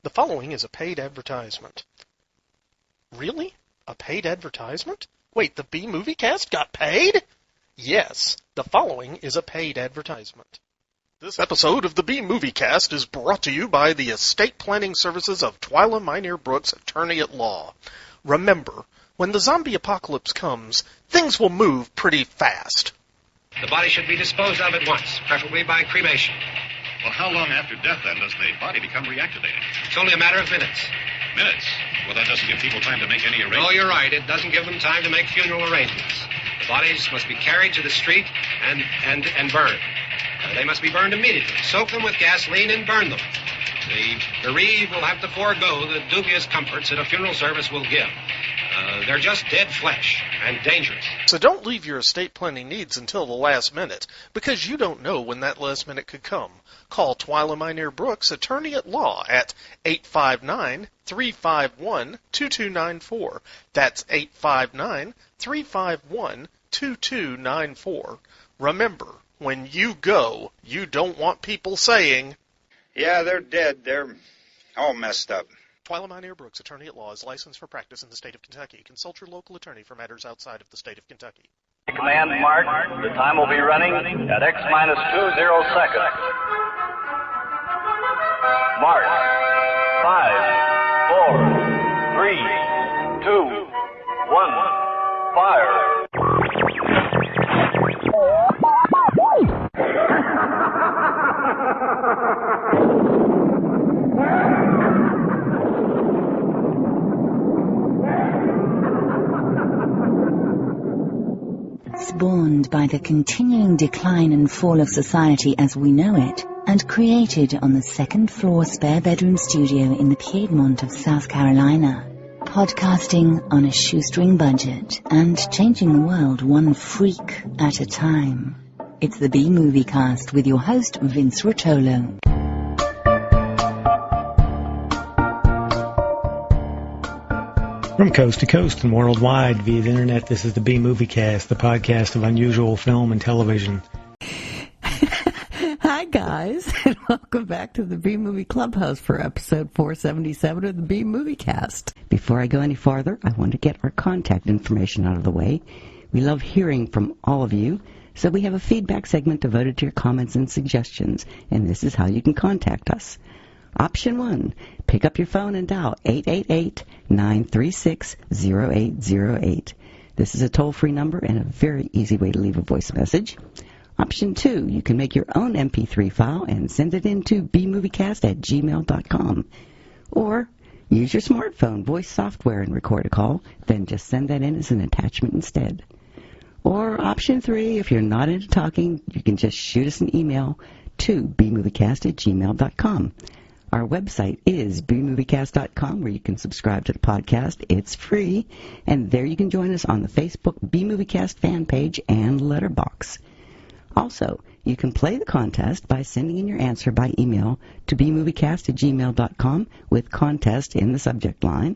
The following is a paid advertisement. Really? A paid advertisement? Wait, the B-Movie Cast got paid? Yes, the following is a paid advertisement. This episode of the B-Movie Cast is brought to you by the estate planning services of Twyla Minear Brooks, attorney at law. Remember, when the zombie apocalypse comes, things will move pretty fast. The body should be disposed of at once, preferably by cremation. Well, how long after death, then, does the body become reactivated? It's only a matter of minutes. Minutes? Well, that doesn't give people time to make any arrangements. Oh, you're right. It doesn't give them time to make funeral arrangements. The bodies must be carried to the street and burned. They must be burned immediately. Soak them with gasoline and burn them. The bereaved will have to forego the dubious comforts that a funeral service will give. They're just dead flesh and dangerous. So don't leave your estate planning needs until the last minute, because you don't know when that last minute could come. Call Twyla Minear Brooks, attorney at law, at 859-351-2294. That's 859-351-2294. Remember, when you go, you don't want people saying, "Yeah, they're dead. They're all messed up." Twyla Minear Brooks, attorney at law, is licensed for practice in the state of Kentucky. Consult your local attorney for matters outside of the state of Kentucky. Command mark. The time will be running at X-20 seconds. Mark. 5, 4, 3, 2, 1. Fire. Spawned by the continuing decline and fall of society as we know it, and created on the second-floor spare-bedroom studio in the Piedmont of South Carolina. Podcasting on a shoestring budget and changing the world one freak at a time. It's the B-Movie Cast with your host, Vince Rotolo. From coast to coast and worldwide via the internet, this is the B-Movie Cast, the podcast of unusual film and television. Hi, guys, and welcome back to the B-Movie Clubhouse for episode 477 of the B-Movie Cast. Before I go any farther, I want to get our contact information out of the way. We love hearing from all of you, so we have a feedback segment devoted to your comments and suggestions, and this is how you can contact us. Option 1, pick up your phone and dial 888-936-0808. This is a toll-free number and a very easy way to leave a voice message. Option 2, you can make your own MP3 file and send it in to bmoviecast@gmail.com. Or use your smartphone voice software and record a call, then just send that in as an attachment instead. Or option 3, if you're not into talking, you can just shoot us an email to bmoviecast@gmail.com. Our website is bmoviecast.com, where you can subscribe to the podcast. It's free, and there you can join us on the Facebook B-Moviecast fan page and letterbox. Also, you can play the contest by sending in your answer by email to bmoviecast@gmail.com with contest in the subject line.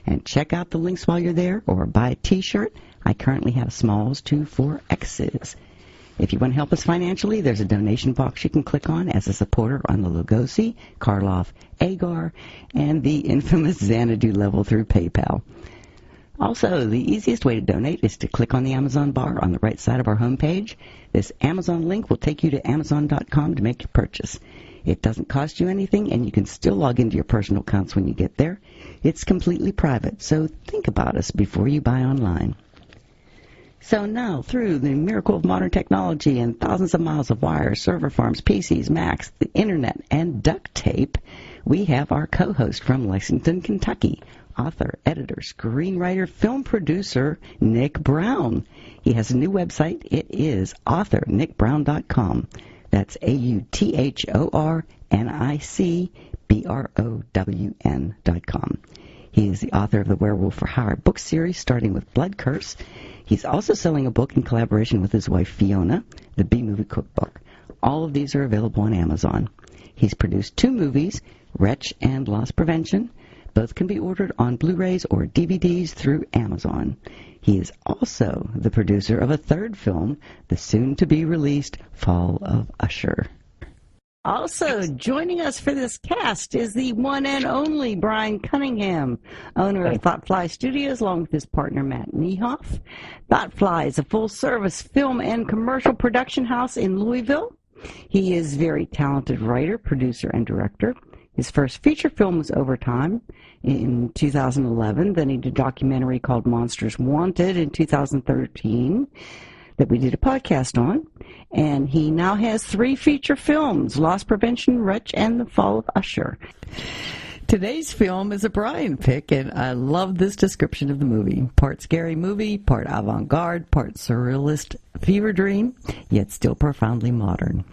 And check out the links while you're there, or buy a t-shirt. I currently have smalls to 4X's. If you want to help us financially, there's a donation box you can click on as a supporter on the Lugosi, Karloff, Agar, and the infamous Xanadu level through PayPal. Also, the easiest way to donate is to click on the Amazon bar on the right side of our homepage. This Amazon link will take you to Amazon.com to make your purchase. It doesn't cost you anything, and you can still log into your personal accounts when you get there. It's completely private, so think about us before you buy online. So now, through the miracle of modern technology and thousands of miles of wire, server farms, PCs, Macs, the internet, and duct tape, we have our co-host from Lexington, Kentucky, author, editor, screenwriter, film producer, Nic Brown. He has a new website. It is authornicbrown.com. That's authornicbrown.com. He is the author of the Werewolf for Hire book series, starting with Blood Curse. He's also selling a book in collaboration with his wife, Fiona, the B-Movie Cookbook. All of these are available on Amazon. He's produced 2 movies, Wretch and Loss Prevention. Both can be ordered on Blu-rays or DVDs through Amazon. He is also the producer of a 3rd film, the soon-to-be-released Fall of Usher. Also, joining us for this cast is the one and only Brian Cunningham, owner of Thoughtfly Studios, along with his partner Matt Niehoff. Thoughtfly is a full-service film and commercial production house in Louisville. He is a very talented writer, producer, and director. His first feature film was Overtime in 2011. Then he did a documentary called Monsters Wanted in 2013 that we did a podcast on. And he now has 3 feature films, Loss Prevention, Wretch, and The Fall of Usher. Today's film is a Brian pick, and I love this description of the movie. Part scary movie, part avant-garde, part surrealist fever dream, yet still profoundly modern.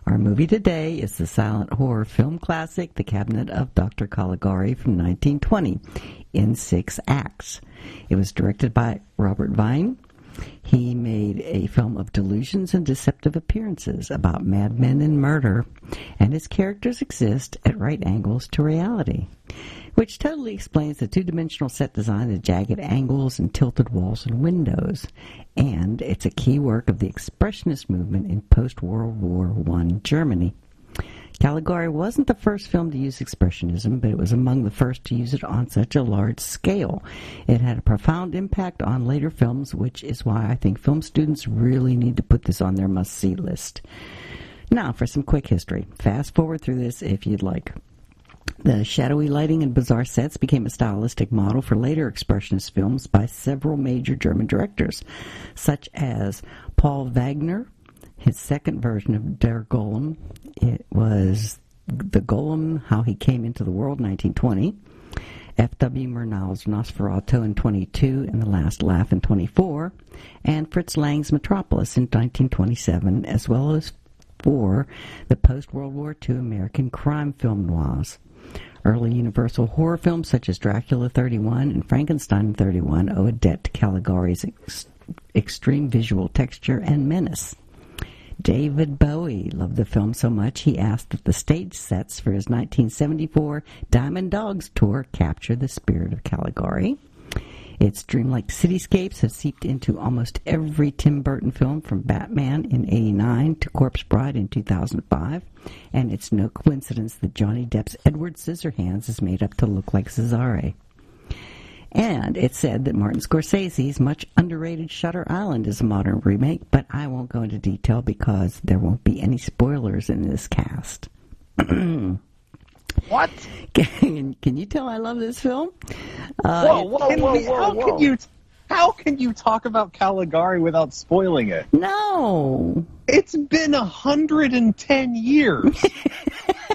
Our movie today is the silent horror film classic, The Cabinet of Dr. Caligari from 1920, in 6 acts. It was directed by Robert Vine. He made a film of delusions and deceptive appearances about madmen and murder, and his characters exist at right angles to reality, which totally explains the two-dimensional set design, the jagged angles and tilted walls and windows. And it's a key work of the expressionist movement in post-World War I Germany. Caligari wasn't the first film to use expressionism, but it was among the first to use it on such a large scale. It had a profound impact on later films, which is why I think film students really need to put this on their must-see list. Now, for some quick history. Fast forward through this if you'd like. The shadowy lighting and bizarre sets became a stylistic model for later expressionist films by several major German directors, such as Paul Wagner. His second version of Der Golem, it was The Golem, How He Came into the World, 1920. F.W. Murnau's Nosferatu in 22 and The Last Laugh in 24. And Fritz Lang's Metropolis in 1927, as well as for the post-World War II American crime film noirs. Early Universal horror films such as Dracula 31 and Frankenstein 31 owe a debt to Caligari's extreme visual texture and menace. David Bowie loved the film so much he asked that the stage sets for his 1974 Diamond Dogs tour capture the spirit of Caligari. Its dreamlike cityscapes have seeped into almost every Tim Burton film, from Batman in '89 to Corpse Bride in 2005, and it's no coincidence that Johnny Depp's Edward Scissorhands is made up to look like Cesare. And it's said that Martin Scorsese's much underrated Shutter Island is a modern remake, but I won't go into detail because there won't be any spoilers in this cast. What? Can you tell I love this film? How can you talk about Caligari without spoiling it? No. It's been 110 years.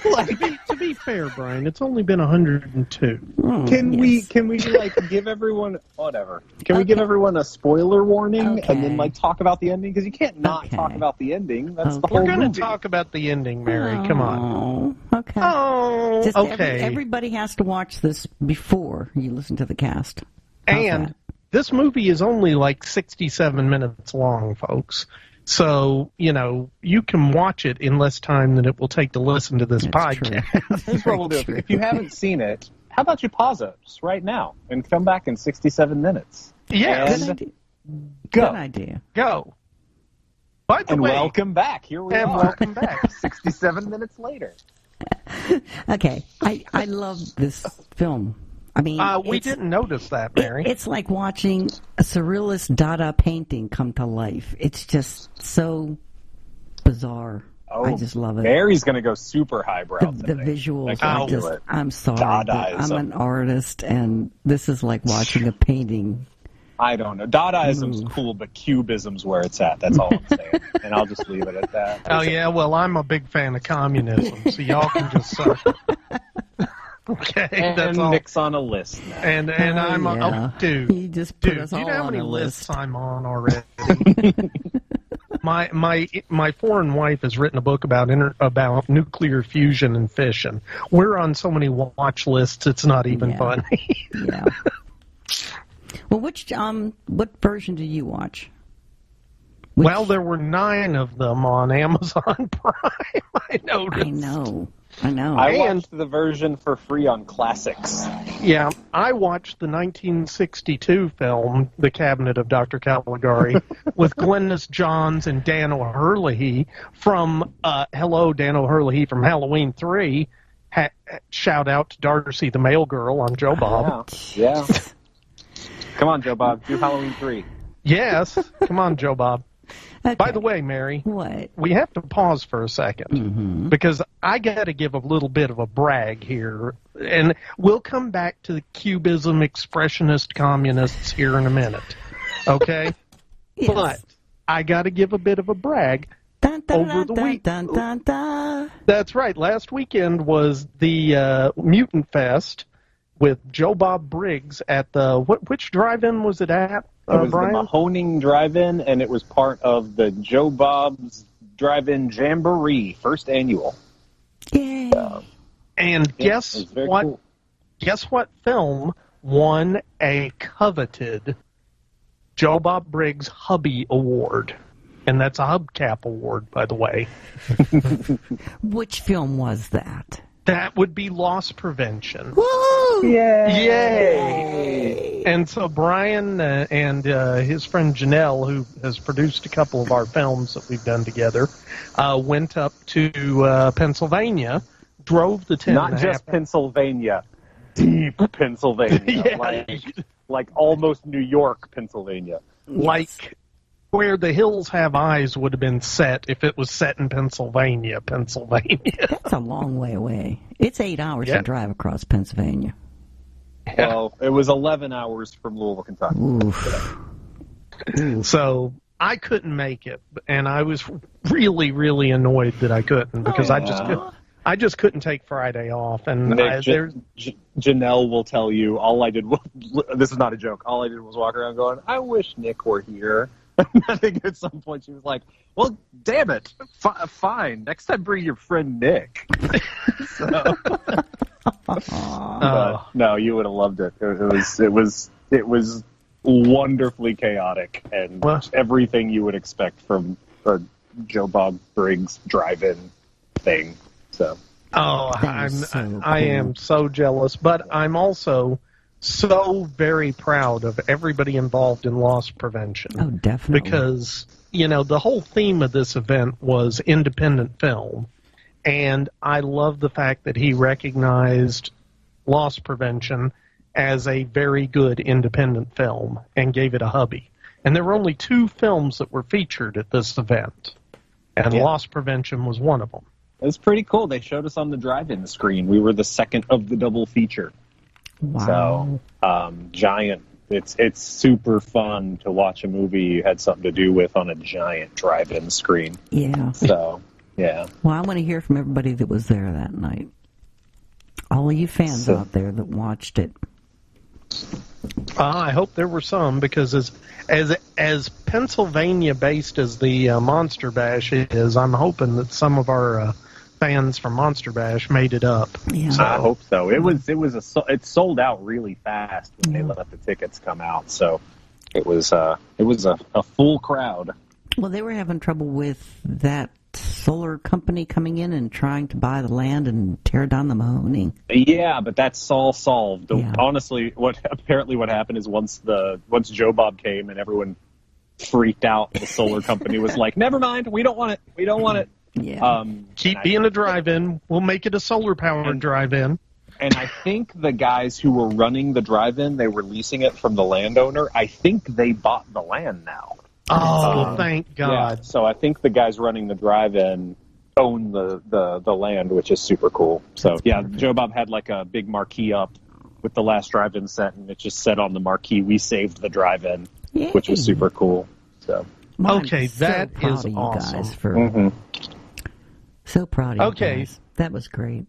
To be fair, Brian, it's only been 102. Can we like give everyone whatever? Can we give everyone a spoiler warning and then like talk about the ending? Because you can't not talk about the ending. That's the whole We're going movie. to talk about the ending, Mary. Come on. Okay. Oh, Just okay. Everybody has to watch this before you listen to the cast. And this movie is only like 67 minutes long, folks. So, you can watch it in less time than it will take to listen to this podcast. Here's what we'll do. If you haven't seen it, how about you pause us right now and come back in 67 minutes? Yes. Good Go. idea. Go. By the And way, welcome back. Here we are. welcome back. 67 minutes later. Okay. I love this film. I mean, we didn't notice that, Mary. It's like watching a surrealist Dada painting come to life. It's just so bizarre. Oh, I just love it. Mary's going to go super highbrow. The visuals I are can just, feel it. I'm sorry, but I'm Dadaism. an artist, and this is like watching a painting. I don't know. Dadaism's cool, but Cubism's where it's at. That's all I'm saying. And I'll just leave it at that. Oh, yeah, well, I'm a big fan of communism, so y'all can just suck it. Okay, And that's all. Nick's on a list now. And I'm dude. He just put Dude, us do you all know how on many a lists list. I'm on already? My foreign wife has written a book about nuclear fusion and fission. We're on so many watch lists, it's not even funny. Yeah. Well, what version do you watch? Well, there were 9 of them on Amazon Prime. I noticed. I know. I know. I watched the version for free on Classics. Yeah, I watched the 1962 film, The Cabinet of Dr. Caligari, with Glynis Johns and Dan O'Herlihy from, hello, Dan O'Herlihy from Halloween 3. Shout out to Darcy the Mail Girl on Joe Bob. Yeah. Come on, Joe Bob, do Halloween 3. Yes, come on, Joe Bob. Okay. By the way, Mary, what? We have to pause for a second because I got to give a little bit of a brag here, and we'll come back to the Cubism, expressionist communists here in a minute, okay? Yes. But I got to give a bit of a brag. Over the week. That's right. Last weekend was the Mutant Fest with Joe Bob Briggs at the which drive-in was it at? It was Brian? the Mahoning Drive-In, and it was part of the Joe Bob's Drive-In Jamboree, first annual. Yay! And guess what? Cool. Guess what film won a coveted Joe Bob Briggs Hubby Award? And that's a Hubcap Award, by the way. Which film was that? That would be Loss Prevention. Woo! Yay! And so Brian and his friend Janelle, who has produced a couple of our films that we've done together, went up to Pennsylvania, drove the 10 Not just Pennsylvania, deep Pennsylvania, like almost New York, Pennsylvania. Like Where the Hills Have Eyes would have been set if it was set in Pennsylvania. That's a long way away. It's 8 hours to drive across Pennsylvania. Well, it was 11 hours from Louisville, Kentucky. Oof. So I couldn't make it, and I was really, really annoyed that I couldn't because I just couldn't take Friday off. And Nick, Janelle will tell you all I did was, this is not a joke, all I did was walk around going, I wish Nick were here. I think at some point she was like, well, damn it, fine. Next time bring your friend Nick. No, you would have loved it. It was wonderfully chaotic and everything you would expect from a Joe Bob Briggs drive-in thing. So. I am so jealous, but I'm also so very proud of everybody involved in loss prevention. Oh, definitely. Because, the whole theme of this event was independent film. And I love the fact that he recognized loss prevention as a very good independent film and gave it a hubby. And there were only 2 films that were featured at this event. And loss prevention was one of them. It was pretty cool. They showed us on the drive-in screen. We were the second of the double feature. Wow. So, giant. It's super fun to watch a movie you had something to do with on a giant drive-in screen. Yeah. So, yeah. Well, I want to hear from everybody that was there that night. All of you fans out there that watched it. I hope there were some, because as Pennsylvania-based as the Monster Bash is, I'm hoping that some of our fans from Monster Bash made it up. Yeah. So. I hope so. It sold out really fast when they let the tickets come out. So it was a full crowd. Well, they were having trouble with that solar company coming in and trying to buy the land and tear down the Mahoning. Yeah, but that's all solved. Yeah. Honestly, what happened is once Joe Bob came and everyone freaked out, the solar company was like, "Never mind, we don't want it. We don't want it." Yeah. Keep being a drive-in. We'll make it a solar-powered drive-in. And I think the guys who were running the drive-in, they were leasing it from the landowner. I think they bought the land now. Oh, thank God. Yeah, so I think the guys running the drive-in own the land, which is super cool. So, perfect. Joe Bob had like a big marquee up with the last drive-in set, and it just said on the marquee, "We saved the drive-in," which was super cool. So, okay, that is awesome. So proud of you guys. That was great.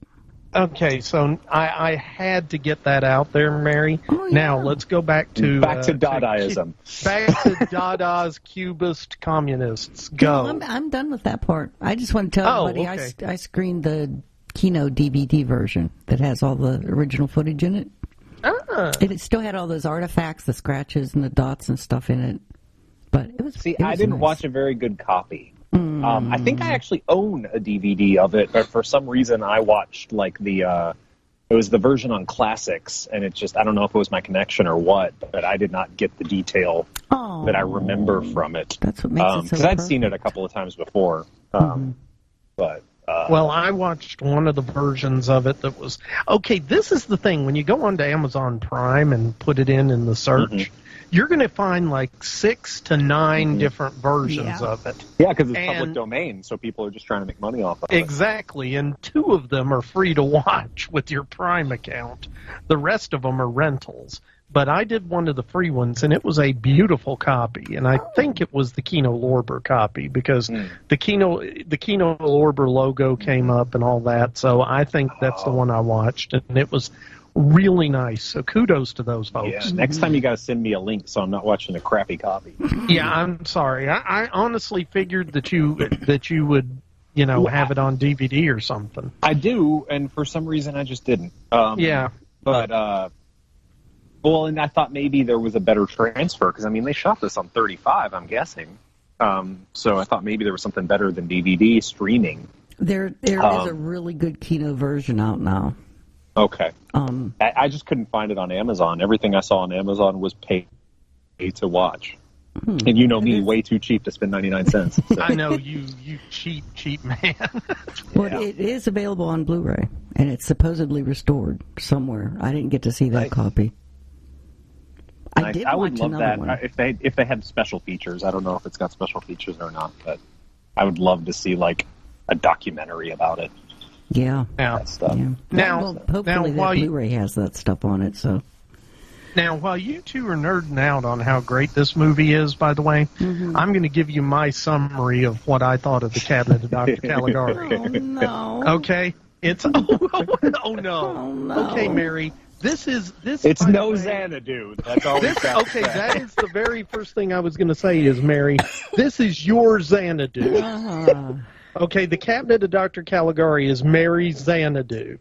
Okay, so I had to get that out there, Mary. Oh, yeah. Now let's go back to Dadaism. Back to Dada's Cubist communists. Go. No, I'm done with that part. I just want to tell everybody I screened the Kino DVD version that has all the original footage in it. It still had all those artifacts, the scratches and the dots and stuff in it. But it was. I didn't nice. watch a very good copy. I think I actually own a DVD of it, but for some reason I watched like it was the version on Classics, and it just, I don't know if it was my connection or what, but I did not get the detail that I remember from it. That's what makes it so because I'd seen it a couple of times before. But well, I watched one of the versions of it that was okay. This is the thing: when you go onto Amazon Prime and put it in the search, you're going to find like 6 to 9 different versions of it. Yeah, because it's public domain, so people are just trying to make money off of it. Exactly, and 2 of them are free to watch with your Prime account. The rest of them are rentals. But I did one of the free ones, and it was a beautiful copy. And I think it was the Kino Lorber copy because the Kino Lorber logo came up and all that. So I think that's the one I watched, and it was really nice. So kudos to those folks. Yeah, next time you got to send me a link so I'm not watching a crappy copy. Yeah, I'm sorry. I honestly figured that you would, have it on DVD or something. I do, and for some reason I just didn't. But well, and I thought maybe there was a better transfer, because, I mean, they shot this on 35, I'm guessing. So I thought maybe there was something better than DVD streaming. There is a really good Kino version out now. Okay. I just couldn't find it on Amazon. Everything I saw on Amazon was paid to watch. And you know me, way too cheap to spend 99 cents. So. I know, you cheap man. Well, it is available on Blu-ray, and it's supposedly restored somewhere. I didn't get to see that copy. I would love that if they had special features. I don't know if it's got special features or not, but I would love to see like a documentary about it. Yeah, that stuff. Yeah. Now, hopefully that Blu-ray has that stuff on it. So now, while you two are nerding out on how great this movie is, by the way, I'm going to give you my summary of what I thought of the Cabinet of Dr. Caligari. Oh no! Okay, it's oh no! Okay, Mary. This. It's no Xanadu. That's all. Okay, that is the very first thing I was going to say. Is Mary? This is your Xanadu. Okay, the Cabinet of Dr. Caligari is Mary's Xanadu,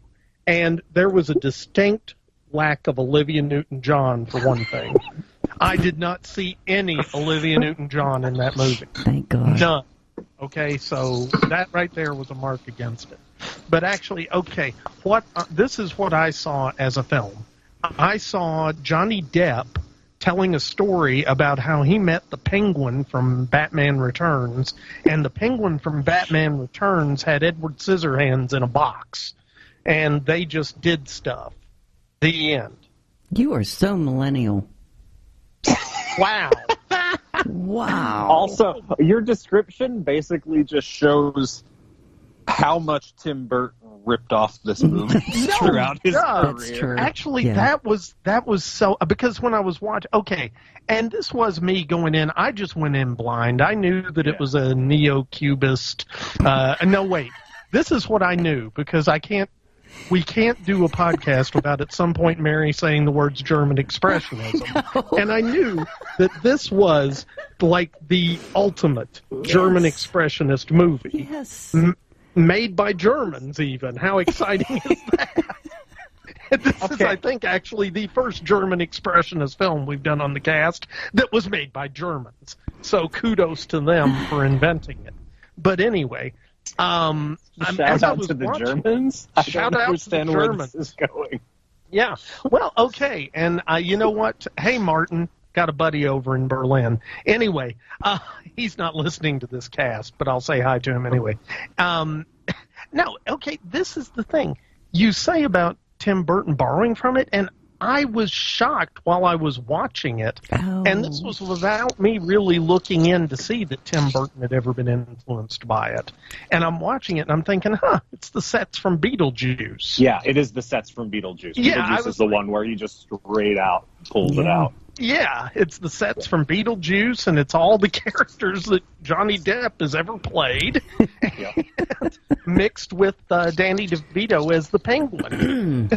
and there was a distinct lack of Olivia Newton-John for one thing. I did not see any Olivia Newton-John in that movie. Thank God. None. Okay, so that right there was a mark against it. But actually, okay, this is what I saw as a film. I saw Johnny Depp telling a story about how he met the Penguin from Batman Returns, and the Penguin from Batman Returns had Edward Scissorhands in a box, and they just did stuff. The end. You are so millennial. Wow. Wow. Also, your description basically just shows how much Tim Burton ripped off this movie throughout his career. That's true. Actually, that was so, because when I was watching, okay, and this was me going in, I just went in blind. I knew that it was a neo-Cubist. No, wait. This is what I knew, because we can't do a podcast without at some point Mary saying the words German expressionism. No. And I knew that this was like the ultimate German expressionist movie. Yes. Made by Germans, even. How exciting is that? This is, I think, actually the first German expressionist film we've done on the cast that was made by Germans. So kudos to them for inventing it. But anyway, shout out to the Germans. Shout out to the Germans. Where this is going. Yeah. Well, okay. And you know what? Hey, Martin. Got a buddy over in Berlin. Anyway, he's not listening to this cast, but I'll say hi to him anyway. Now, okay, this is the thing. You say about Tim Burton borrowing from it, and I was shocked while I was watching it. Oh. And this was without me really looking in to see that Tim Burton had ever been influenced by it. And I'm watching it, and I'm thinking, it's the sets from Beetlejuice. Yeah, it is the sets from Beetlejuice. Beetlejuice is the one where he just straight out pulls it out. Yeah, it's the sets from Beetlejuice, and it's all the characters that Johnny Depp has ever played, mixed with Danny DeVito as the Penguin.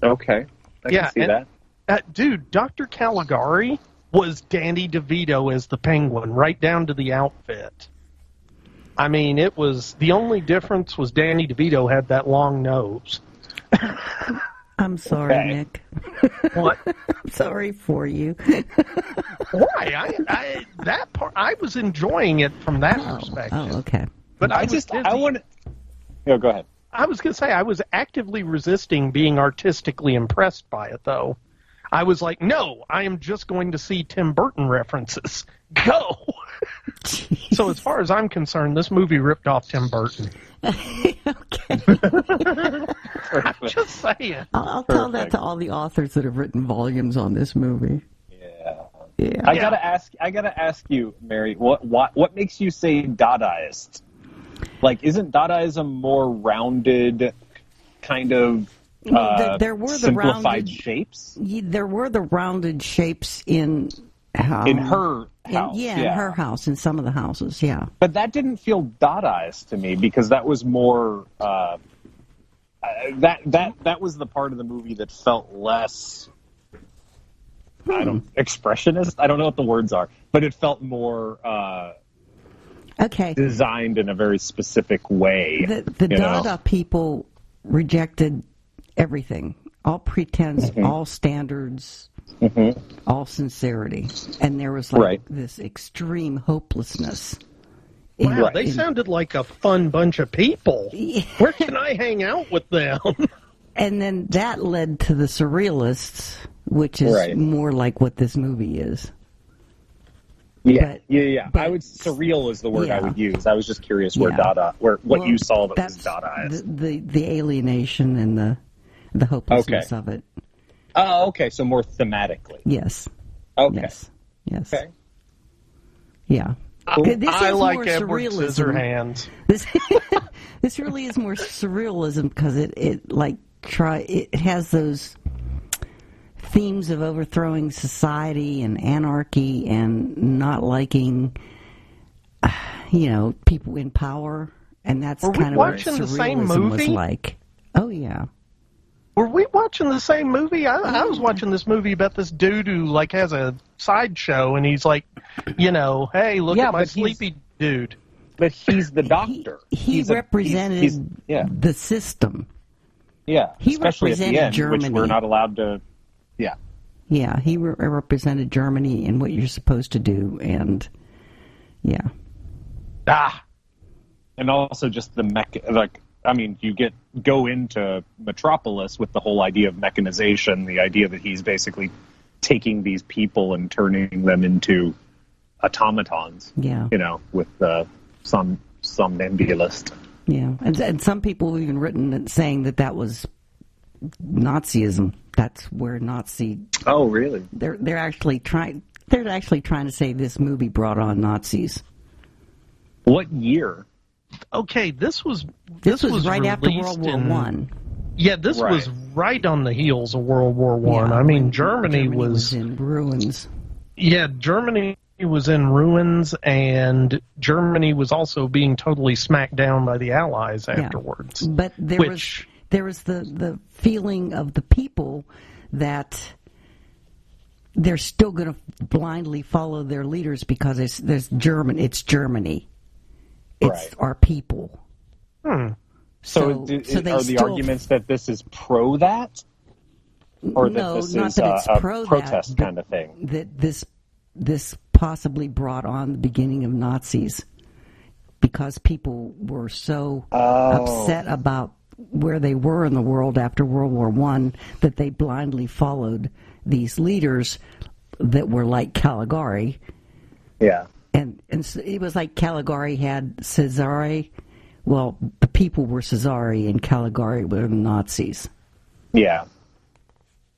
Okay, I can see that. Dude, Dr. Caligari was Danny DeVito as the Penguin, right down to the outfit. I mean, it was, the only difference was Danny DeVito had that long nose. I'm sorry, Nick. What? I'm sorry for you. Why? That part, I was enjoying it from that perspective. Oh, okay. But I want. No, go ahead. I was going to say I was actively resisting being artistically impressed by it, though. I was like, no, I am just going to see Tim Burton references. Go. So as far as I'm concerned, this movie ripped off Tim Burton. Okay. I'm just saying. I'll tell that to all the authors that have written volumes on this movie. Yeah. I gotta ask you, Mary, what makes you say Dadaist? Like, isn't Dadaism more rounded, kind of there were the simplified rounded shapes? There were the rounded shapes in her house. In her house, in some of the houses, yeah. But that didn't feel Dadaist to me, because that was more that was the part of the movie that felt less expressionist. I don't know what the words are, but it felt more designed in a very specific way. The Dada people rejected everything, all pretense, all standards, all sincerity, and there was this extreme hopelessness. Wow, they sounded like a fun bunch of people. Where can I hang out with them? And then that led to the surrealists, which is more like what this movie is. Yeah, but I would surreal is the word I would use. I was just curious what you saw that was Dadaist. The alienation and the hopelessness of it. Oh, okay. So more thematically. Yes. Okay. Yes. Okay. Yeah. I like Edward Scissorhands. This really is more surrealism because it has those themes of overthrowing society and anarchy and not liking, people in power, and that's kind of what surrealism was like. Oh yeah. Were we watching the same movie? I was watching this movie about this dude who has a sideshow, and he's like, hey, look at my sleepy dude. But he's the doctor. He represented the system. Yeah, he especially represented at the end, Germany. Which we're not allowed to. Yeah. Yeah, he represented Germany and what you're supposed to do, and and also just the you go into Metropolis with the whole idea of mechanization, the idea that he's basically taking these people and turning them into automatons. Yeah. With some somnambulist. Yeah, and some people have even written it saying that was Nazism. That's where Nazi. Oh, really? They're actually trying to say this movie brought on Nazis. What year? Okay, this was right after World War One. Yeah, this was right on the heels of World War One. I mean, Germany was in ruins. Yeah, Germany was in ruins, and Germany was also being totally smacked down by the Allies afterwards. But there was the feeling of the people that they're still going to blindly follow their leaders because it's Germany. It's our people. So are the arguments that this is pro that? Or that this is a protest kind of thing? That this possibly brought on the beginning of Nazis because people were so upset about where they were in the world after World War I that they blindly followed these leaders that were like Caligari. Yeah. And so it was like Caligari had Cesare. Well, the people were Cesare and Caligari were the Nazis. Yeah.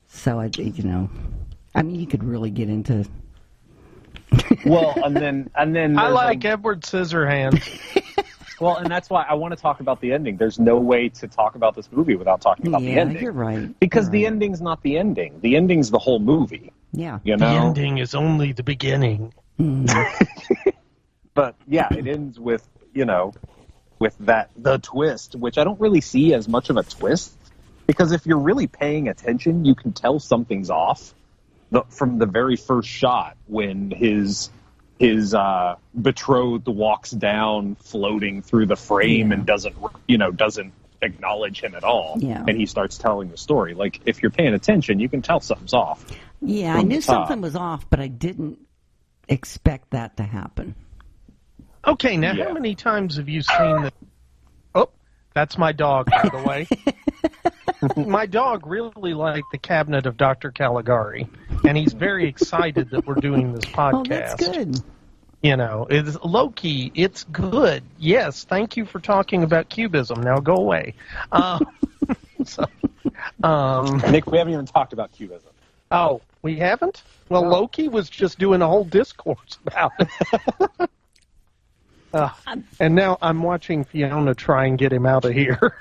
So, you could really get into... Well, and then I like Edward Scissorhands. Well, and that's why I want to talk about the ending. There's no way to talk about this movie without talking about the ending. Yeah, you're right. Because the ending's not the ending. The ending's the whole movie. Yeah. The ending is only the beginning. But, it ends with, with the twist, which I don't really see as much of a twist. Because if you're really paying attention, you can tell something's off from the very first shot when his betrothed walks down floating through the frame and doesn't acknowledge him at all. Yeah. And he starts telling the story. Like, if you're paying attention, you can tell something's off. Yeah, I knew something was off, but I didn't expect that to happen. Okay, now how many times have you seen the... Oh, that's my dog, by the way. My dog really liked the Cabinet of Dr. Caligari, and he's very excited that we're doing this podcast. Oh, that's good. You know, it's low-key, it's good. Yes, thank you for talking about Cubism. Now go away. Nick, we haven't even talked about Cubism. Oh, we haven't? Well, no. Loki was just doing a whole discourse about it. And now I'm watching Fiona try and get him out of here.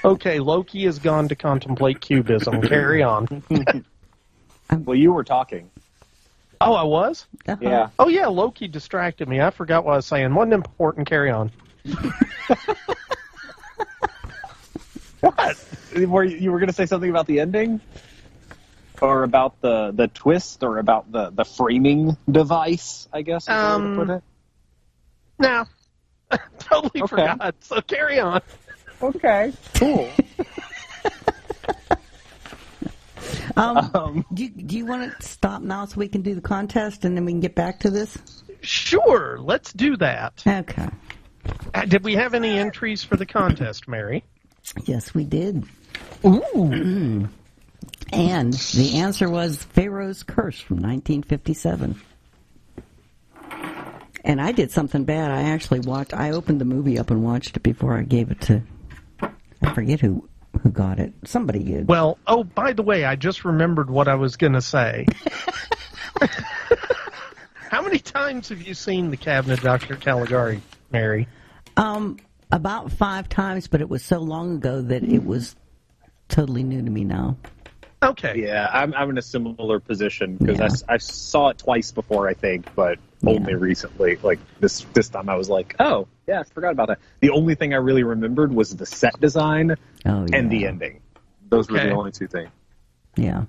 Okay, Loki has gone to contemplate Cubism. Carry on. Well, you were talking. Oh, I was? Uh-huh. Yeah. Oh, yeah, Loki distracted me. I forgot what I was saying. Wasn't important. Carry on. What? You were going to say something about the ending? Or about the twist? Or about the framing device, I guess, is the way to put it? No. Totally forgot. So carry on. Okay, cool. Do you want to stop now so we can do the contest and then we can get back to this? Sure, let's do that. Okay. Did we have any entries for the contest, Mary? Yes, we did. Ooh. And the answer was Pharaoh's Curse from 1957. And I did something bad. I opened the movie up and watched it before I gave it to, I forget who got it. Somebody did. Well, by the way, I just remembered what I was going to say. How many times have you seen The Cabinet of Dr. Caligari, Mary? About 5 times, but it was so long ago that it was totally new to me now. Okay. Yeah, I'm in a similar position because I saw it twice before, I think, but only recently. Like this time, I was like, oh yeah, I forgot about that. The only thing I really remembered was the set design and the ending. Those were the only 2 things. Yeah,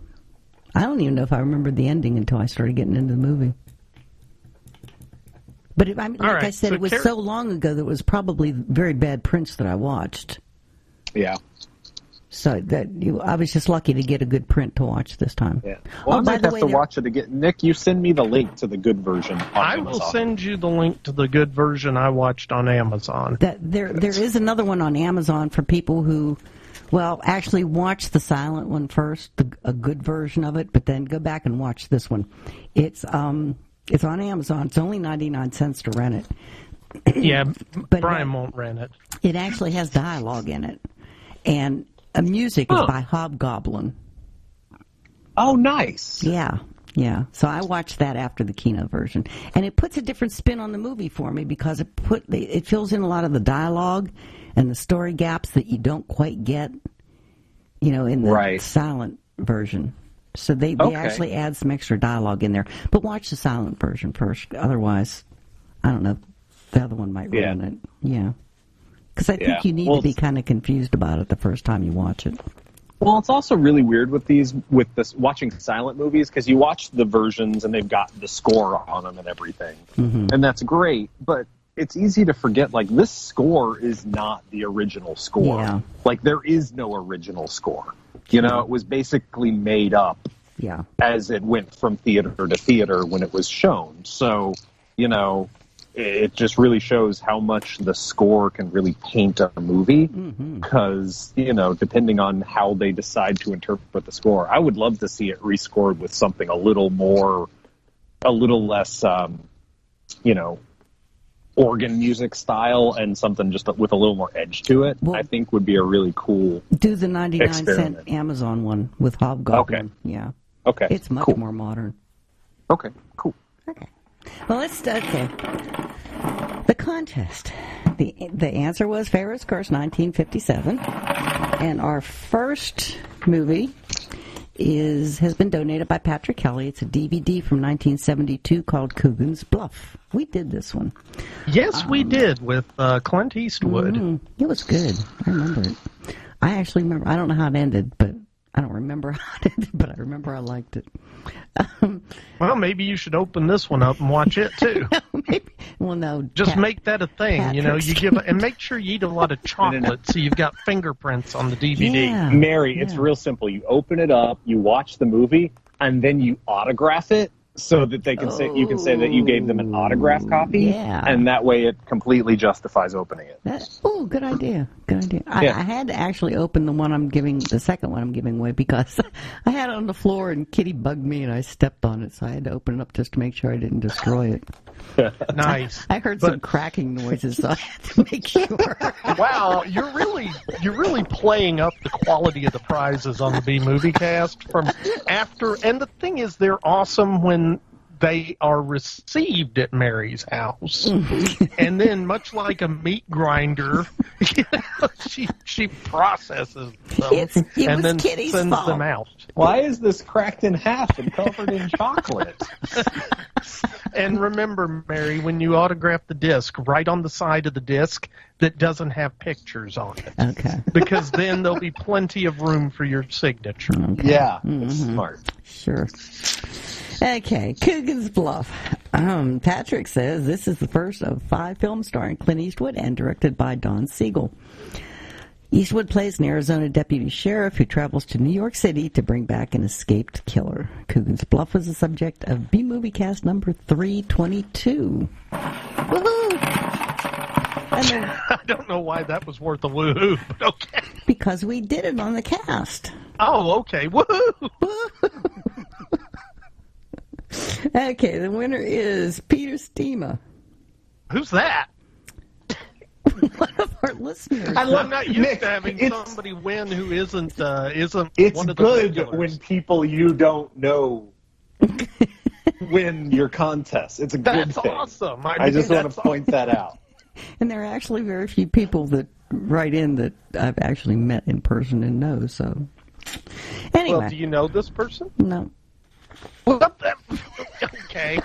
I don't even know if I remembered the ending until I started getting into the movie. But I said, it was so long ago that it was probably very bad prints that I watched. Yeah. So I was just lucky to get a good print to watch this time. Yeah. Well, I might have to watch it again. Nick, you send me the link to the good version on I Amazon. will send you the link to the good version I watched on Amazon. There is another one on Amazon for people who, actually watch the silent one first, a good version of it, but then go back and watch this one. It's on Amazon. It's only 99 cents to rent it. Yeah, but Brian won't rent it. It actually has dialogue in it. And music is by Hobgoblin. Oh, nice. Yeah. So I watched that after the Kino version. And it puts a different spin on the movie for me because it fills in a lot of the dialogue and the story gaps that you don't quite get, in the silent version. So they actually add some extra dialogue in there. But watch the silent version first. Otherwise, I don't know, the other one might ruin it. Yeah. Because I think you need to be kind of confused about it the first time you watch it. Well, it's also really weird with watching silent movies because you watch the versions and they've got the score on them and everything. Mm-hmm. And that's great, but it's easy to forget, like, this score is not the original score. Yeah. Like, there is no original score. It was basically made up as it went from theater to theater when it was shown. So, it just really shows how much the score can really paint a movie because, depending on how they decide to interpret the score, I would love to see it rescored with something a little less, organ music style and something just with a little more edge to it. I think would be a really cool do the 99 cent Amazon one with Hobgoblin. Okay. Yeah. Okay. It's much more modern. Okay, cool. Okay. Well, the contest. The answer was Pharaoh's Curse, 1957. And our first movie has been donated by Patrick Kelly. It's a DVD from 1972 called Cubans Bluff. We did this one. Yes, we did with Clint Eastwood. It was good. I remember it. I actually remember. I don't know how it ended, but I don't remember how it ended, but I remember I liked it. Well, maybe you should open this one up and watch it too. Maybe. Well, no. Just make that a thing, and make sure you eat a lot of chocolate so you've got fingerprints on the DVD. Yeah. Mary, it's real simple. You open it up, you watch the movie, and then you autograph it so that they can say you can say that you gave them an autograph copy, Yeah. and that way it completely justifies opening it. Good idea. Good idea. Yeah. I had to actually open the second one I'm giving away, because I had it on the floor and Kitty bugged me and I stepped on it, so I had to open it up just to make sure I didn't destroy it. Nice. I heard some cracking noises, so I had to make sure. Wow, you're really playing up the quality of the prizes on the B Movie Cast from after. And the thing is, they're awesome when they are received at Mary's house, and then much like a meat grinder, she processes them and then Kitty's sends fault. them out. Why is this cracked in half and covered in chocolate? And remember, Mary, when you autograph the disc, write on the side of the disc that doesn't have pictures on it. Okay. Because then there'll be plenty of room for your signature. Okay. Yeah, that's smart. Sure. Okay, Coogan's Bluff. Patrick says this is the first of 5 films starring Clint Eastwood and directed by Don Siegel. Eastwood plays an Arizona deputy sheriff who travels to New York City to bring back an escaped killer. Coogan's Bluff was the subject of B-Movie Cast number 322. Woohoo! I don't know why that was worth a woohoo, but okay. Because we did it on the cast. Oh, okay. Woohoo! Okay, the winner is Peter Stima. Who's that? One of our listeners. I'm not used to having somebody win who isn't It's one of the good regulars. when people you don't know win your contest. It's a good That's thing. awesome. I just want to point that out. And there are actually very few people that write in that I've actually met in person and know, so. Anyway. Well, do you know this person? No. Okay.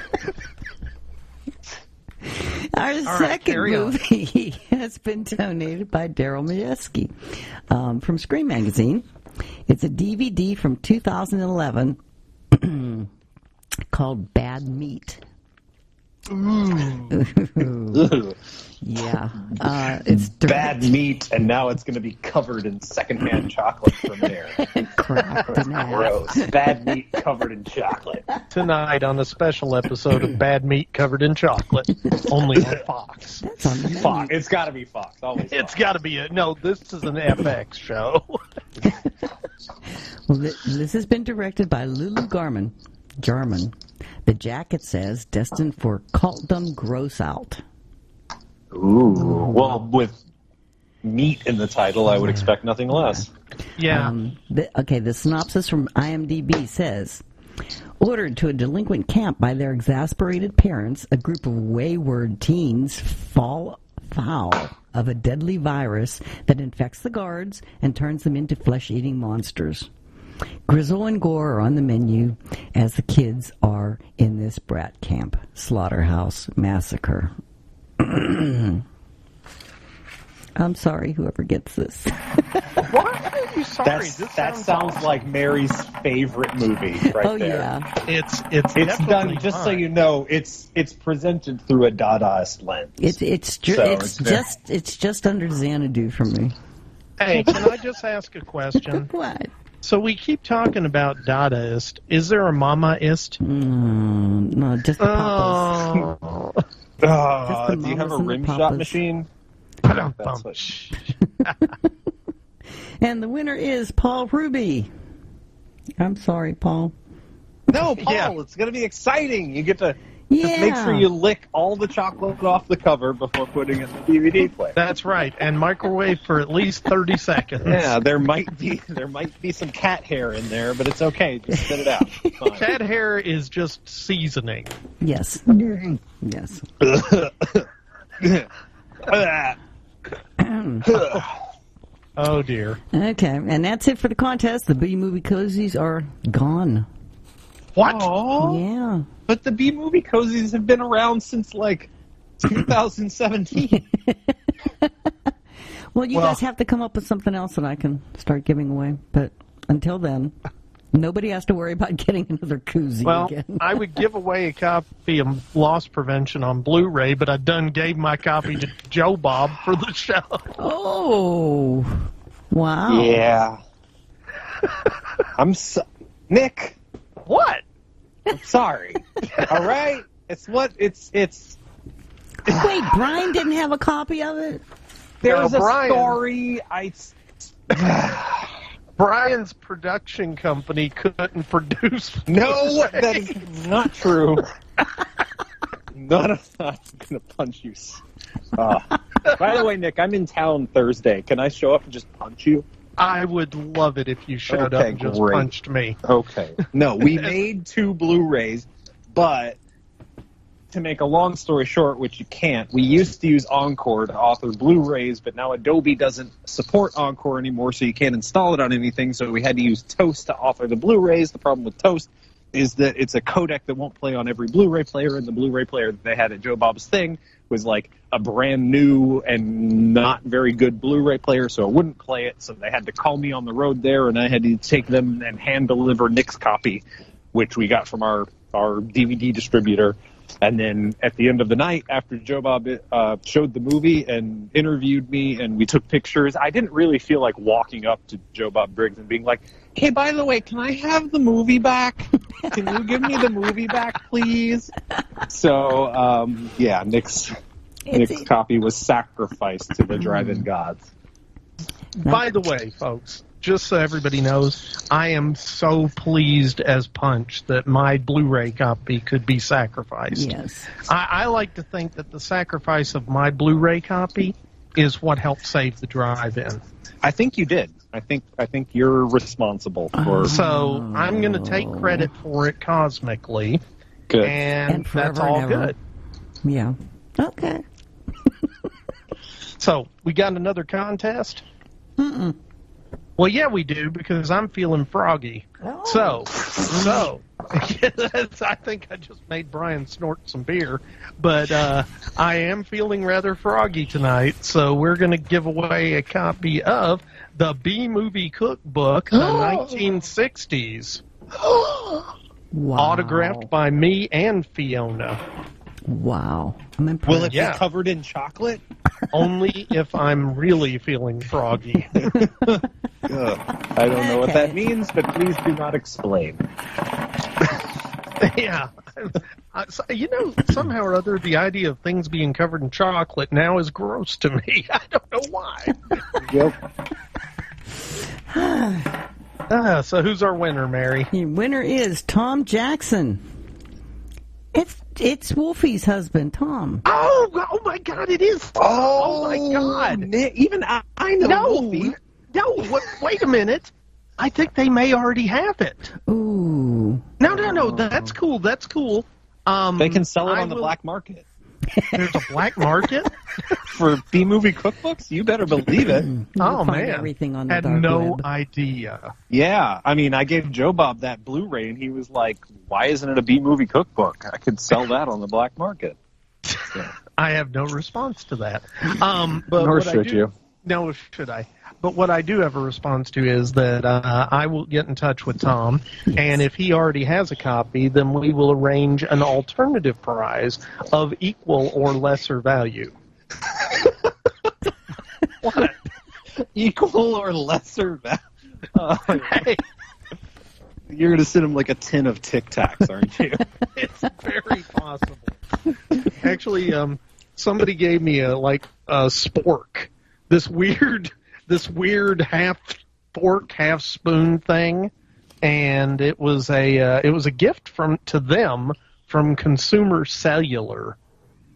Our second movie has been donated by Daryl Majewski from Scream Magazine. It's a DVD from 2011 called Bad Meat. Ooh. Yeah. It's Bad meat, and now it's going to be covered in secondhand chocolate from there. Cracked in half. Gross. Bad meat covered in chocolate. Tonight on a special episode of Bad Meat Covered in Chocolate, only on Fox. That's on the Fox. It's got to be Fox. Always It's Fox. got to be no, this is an FX show. Well, this has been directed by Lulu Jarman. The jacket says, destined for cultdom gross out. Ooh. Well, with meat in the title, I would expect nothing less. Yeah. The synopsis from IMDb says, ordered to a delinquent camp by their exasperated parents, a group of wayward teens fall foul of a deadly virus that infects the guards and turns them into flesh-eating monsters. Grizzle and gore are on the menu as the kids are in this brat camp slaughterhouse massacre. I'm sorry, whoever gets this. Why are you sorry? That sounds like Mary's favorite movie right there. Yeah. It's It's done, just so you know, it's presented through a Dadaist lens. It's just under Xanadu for me. Hey, can I just ask a question? What? So we keep talking about Dadaist. Is there a Mamaist? No, just the papas. Do you have a rim shot machine? That's what... And the winner is Paul Ruby. I'm sorry, Paul. No, Paul, it's going to be exciting. You get to just make Yeah. sure you lick all the chocolate off the cover before putting it in the DVD player. That's right, and microwave for at least 30 seconds. Yeah, there might be some cat hair in there, but it's okay. Just spit it out. It's fine. Cat hair is just seasoning. Yes. Yes. Oh, dear. Okay, and that's it for the contest. The B-Movie Cozies are gone. What? Yeah. But the B-Movie Cozies have been around since, 2017. Well, you guys have to come up with something else that I can start giving away. But until then, nobody has to worry about getting another koozie Well, again. I would give away a copy of Loss Prevention on Blu-ray, but I done gave my copy to Joe Bob for the show. Oh, wow. Yeah. Nick. What? I'm sorry. All right? It's. Wait, Brian didn't have a copy of it? There's a Brian, story. Brian's production company couldn't produce. No, that is not true. I'm going to punch you. By the way, Nick, I'm in town Thursday. Can I show up and just punch you? I would love it if you showed up and just punched me. Okay. No, we made 2 Blu-rays, but to make a long story short, which you can't, we used to use Encore to author Blu-rays, but now Adobe doesn't support Encore anymore, so you can't install it on anything, so we had to use Toast to author the Blu-rays. The problem with Toast is that it's a codec that won't play on every Blu-ray player, and the Blu-ray player that they had at Joe Bob's Thing was like a brand new and not very good Blu-ray player, so it wouldn't play it, so they had to call me on the road there, and I had to take them and hand-deliver Nick's copy, which we got from our DVD distributor. And then at the end of the night, after Joe Bob showed the movie and interviewed me and we took pictures, I didn't really feel like walking up to Joe Bob Briggs and being like, hey, by the way, can I have the movie back? Can you give me the movie back, please? So, yeah, Nick's copy was sacrificed to the drive-in gods. By the way, folks, just so everybody knows, I am so pleased as Punch that my Blu-ray copy could be sacrificed. Yes. I like to think that the sacrifice of my Blu-ray copy is what helped save the drive-in. I think you did. I think you're responsible for. So I'm going to take credit for it cosmically. Good. And that's all good. Yeah. Okay. So we got another contest? Mm-mm. Well, yeah, we do, because I'm feeling froggy. Oh. So, I think I just made Brian snort some beer, but I am feeling rather froggy tonight, so we're going to give away a copy of the B-Movie Cookbook, the 1960s, Wow. autographed by me and Fiona. Wow. I'm impressed. Will it be covered in chocolate? Only if I'm really feeling froggy. I don't know what that means, but please do not explain. Yeah. Somehow or other, the idea of things being covered in chocolate now is gross to me. I don't know why. Yep. So who's our winner, Mary? The winner is Tom Jackson. It's Wolfie's husband, Tom. Oh my God, it is. Oh my God. Even I know Wolfie. No, wait a minute. I think they may already have it. Ooh. No, that's cool. They can sell it on the black market. There's a black market? For B-movie cookbooks? You better believe it. Oh, man. Everything on the Had dark no web. idea. Yeah. I mean, I gave Joe Bob that Blu-ray, and he was like, why isn't it a B-movie cookbook? I could sell that on the black market. So. I have no response to that. Nor should you. No, should I? But what I do have a response to is that I will get in touch with Tom, and if he already has a copy, then we will arrange an alternative prize of equal or lesser value. What? Equal or lesser value? Hey. You're going to send him like a tin of Tic Tacs, aren't you? It's very possible. Actually, somebody gave me a spork. This weird half fork, half spoon thing, and it was a gift to them from Consumer Cellular,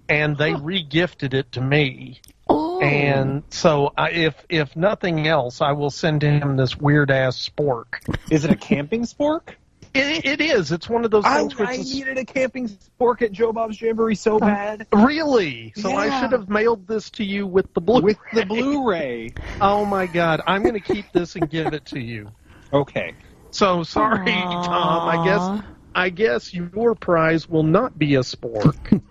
and they re-gifted it to me. Oh. And so, if nothing else, I will send him this weird ass spork. Is it a camping spork? It is. It's one of those things. I needed a camping spork at Joe Bob's Jamboree so bad. Really? So yeah. I should have mailed this to you with the Blu-ray. With the Blu-ray. Oh my God! I'm going to keep this and give it to you. Okay. So sorry, Aww. Tom. I guess your prize will not be a spork.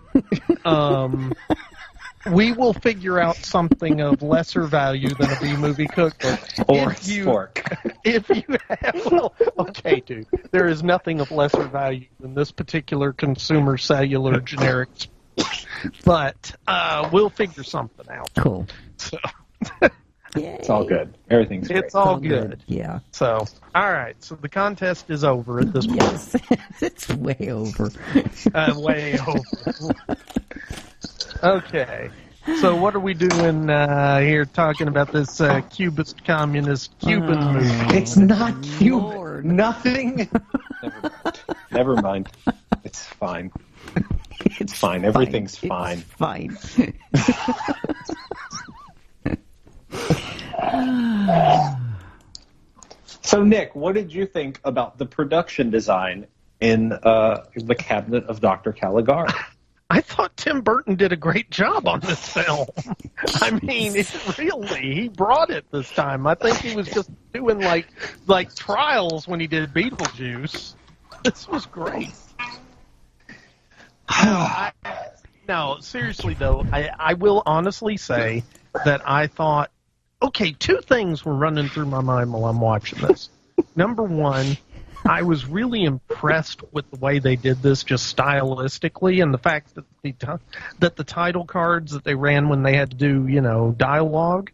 We will figure out something of lesser value than a B-movie cookbook. Or a spork. If you have, okay, dude. There is nothing of lesser value than this particular Consumer Cellular generic. But we'll figure something out. Cool. So, It's all good. Everything's great. It's all good. Yeah. So, all right. So the contest is over at this point. Yes, it's way over. Way over. Okay. So what are we doing here talking about this Cubist communist Cuban movie? It's not Cuban. Nothing. Never mind. It's fine. It's fine. Everything's fine. It's fine. So, Nick, what did you think about the production design in The Cabinet of Dr. Caligari? I thought Tim Burton did a great job on this film. I mean, he brought it this time. I think he was just doing like trials when he did Beetlejuice. This was great. No, seriously though, I will honestly say that I thought, okay, two things were running through my mind while I'm watching this. Number one, I was really impressed with the way they did this, just stylistically, and the fact that the title cards that they ran when they had to do, dialogue,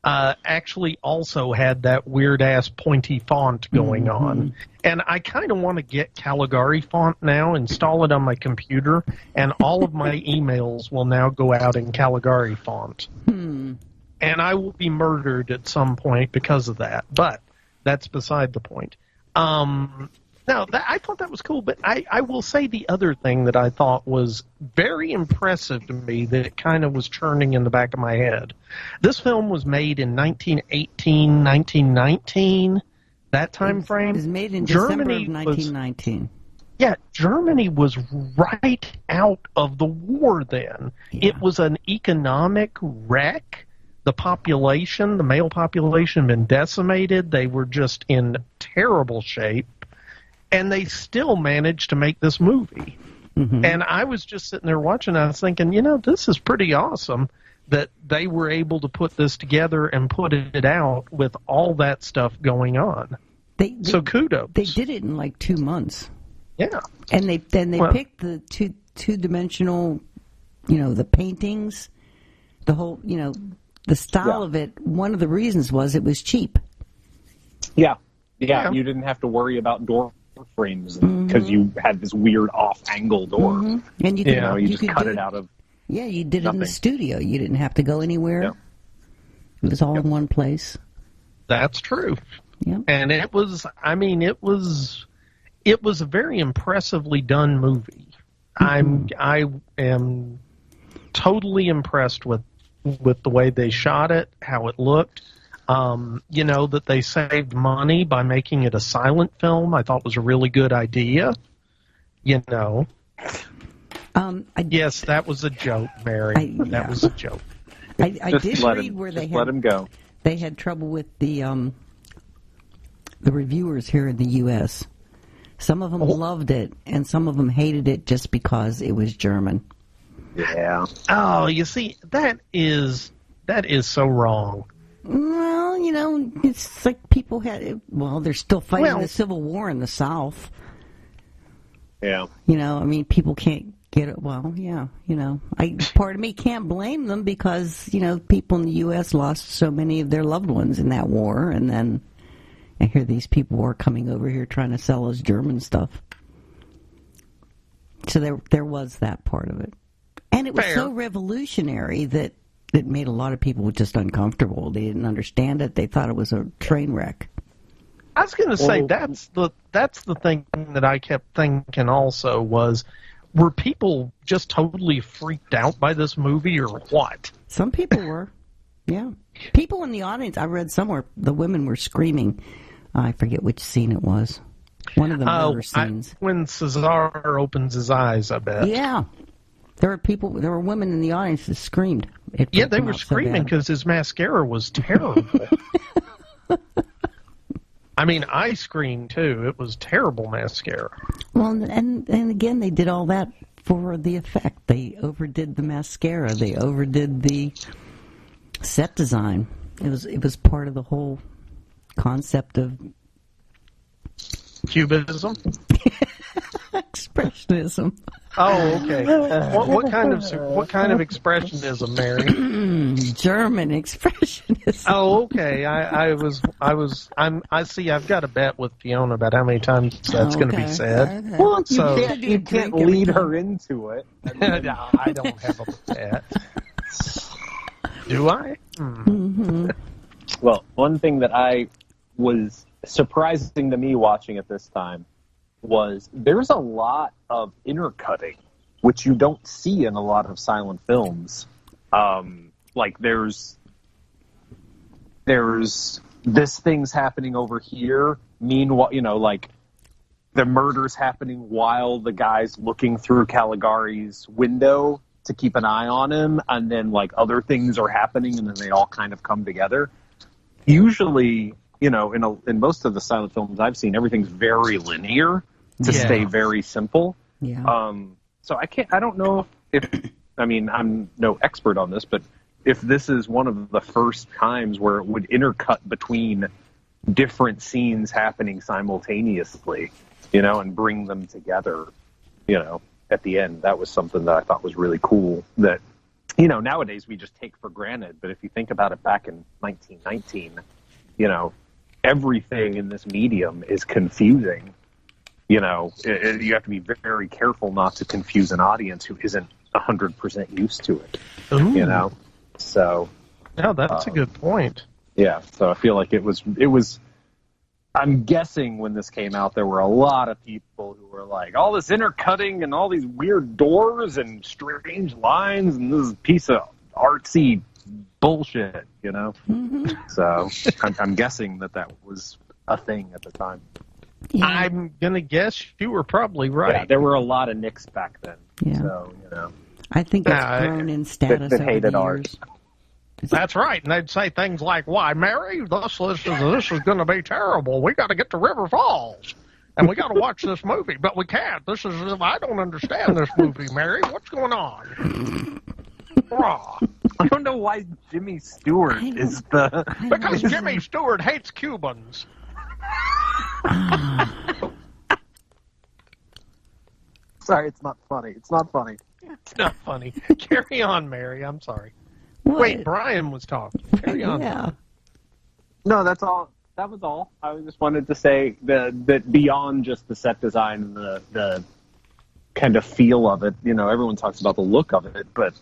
actually also had that weird-ass pointy font going on. And I kind of want to get Caligari font now, install it on my computer, and all of my emails will now go out in Caligari font. And I will be murdered at some point because of that, but that's beside the point. I thought that was cool, but I will say the other thing that I thought was very impressive to me that it kind of was churning in the back of my head. This film was made in 1918, 1919, that time frame. It was made in December of 1919. Germany was right out of the war then. Yeah. It was an economic wreck. The male population had been decimated. They were just in terrible shape. And they still managed to make this movie. And I was just sitting there watching, and I was thinking, this is pretty awesome that they were able to put this together and put it out with all that stuff going on. So kudos. They did it in like 2 months. Yeah. And they picked the two-dimensional, the paintings, the whole, the style of it. One of the reasons was it was cheap. Yeah, you didn't have to worry about door frames because you had this weird off-angle door. And you just cut it out of. Yeah, you did nothing. it in the studio. You didn't have to go anywhere. Yep. It was all in one place. That's true. Yep. And it was a very impressively done movie. I am totally impressed with the way they shot it, how it looked. That they saved money by making it a silent film, I thought was a really good idea. Yes, that was a joke, Mary. That was a joke. I did read where they let him go. They had trouble with the reviewers here in the U.S. Some of them loved it, and some of them hated it just because it was German. Yeah. Oh, you see, that is so wrong. Well, it's like people they're still fighting the Civil War in the South. Yeah. People can't get it. Well, yeah, part of me can't blame them because, people in the U.S. lost so many of their loved ones in that war, and then I hear these people are coming over here trying to sell us German stuff. So there was that part of it. And it was so revolutionary that it made a lot of people just uncomfortable. They didn't understand it. They thought it was a train wreck. I was going to say that's the thing that I kept thinking also was, were people just totally freaked out by this movie or what? Some people were. Yeah. People in the audience, I read somewhere, the women were screaming. I forget which scene it was. One of the murder scenes. When Cesar opens his eyes, I bet. Yeah. There were women in the audience that screamed. Yeah, they were screaming because his mascara was terrible. I mean, I screamed too. It was terrible mascara. Well, and again, they did all that for the effect. They overdid the mascara. They overdid the set design. It was part of the whole concept of Cubism. Expressionism. Oh, okay. What kind of expressionism, Mary? German expressionism. Oh, okay. I see. I've got a bet with Fiona about how many times that's going to be said. Okay. Well, So- you can't lead her into it. No, I don't have a bet. Do I? Well, one thing that I was surprising to me watching it this time was there's a lot of intercutting, which you don't see in a lot of silent films. Like there's this thing's happening over here. Meanwhile, like the murder's happening while the guy's looking through Caligari's window to keep an eye on him, and then like other things are happening, and then they all kind of come together. Usually, in most of the silent films I've seen, everything's very linear to stay very simple. Yeah. So I don't know if I'm no expert on this, but if this is one of the first times where it would intercut between different scenes happening simultaneously, and bring them together, at the end. That was something that I thought was really cool that, nowadays we just take for granted. But if you think about it back in 1919, everything in this medium is confusing. You have to be very careful not to confuse an audience who isn't 100% used to it. Ooh. So. No, that's a good point. Yeah, so I feel like it was. I'm guessing when this came out, there were a lot of people who were like, all this intercutting and all these weird doors and strange lines and this piece of artsy bullshit, So I'm guessing that was a thing at the time. Yeah. I'm going to guess you were probably right. Yeah, there were a lot of Nics back then. Yeah. So, I think it's grown in status that over hated the art. years. That's right, and they'd say things like, "Why, Mary, this is going to be terrible. We got to get to River Falls, and we got to watch this movie, but we can't. I don't understand this movie, Mary. What's going on?" I don't know why Jimmy Stewart is the... Because Jimmy Stewart hates Cubans. Sorry, it's not funny. It's not funny. It's not funny. Carry on, Mary. I'm sorry. What? Wait, Brian was talking. Carry on. Yeah. No, that's all. That was all. I just wanted to say that beyond just the set design and the kind of feel of it, everyone talks about the look of it, but,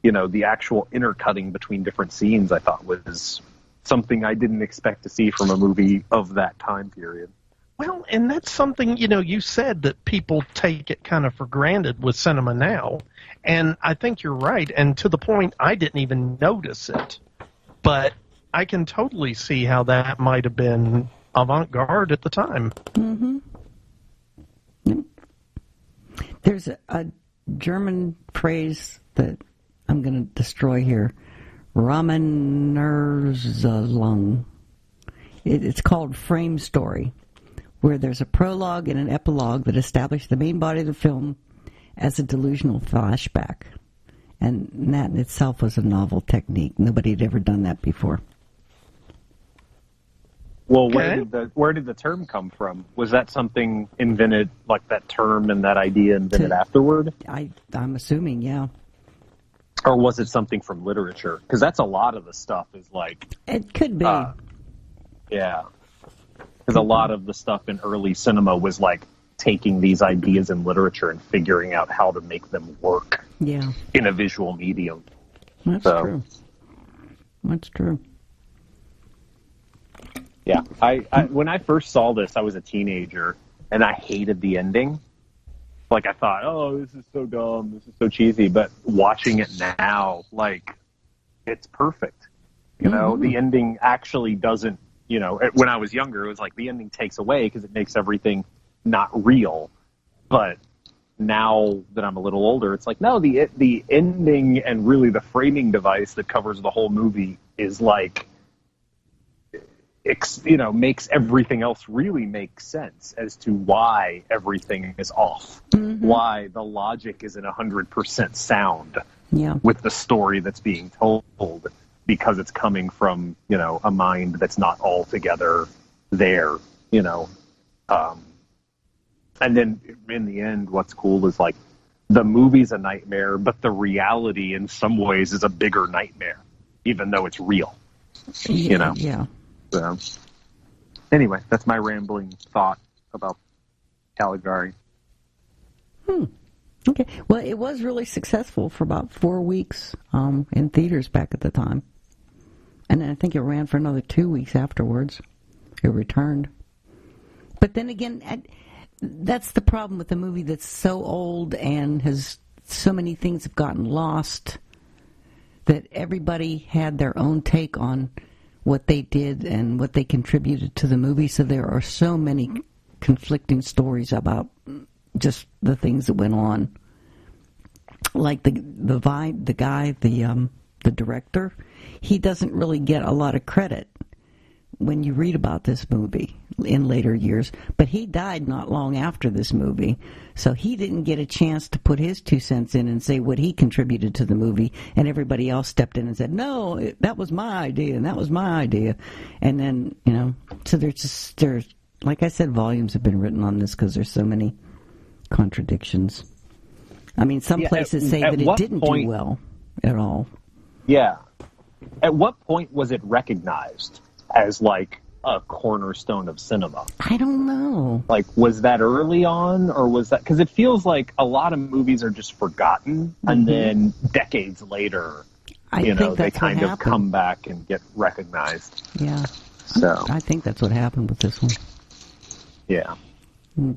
the actual intercutting between different scenes I thought was something I didn't expect to see from a movie of that time period. Well, and that's something, you said that people take it kind of for granted with cinema now. And I think you're right. And to the point, I didn't even notice it. But I can totally see how that might have been avant-garde at the time. Mm-hmm. There's a German phrase that I'm going to destroy here. Rahmenersalung. It's called frame story, where there's a prologue and an epilogue that establish the main body of the film as a delusional flashback. And that in itself was a novel technique. Nobody had ever done that before. Well, Okay. where did the term come from? Was that something invented, like that term and that idea invented afterward? I'm assuming, yeah. Or was it something from literature? Because that's a lot of the stuff is like... It could be. Yeah. Because a lot of the stuff in early cinema was like taking these ideas in literature and figuring out how to make them work Yeah. in a visual medium. That's true. That's true. Yeah. I when I first saw this, I was a teenager, and I hated the ending. Like, I thought, oh, this is so dumb, this is so cheesy. But watching it now, like, it's perfect. The ending actually doesn't, when I was younger, it was like the ending takes away because it makes everything not real. But now that I'm a little older, it's like, no, the ending and really the framing device that covers the whole movie is like, makes everything else really make sense as to why everything is off, why the logic isn't 100% sound with the story that's being told, because it's coming from, a mind that's not altogether there, And then in the end, what's cool is like the movie's a nightmare, but the reality in some ways is a bigger nightmare, even though it's real. You know? Yeah. So, anyway, that's my rambling thought about Caligari. Okay. Well, it was really successful for about 4 weeks in theaters back at the time. And then I think it ran for another 2 weeks afterwards. It returned. But then again, that's the problem with a movie that's so old and has so many things have gotten lost that everybody had their own take on what they did and what they contributed to the movie. So there are so many conflicting stories about just the things that went on. Like the director, he doesn't really get a lot of credit when you read about this movie in later years, but he died not long after this movie, so he didn't get a chance to put his 2 cents in and say what he contributed to the movie, and everybody else stepped in and said, no, that was my idea, and that was my idea. And then, so there's, like I said, volumes have been written on this because there's so many contradictions. I mean, some places say that it didn't do well at all. Yeah. At what point was it recognized as, like, a cornerstone of cinema? I don't know. Like, was that early on, or was that... Because it feels like a lot of movies are just forgotten, and then decades later, they kind of come back and get recognized. Yeah. So I think that's what happened with this one. Yeah.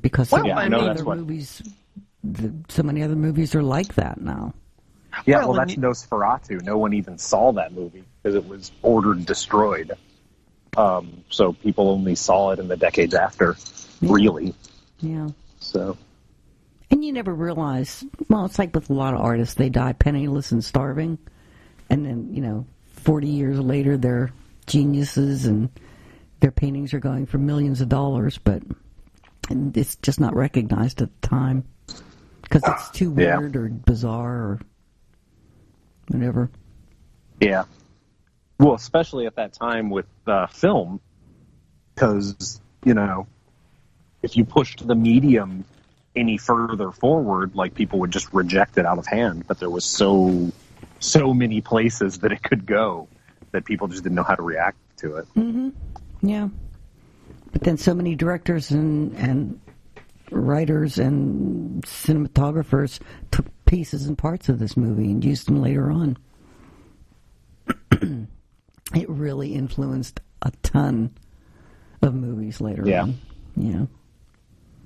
Because so many other movies are like that now. Yeah, well, that's Nosferatu. No one even saw that movie because it was ordered destroyed. So people only saw it in the decades after, really. Yeah. So. And you never realize, well, it's like with a lot of artists, they die penniless and starving, and then, 40 years later, they're geniuses and their paintings are going for millions of dollars, but it's just not recognized at the time because it's too weird or bizarre or whatever. Yeah. Well, especially at that time with film, because, if you pushed the medium any further forward, like, people would just reject it out of hand, but there was so many places that it could go that people just didn't know how to react to it. Mm-hmm. Yeah. But then so many directors and writers and cinematographers took pieces and parts of this movie and used them later on. It really influenced a ton of movies later on. Yeah.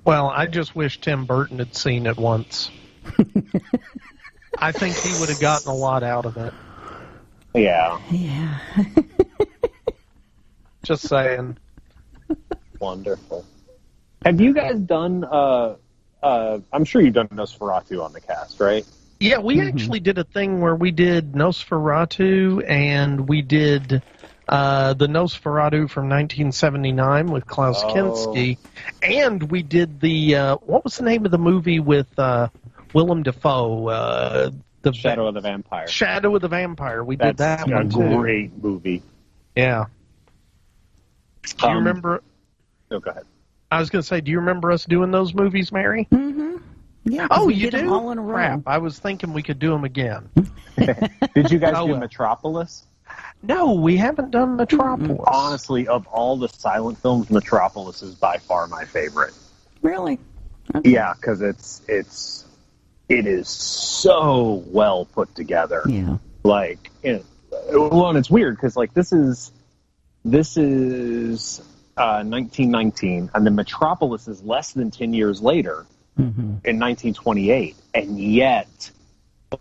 Well, I just wish Tim Burton had seen it once. I think he would have gotten a lot out of it. Yeah. Yeah. Just saying. Wonderful. Have you guys done, I'm sure you've done Nosferatu on the cast, right? Yeah, we actually did a thing where we did Nosferatu, and we did the Nosferatu from 1979 with Klaus Kinski, and we did the, what was the name of the movie with Willem Dafoe? The Shadow of the Vampire. Shadow of the Vampire. We did that one, That's too. a great movie. Yeah. Do you remember... No, go ahead. I was going to say, do you remember us doing those movies, Mary? Mm-hmm. Yeah. Oh, we you did do? them all in a row. Crap, I was thinking we could do them again. Did you guys do Metropolis? No, we haven't done Metropolis. Honestly, of all the silent films, Metropolis is by far my favorite. Really? Okay. Yeah, because it is so well put together. Yeah. Like, well, and it's weird because, like, this is 1919, and then Metropolis is less than 10 years later in 1928, and yet,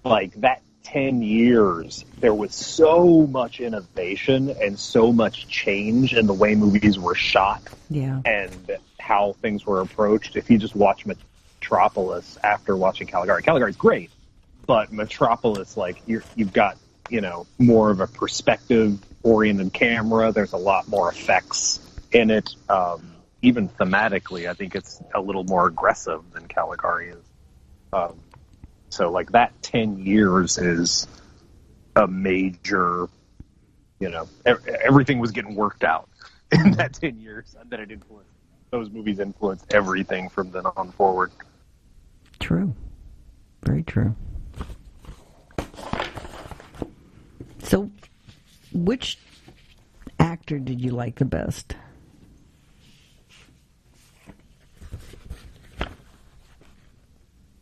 like, that 10 years, there was so much innovation and so much change in the way movies were shot and how things were approached. If you just watch Metropolis after watching Caligari, Caligari's great, but Metropolis, like, you've got, more of a perspective-oriented camera. There's a lot more effects in it. Even thematically, I think it's a little more aggressive than Caligari is. So, like, that 10 years is a major, everything was getting worked out in that 10 years, and then those movies influenced everything from then on forward. True. Very true. So, which actor did you like the best?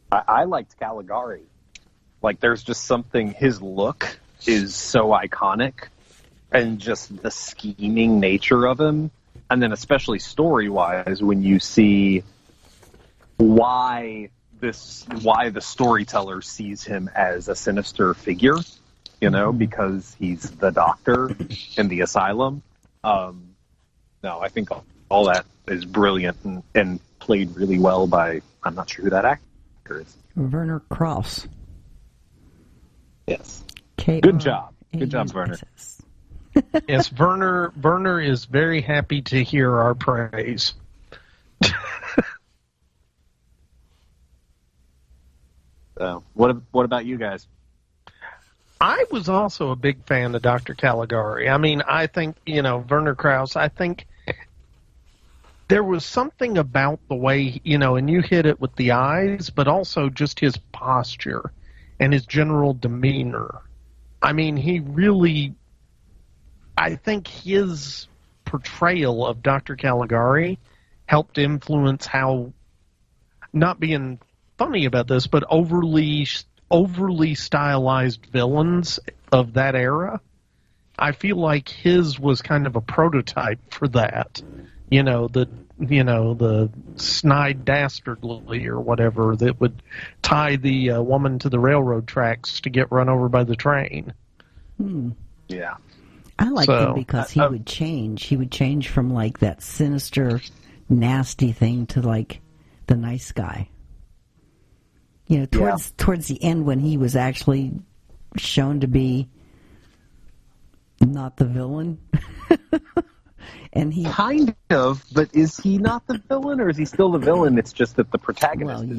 I liked Caligari. Like, there's just something, his look is so iconic, and just the scheming nature of him, and then especially story-wise, when you see why the storyteller sees him as a sinister figure, you know, because he's the doctor in the asylum. No, I think all that is brilliant and played really well by, I'm not sure who that actor is. Werner Krauss. Yes. Good job. Good job, Werner. Yes, Werner is very happy to hear our praise. What about you guys? I was also a big fan of Dr. Caligari. I mean, I think, Werner Krauss, I think there was something about the way, and you hit it with the eyes, but also just his posture and his general demeanor. I mean, I think his portrayal of Dr. Caligari helped influence how, not being funny about this, but overly stylized villains of that era. I feel like his was kind of a prototype for that. The snide dastardly or whatever that would tie the woman to the railroad tracks to get run over by the train. Yeah. I liked him because he would change. He would change from like that sinister, nasty thing to like the nice guy. Towards the end when he was actually shown to be not the villain. And he kind of, but is he not the villain, or is he still the villain? It's just that the protagonist,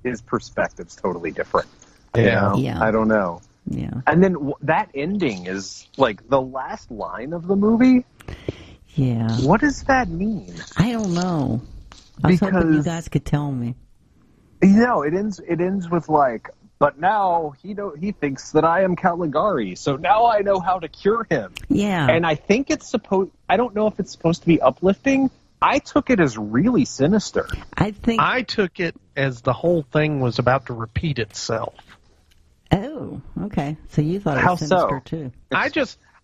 his perspective's totally different. Yeah. I don't know. Yeah. And then that ending is like the last line of the movie. Yeah. What does that mean? I don't know. I was hoping you guys could tell me. It ends with like, but now he thinks that I am Caligari, so now I know how to cure him. Yeah. And I think I don't know if it's supposed to be uplifting. I took it as really sinister. I took it as the whole thing was about to repeat itself. Oh, okay. So you thought it was sinister too.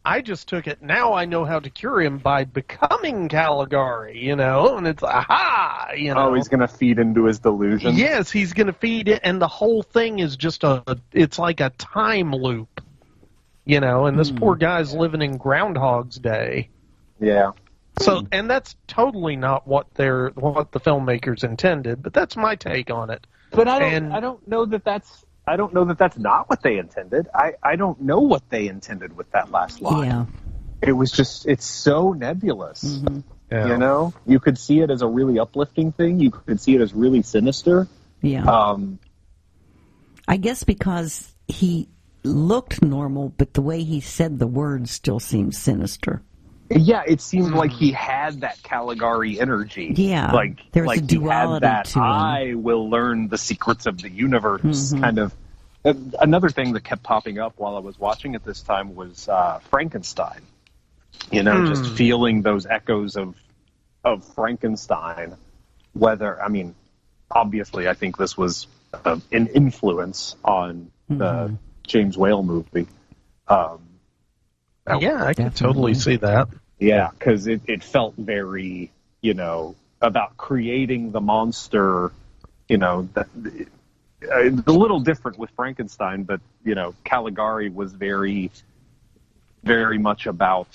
I just took it, now I know how to cure him by becoming Caligari, and it's, aha, Oh, he's going to feed into his delusion? Yes, he's going to feed it, and the whole thing is just it's like a time loop, and this poor guy's living in Groundhog's Day. Yeah. So, and that's totally not what the filmmakers intended, but that's my take on it. But I don't know that that's not what they intended. I don't know what they intended with that last line. Yeah. It was just, it's so nebulous. Mm-hmm. Yeah. You could see it as a really uplifting thing. You could see it as really sinister. Yeah. I guess because he looked normal, but the way he said the words still seemed sinister. Yeah, it seemed like he had that Caligari energy. Yeah, like there's like a duality he had that, to him. I will learn the secrets of the universe kind of. Another thing that kept popping up while I was watching it this time was Frankenstein. Just feeling those echoes of Frankenstein. Obviously, I think this was an influence on the James Whale movie. Yeah, I can totally see that. Yeah, because it felt very, about creating the monster, a little different with Frankenstein, but, Caligari was very, very much about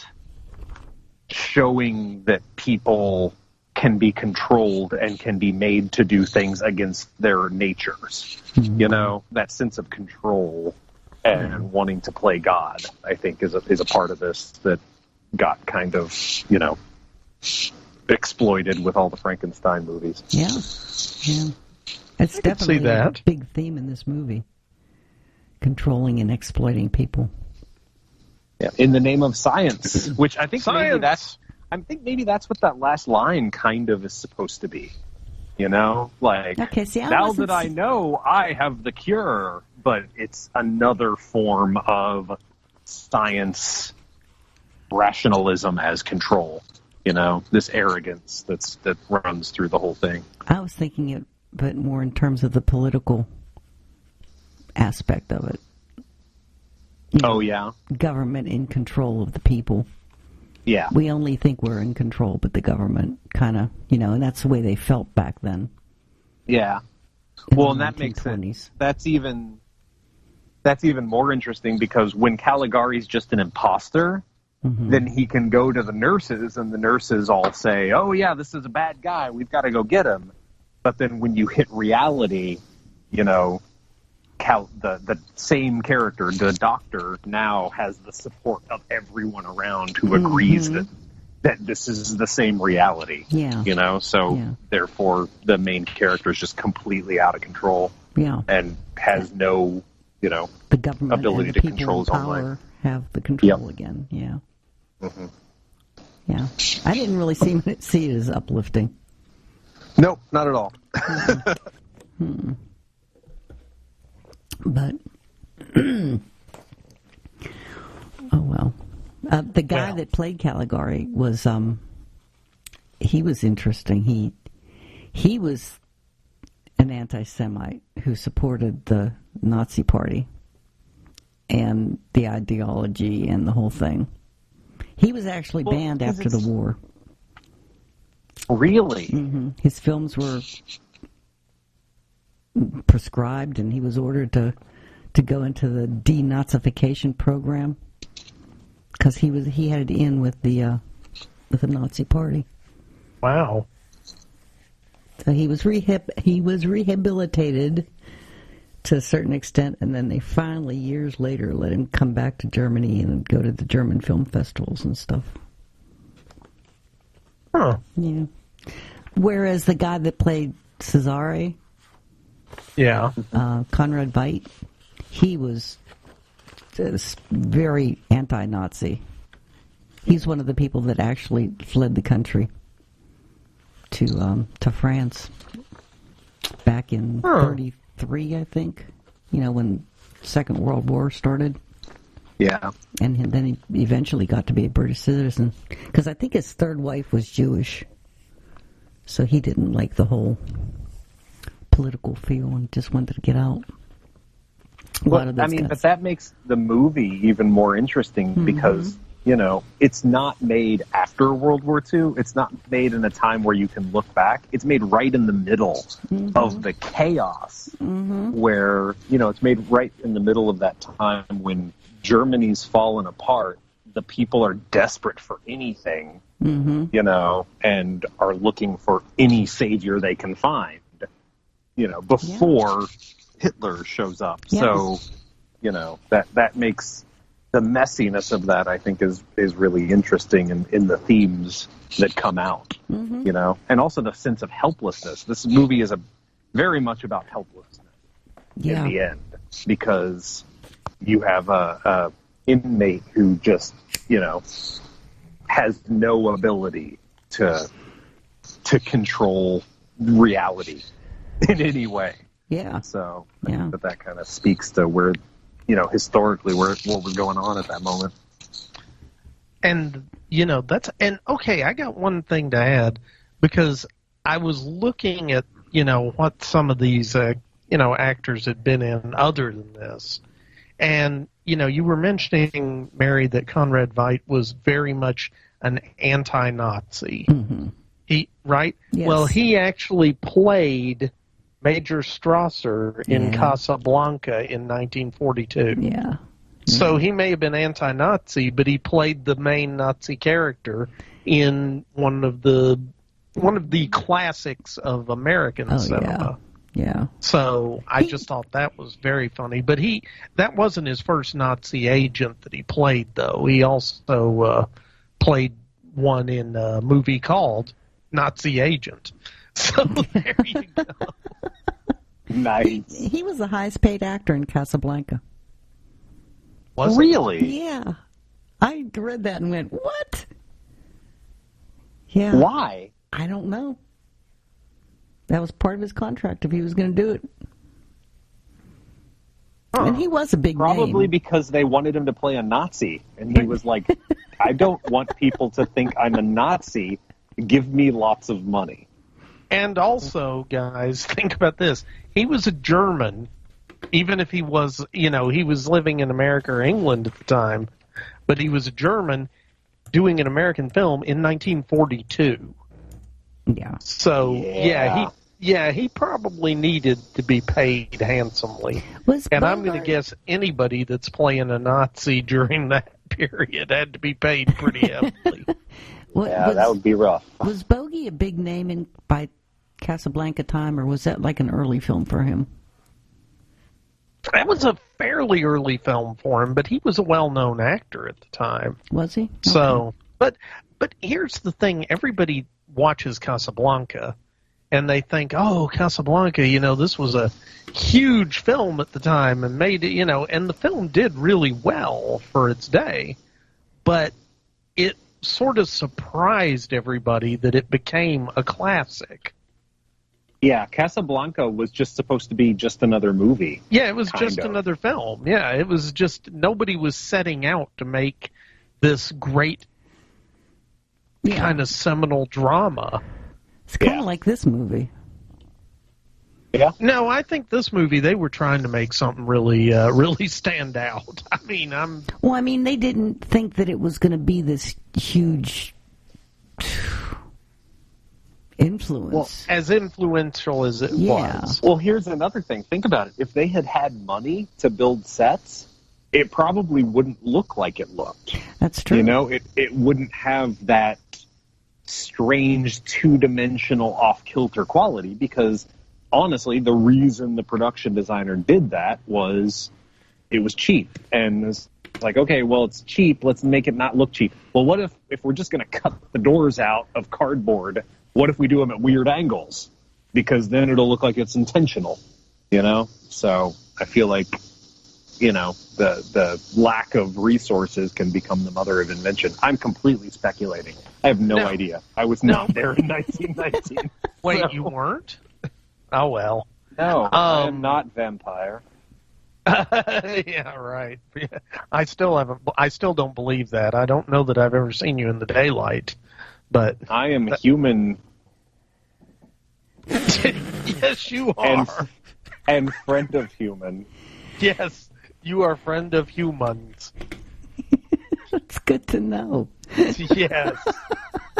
showing that people can be controlled and can be made to do things against their natures. That sense of control and wanting to play God, I think, is a part of this that got kind of, exploited with all the Frankenstein movies. Yeah. It's definitely a big theme in this movie. Controlling and exploiting people. Yeah, in the name of science, which I think maybe that's what that last line kind of is supposed to be. You know, like, okay, see, now that I know I have the cure, but it's another form of science rationalism as control. You know, this arrogance that runs through the whole thing. I was thinking it, but more in terms of the political aspect of it. Oh, yeah? Government in control of the people. Yeah. We only think we're in control, but the government kind of, and that's the way they felt back then. Yeah. Well, and that makes sense. That's even more interesting because when Caligari's just an imposter, then he can go to the nurses, and the nurses all say, oh, yeah, this is a bad guy. We've got to go get him. But then when you hit reality, the same character, the doctor, now has the support of everyone around who agrees that this is the same reality. Yeah. Therefore the main character is just completely out of control. Yeah. And has no, the government ability and the to control his own life. Have the control again. Yeah. Mm-hmm. Yeah. I didn't really see it as uplifting. Nope, not at all. But, oh well. The guy that played Caligari was, he was interesting. He was an anti-Semite who supported the Nazi Party and the ideology and the whole thing. He was actually banned after the war. Really? Mm-hmm. His films were prescribed, and he was ordered to go into the denazification program because he had it in with the Nazi Party. Wow. So he was rehabilitated to a certain extent, and then they finally, years later, let him come back to Germany and go to the German film festivals and stuff. Huh. Yeah. Whereas the guy that played Cesare, Conrad Veidt, he was very anti-Nazi. He's one of the people that actually fled the country to France back in 1933, I think. When Second World War started. Yeah. And then he eventually got to be a British citizen. Because I think his third wife was Jewish. So he didn't like the whole political feel and just wanted to get out. But that makes the movie even more interesting because, it's not made after World War II. It's not made in a time where you can look back. It's made right in the middle of the chaos where, it's made right in the middle of that time when Germany's fallen apart. The people are desperate for anything, and are looking for any savior they can find, before Hitler shows up. Yes. So, that makes the messiness of that, I think, is really interesting in the themes that come out, and also the sense of helplessness. This movie is very much about helplessness in the end, because you have a inmate who just, has no ability to control reality in any way. Yeah. So I think that kind of speaks to where, historically what was going on at that moment. And, okay, I got one thing to add, because I was looking at, what some of these, actors had been in other than this. And, you were mentioning, Mary, that Conrad Veidt was very much an anti-Nazi. Right? Yes. Well, he actually played Major Strasser in Casablanca in 1942. Yeah. So he may have been anti-Nazi, but he played the main Nazi character in one of the classics of American cinema. Yeah. So I just thought that was very funny. But that wasn't his first Nazi agent that he played, though. He also played one in a movie called Nazi Agent. So there you go. Nice. He was the highest paid actor in Casablanca. Was really? Yeah. I read that and went, what? Yeah. Why? I don't know. That was part of his contract if he was going to do it. Huh. And he was a big Probably name. because they wanted him to play a Nazi. And he was like, I don't want people to think I'm a Nazi. Give me lots of money. And also, guys, think about this. He was a German, even if he was, he was living in America or England at the time, but he was a German doing an American film in 1942. Yeah. So, he probably needed to be paid handsomely. And I'm going to guess anybody that's playing a Nazi during that period had to be paid pretty heavily. That would be rough. Was Bogey a big name by Casablanca time, or was that like an early film for him? That was a fairly early film for him, but he was a well-known actor at the time. Was he? Okay. So, but here's the thing. Everybody watches Casablanca, and they think, oh, Casablanca, this was a huge film at the time and made it, and the film did really well for its day, but it sort of surprised everybody that it became a classic. Yeah, Casablanca was just supposed to be just another movie. Yeah, it was just another film. Yeah, it was just, nobody was setting out to make this great kind of seminal drama. It's kind of like this movie. Yeah. No, I think this movie, they were trying to make something really, really stand out. Well, they didn't think that it was going to be this huge influence. Well, as influential as it was. Well, here's another thing. Think about it. If they had money to build sets, it probably wouldn't look like it looked. That's true. It wouldn't have that strange two-dimensional off-kilter quality, because honestly, the reason the production designer did that was it was cheap. And it's like, okay, well, it's cheap. Let's make it not look cheap. Well, what if we're just going to cut the doors out of cardboard? What if we do them at weird angles? Because then it'll look like it's intentional, So I feel like, the lack of resources can become the mother of invention. I'm completely speculating. I have no idea. I was not there in 1919. Wait, you weren't? Oh, well. No, I am not vampire. Yeah, right. I still don't believe that. I don't know that I've ever seen you in the daylight, but I am human. Yes, you are. And friend of human. Yes, you are friend of humans. That's good to know. Yes.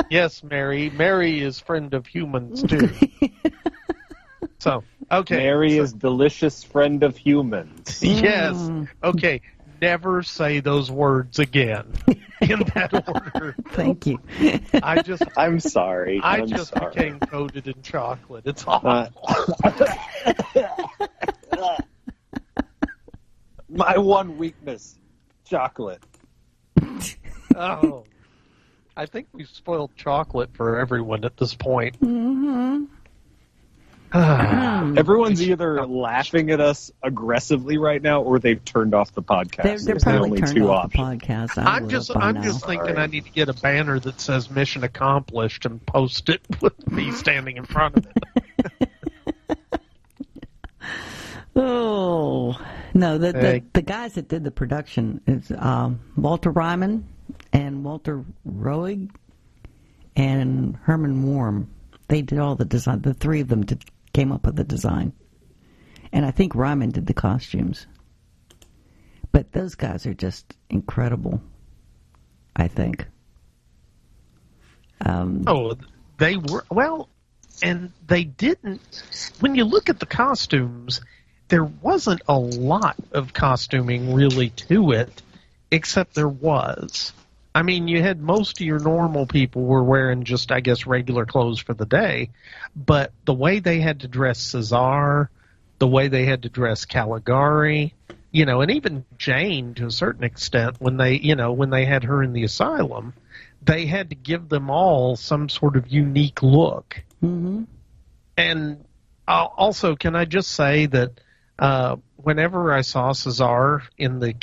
Yes, Mary. Mary is friend of humans, too. So, okay. Mary is delicious friend of humans. Yes. Okay. Never say those words again in that order. Thank you. I'm sorry. I just became coated in chocolate. It's awful. My one weakness, chocolate. Oh. I think we've spoiled chocolate for everyone at this point. Mm-hmm. Everyone's either laughing at us aggressively right now, or they've turned off the podcast. They're probably turned off the podcast. I'm just thinking I need to get a banner that says "Mission Accomplished" and post it with me standing in front of it. Oh no! The guys that did the production is Walter Ryman and Walter Roig and Herman Warm. They did all the design. The three of them came up with the design. And I think Ryman did the costumes. But those guys are just incredible, I think. They were. Well, and they didn't. When you look at the costumes, there wasn't a lot of costuming really to it, except there was. I mean, you had most of your normal people were wearing just, I guess, regular clothes for the day, but the way they had to dress Cesar, the way they had to dress Caligari, and even Jane to a certain extent when they had her in the asylum, they had to give them all some sort of unique look. Mm-hmm. And also, can I just say that whenever I saw Cesar in the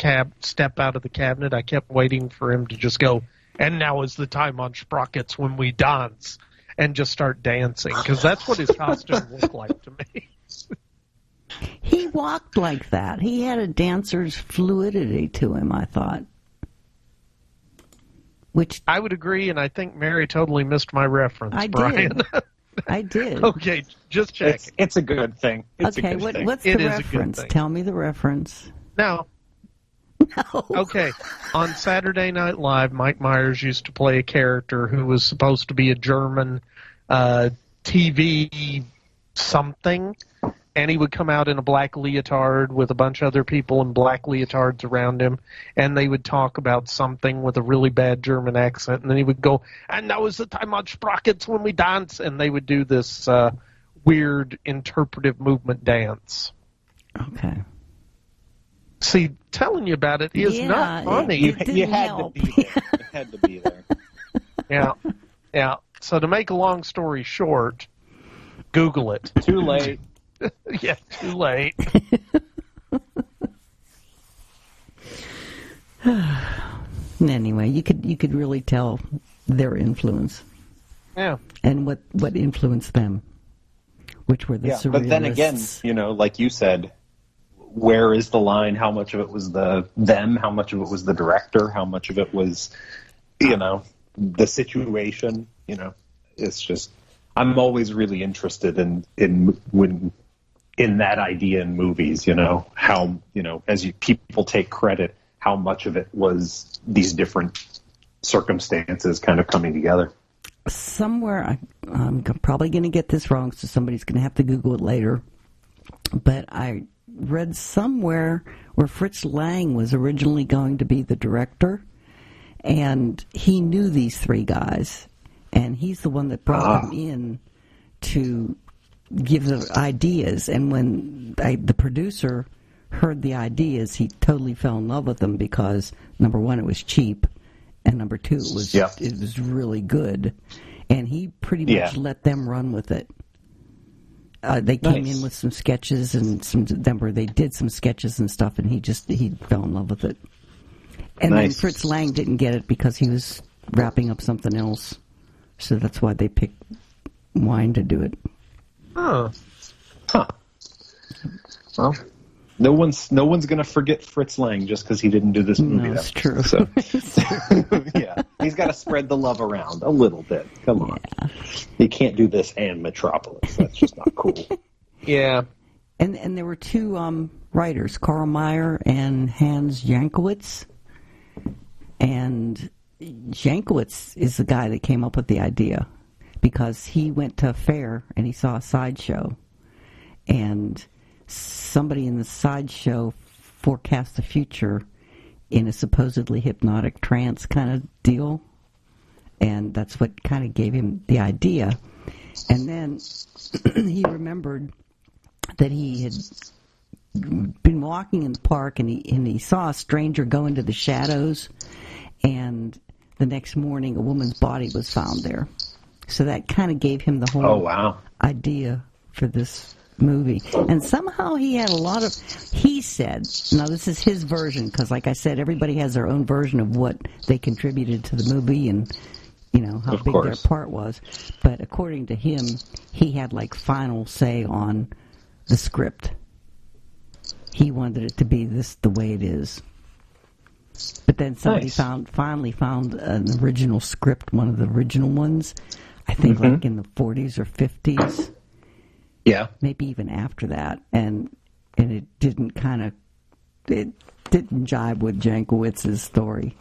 step out of the cabinet, I kept waiting for him to just go, "And now is the time on sprockets when we dance." and just start dancing, because that's what his costume looked like to me. He walked like that. He had a dancer's fluidity to him, I thought. Which I would agree, and I think Mary totally missed my reference, Brian. I did. Okay, just check. It's a good thing. It's okay, a good thing. What's it the is reference? Tell me the reference. No. No. Okay, on Saturday Night Live, Mike Myers used to play a character who was supposed to be a German TV something, and he would come out in a black leotard with a bunch of other people in black leotards around him, and they would talk about something with a really bad German accent, and then he would go, and now is the time on sprockets when we dance, and they would do this weird interpretive movement dance. Okay. See, telling you about it is not funny. You had to be there. You had to be there. Yeah. So to make a long story short, Google it. Too late. Yeah, too late. Anyway, you could really tell their influence. Yeah. And what influenced them, which were the surrealists. But then again, like you said, where is the line? How much of it was them? How much of it was the director? How much of it was, the situation? It's just, I'm always really interested in that idea in movies. How as people take credit, how much of it was these different circumstances kind of coming together. Somewhere, I'm probably going to get this wrong, so somebody's going to have to Google it later. But I read somewhere where Fritz Lang was originally going to be the director, and he knew these three guys, and he's the one that brought them in to give the ideas. And when the producer heard the ideas, he totally fell in love with them because, number one, it was cheap, and number two, it was really good, and he pretty much let them run with it. They came in with some sketches and they did some sketches and stuff, and he fell in love with it. And then Fritz Lang didn't get it because he was wrapping up something else, so that's why they picked Wine to do it. Huh. Well, no one's going to forget Fritz Lang just because he didn't do this movie. No, that's true. So, yeah, he's got to spread the love around a little bit. Come on, you can't do this and Metropolis. That's just not cool. Yeah, and there were two writers, Karl Mayer and Hans Jankiewicz, and Jankiewicz is the guy that came up with the idea because he went to a fair and he saw a sideshow, and somebody in the sideshow forecast the future in a supposedly hypnotic trance kind of deal, and that's what kind of gave him the idea. And then he remembered that he had been walking in the park, and he saw a stranger go into the shadows, and the next morning a woman's body was found there. So that kind of gave him the whole idea for this movie. And somehow he had he said, now this is his version, because like I said, everybody has their own version of what they contributed to the movie and how big their part was. But according to him, he had final say on the script. He wanted it to be the way it is. But then somebody finally found an original script, one of the original ones, I think in the 40s or 50s. Yeah. Maybe even after that. And it didn't it didn't jibe with Jankiewicz's story.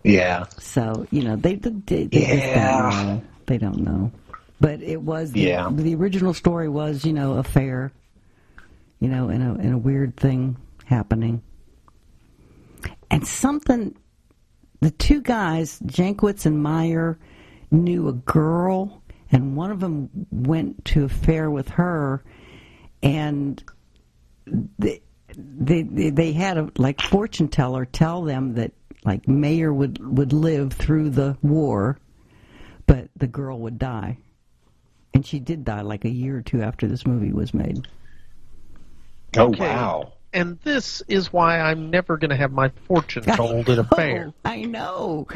Yeah. So, they just don't know. They don't know. But it was, the original story was, a fair, in a weird thing happening. And the two guys, Jankiewicz and Meyer, knew a girl, and one of them went to a fair with her, and they had a fortune teller tell them that Mayer would live through the war, but the girl would die, and she did die a year or two after this movie was made. Oh wow! and this is why I'm never going to have my fortune told at a fair. I know.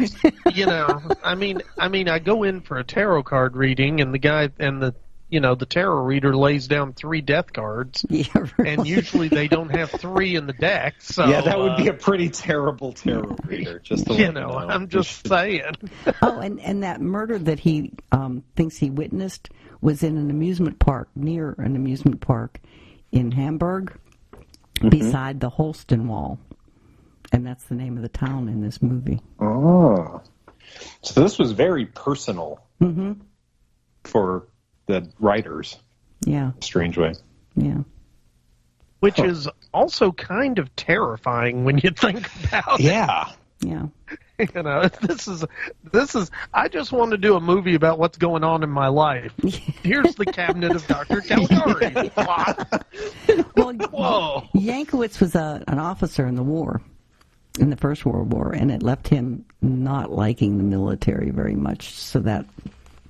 You know, I mean, I go in for a tarot card reading, and the guy and the tarot reader lays down 3 death cards, and usually they don't have 3 in the deck. So yeah, that would be a pretty terrible tarot reader. Just to I'm just saying. Oh, and that murder that he thinks he witnessed was in an amusement park, near an amusement park in Hamburg, beside the Holsten Wall. And that's the name of the town in this movie. Oh. So this was very personal for the writers. Yeah. Strange way. Yeah. Which is also kind of terrifying when you think about it. Yeah. Yeah. You know, this is. I just want to do a movie about what's going on in my life. Here's the cabinet of Dr. Caligari. Well, whoa. Yankovic was an officer in the war, in the First World War, and it left him not liking the military very much. So that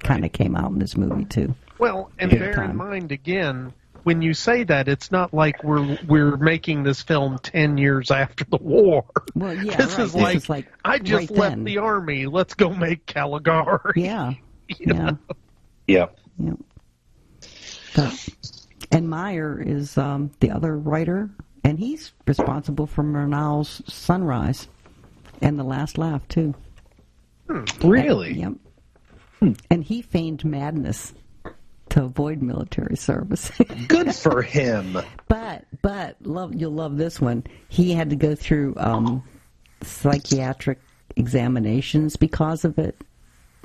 kind of came out in this movie too. Well, and bear in mind again, when you say that, it's not like we're making this film 10 years after the war. Well, yeah, this is like I just left the army. Let's go make Caligari. Yeah. Yeah. Yeah. And Meyer is the other writer, and he's responsible for Murnau's Sunrise and The Last Laugh too. Really? Yep. And he feigned madness to avoid military service. Good for him. But you'll love this one. He had to go through psychiatric examinations because of it,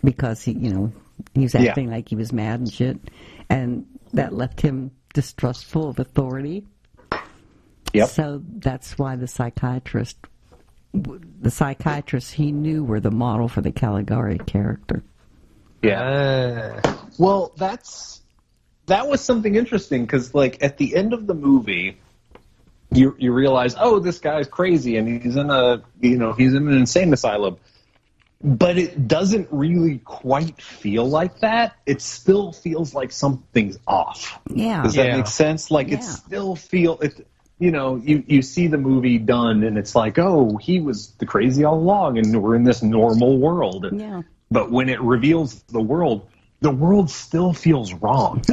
because he was acting like he was mad and shit, and that left him distrustful of authority. Yep. So that's why the psychiatrists he knew were the model for the Caligari character. Yeah. Well, that was something interesting because, like, at the end of the movie, you realize, oh, this guy's crazy and he's in an insane asylum. But it doesn't really quite feel like that. It still feels like something's off. Yeah. Does that make sense? Like, it still you see the movie done and it's like, oh, he was the crazy all along and we're in this normal world. Yeah. But when it reveals the world still feels wrong.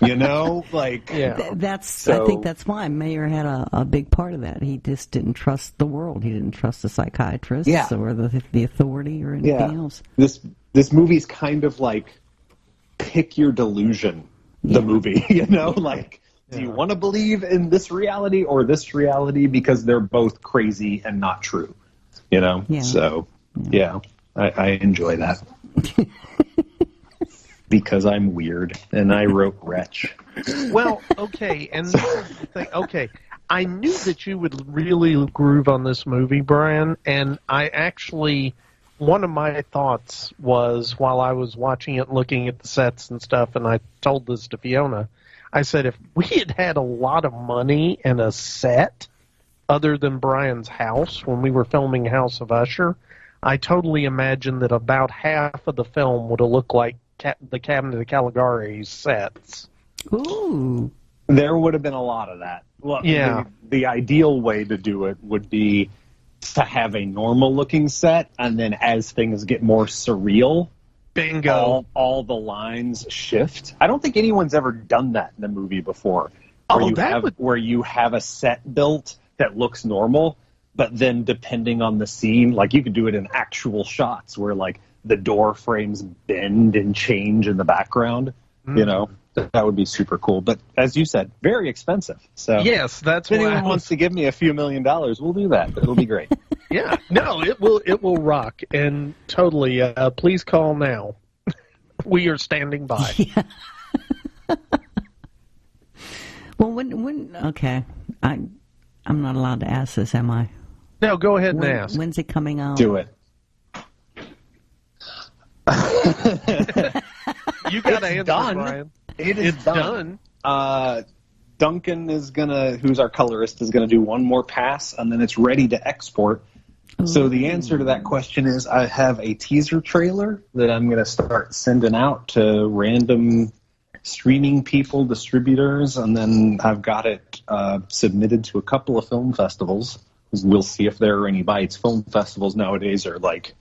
I think that's why Mayer had a big part of that. He just didn't trust the world. He didn't trust the psychiatrists or the authority or anything else. This movie's kind of like pick your delusion, the movie, do you want to believe in this reality or this reality because they're both crazy and not true, So, I enjoy that. Because I'm weird, and I wrote Wretch. Well, okay, and this is the thing. Okay, I knew that you would really groove on this movie, Brian, and one of my thoughts was, while I was watching it, looking at the sets and stuff, and I told this to Fiona, I said, if we had had a lot of money and a set other than Brian's house when we were filming House of Usher, I totally imagined that about half of the film would have looked like the Cabinet of Caligari sets. Ooh. There would have been a lot of that. Well, yeah. The ideal way to do it would be to have a normal-looking set, and then as things get more surreal, bingo, all the lines shift. I don't think anyone's ever done that in a movie before. Where you have a set built that looks normal, but then depending on the scene, like you could do it in actual shots where like the door frames bend and change in the background. That would be super cool. But as you said, very expensive. So yes, that's if anyone wants to give me a few $1 million, we'll do that. It'll be great. Yeah, no, it will rock, and totally. Please call now. We are standing by. Yeah. Well, when okay, I'm not allowed to ask this, am I? No, go ahead and ask. When's it coming out? Do it. You got to answer, Brian. It's done. Duncan who's our colorist, is gonna do one more pass, and then it's ready to export. Ooh. So the answer to that question is I have a teaser trailer that I'm gonna start sending out to random streaming people, distributors, and then I've got it submitted to a couple of film festivals. We'll see if there are any bites. Film festivals nowadays are like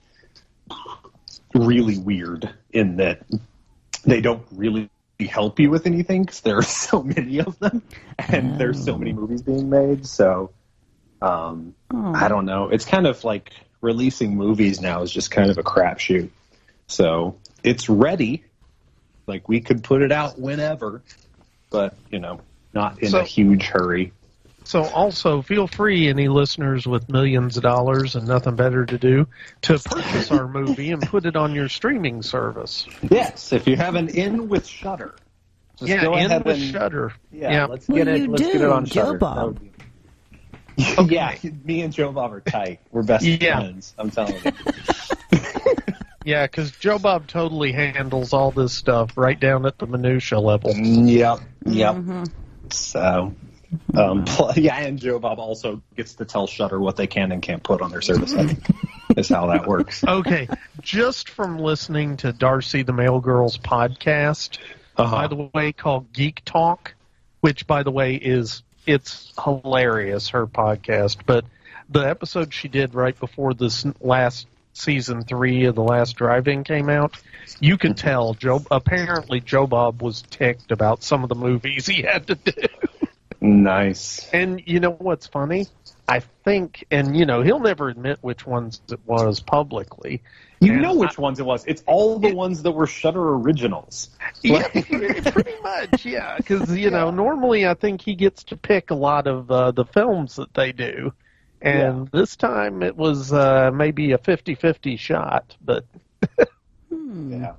really weird in that they don't really help you with anything because there are so many of them and there's so many movies being made. So I don't know. It's kind of like releasing movies now is just kind of a crapshoot. So it's ready. Like we could put it out whenever, but not in a huge hurry. So also feel free, any listeners with millions of dollars and nothing better to do, to purchase our movie and put it on your streaming service. Yes, if you have an in with Shudder. Shudder. Yeah, let's get it on Shudder. Joe Bob. Okay. Yeah, me and Joe Bob are tight. We're best friends, I'm telling you. Yeah, because Joe Bob totally handles all this stuff right down at the minutia level. Yep. Mm-hmm. So... and Joe Bob also gets to tell Shudder what they can and can't put on their service. I think is how that works. Okay, just from listening to Darcy the Mail Girl's podcast, by the way, called Geek Talk, which, by the way, it's hilarious, her podcast. But the episode she did right before this last season 3 of The Last Drive-In came out, you could tell apparently Joe Bob was ticked about some of the movies he had to do. Nice. And you know what's funny? I think, and he'll never admit which ones it was publicly. You know which ones it was. It's all the ones that were Shudder originals. Yeah, pretty much, yeah. Because, normally I think he gets to pick a lot of the films that they do. And this time it was maybe a 50-50 shot. But yeah.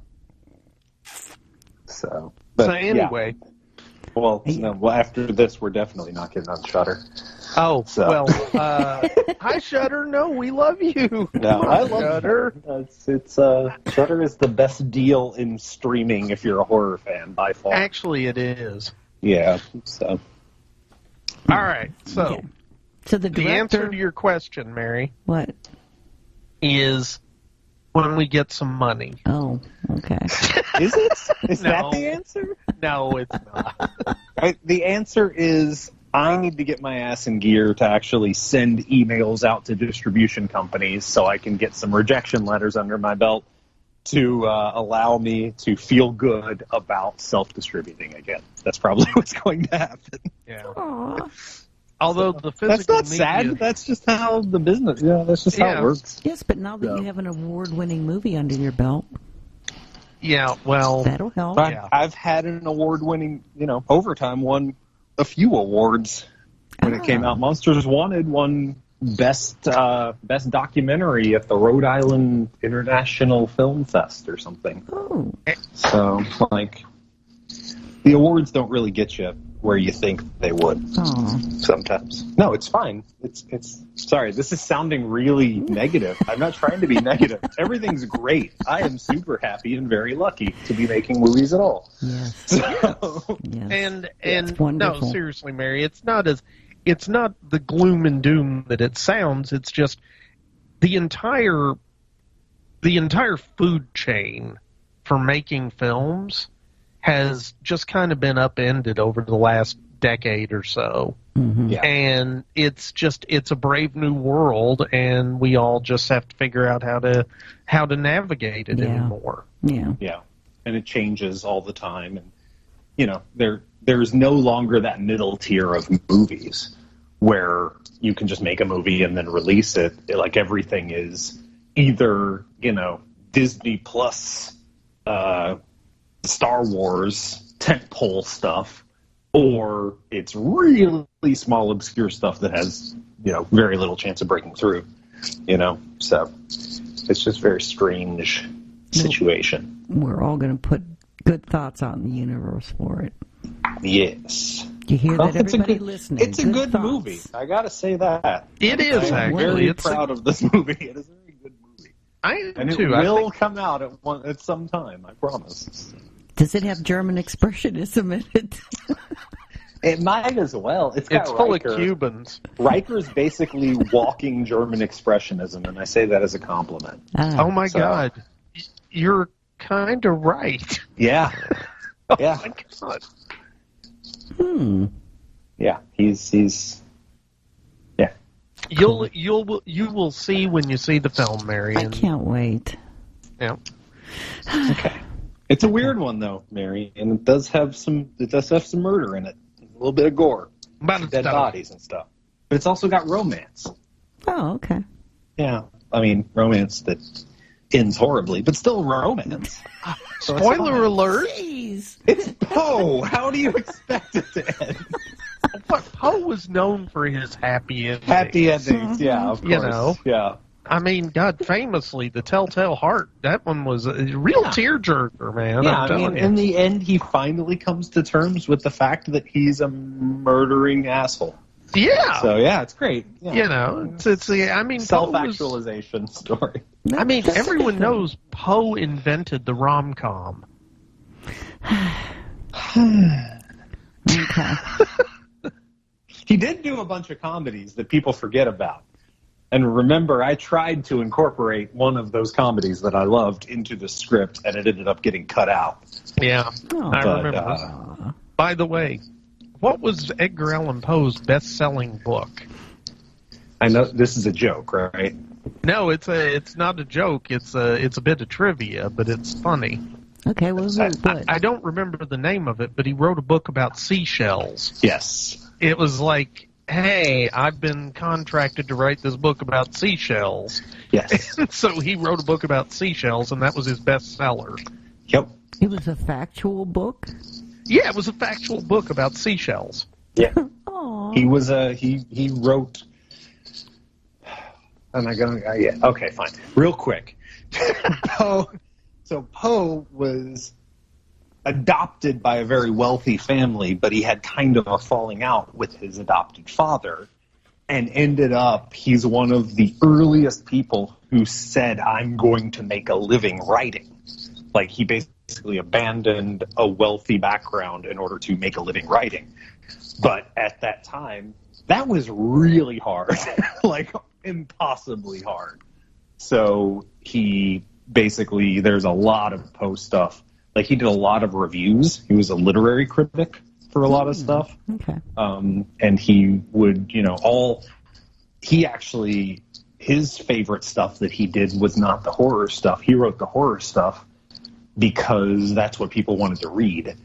So anyway... Yeah. Well, after this, we're definitely not getting on Shudder. Oh, so. Hi, Shudder. No, we love you. No, I love Shudder. It's Shudder is the best deal in streaming if you're a horror fan, by far. Actually, it is. Yeah. So. All right. So, so the answer to your question, Mary. What? Is when we get some money. Oh, okay. Is it? Is that the answer? No, it's not. The answer is I need to get my ass in gear to actually send emails out to distribution companies so I can get some rejection letters under my belt to allow me to feel good about self-distributing again. That's probably what's going to happen. Yeah. Aww. Although the physical that's not sad. That's just how the business. Yeah, that's just how it works. Yes, but now that you have an award-winning movie under your belt. Yeah, well, that'll help. I've had an award-winning. Overtime won a few awards when it came out. Monsters Wanted won best documentary at the Rhode Island International Film Fest or something. Oh, so the awards don't really get you where you think they would. Sometimes. No, it's fine. It's sorry, this is sounding really negative. I'm not trying to be negative. Everything's great. I am super happy and very lucky to be making movies at all. Yes. So, and no, seriously, Mary, it's not the gloom and doom that it sounds. It's just the entire food chain for making films has just kind of been upended over the last decade or so. Mm-hmm. Yeah. And it's a brave new world, and we all just have to figure out how to navigate it anymore. Yeah. Yeah. And it changes all the time. And, there's no longer that middle tier of movies where you can just make a movie and then release it. Like everything is either, Disney Plus, Star Wars tentpole stuff, or it's really small, obscure stuff that has, very little chance of breaking through, So it's just a very strange situation. We're all going to put good thoughts out in the universe for it. Yes. You hear that, everybody listening? It's a good movie. I got to say that. It is, I'm actually. very proud of this movie. It is a very good movie. I am and too. It will come out at some time, I promise. Does it have German expressionism in it? It might as well. It's full of Cubans. Riker's basically walking German expressionism, and I say that as a compliment. Oh my God. You're kind of right. Yeah. Oh yeah. my God. yeah, he's yeah. You will see when you see the film, Mary. I can't wait. Yeah. Okay. It's a weird one though, Mary, and it does have some murder in it, a little bit of gore, some dead bodies and stuff. But it's also got romance. Oh, okay. Yeah, I mean romance that ends horribly, but still romance. So spoiler alert! Jeez. It's Poe. How do you expect it to end? But Poe was known for his happy endings. Happy endings, yeah, of course. You know, yeah. I mean, God, famously, The Telltale Heart, that one was a real tearjerker, man. Yeah, I'm telling you. in the end, he finally comes to terms with the fact that he's a murdering asshole. Yeah. So, yeah, it's great. Yeah. You know, it's I mean, self-actualization story. I mean, everyone knows Poe invented the rom-com. Okay. He did do a bunch of comedies that people forget about. And remember, I tried to incorporate one of those comedies that I loved into the script, and it ended up getting cut out. Yeah, I remember. By the way, what was Edgar Allan Poe's best-selling book? I know this is a joke, right? No, it's not a joke. It's a bit of trivia, but it's funny. Okay, well, I don't remember the name of it, but he wrote a book about seashells. Yes. It was like, hey, I've been contracted to write this book about seashells. Yes. And so he wrote a book about seashells, and that was his bestseller. Yep. It was a factual book? Yeah, it was a factual book about seashells. Yeah. Aww. He was he wrote. Am I going? Yeah. Okay, fine. Real quick. Poe. So Poe was adopted by a very wealthy family, but he had kind of a falling out with his adopted father, and ended up, he's one of the earliest people who said, I'm going to make a living writing. Like, he basically abandoned a wealthy background in order to make a living writing. But at that time, that was really hard, like impossibly hard. So he basically, there's a lot of Poe stuff. Like, he did a lot of reviews. He was a literary critic for a lot of stuff. Okay. And he would, his favorite stuff that he did was not the horror stuff. He wrote the horror stuff because that's what people wanted to read.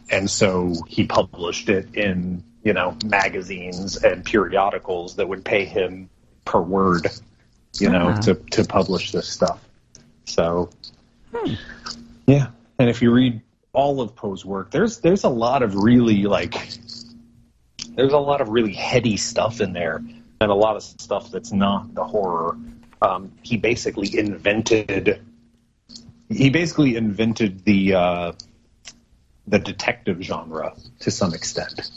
And so he published it in, magazines and periodicals that would pay him per word, to publish this stuff. So, yeah. And if you read all of Poe's work, there's a lot of really heady stuff in there, and a lot of stuff that's not the horror. He basically invented the detective genre to some extent.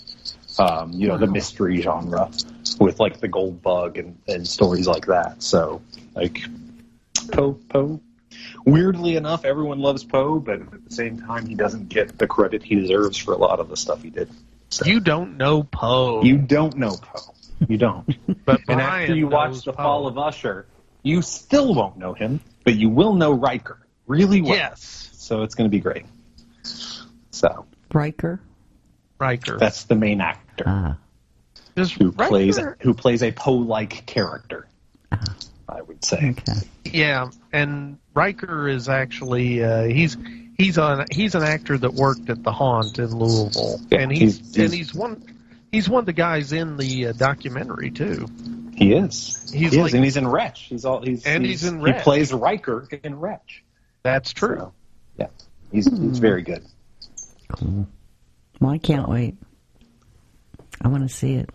The mystery genre with like the Gold Bug and stories like that. So Poe. Weirdly enough, everyone loves Poe, but at the same time, he doesn't get the credit he deserves for a lot of the stuff he did. So. You don't know Poe. You don't know Poe. You don't. But and after you watch The Fall of Usher, you still won't know him, but you will know Riker really well. Yes. So it's going to be great. So Riker. That's the main actor who plays a Poe-like character. I would say. Okay. Yeah, and Riker is actually he's an actor that worked at the Haunt in Louisville, yeah, and he's one of the guys in the documentary too. He is. And he's in Wretch. He's in Wretch. He plays Riker in Wretch. That's true. So, yeah, he's very good. Cool. Well, I can't wait. I want to see it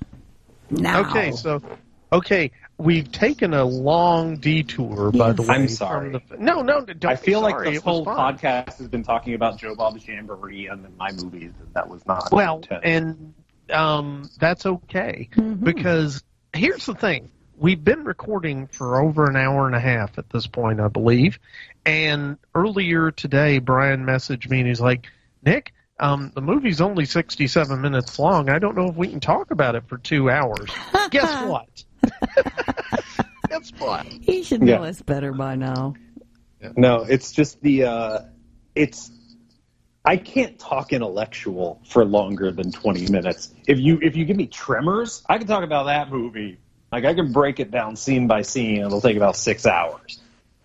now. Okay, we've taken a long detour, by the way. I'm sorry. No, don't I feel be like sorry. this whole podcast has been talking about Joe Bob's Jamboree and my movies, and that was not and that's okay, because here's the thing. We've been recording for over an hour and a half at this point, I believe, and earlier today, Brian messaged me, and he's like, Nick, the movie's only 67 minutes long. I don't know if we can talk about it for 2 hours. Guess what? Guess what? He should know us better by now. No, it's just it's I can't talk intellectual for longer than 20 minutes. If you give me Tremors, I can talk about that movie. Like, I can break it down scene by scene, and it'll take about 6 hours.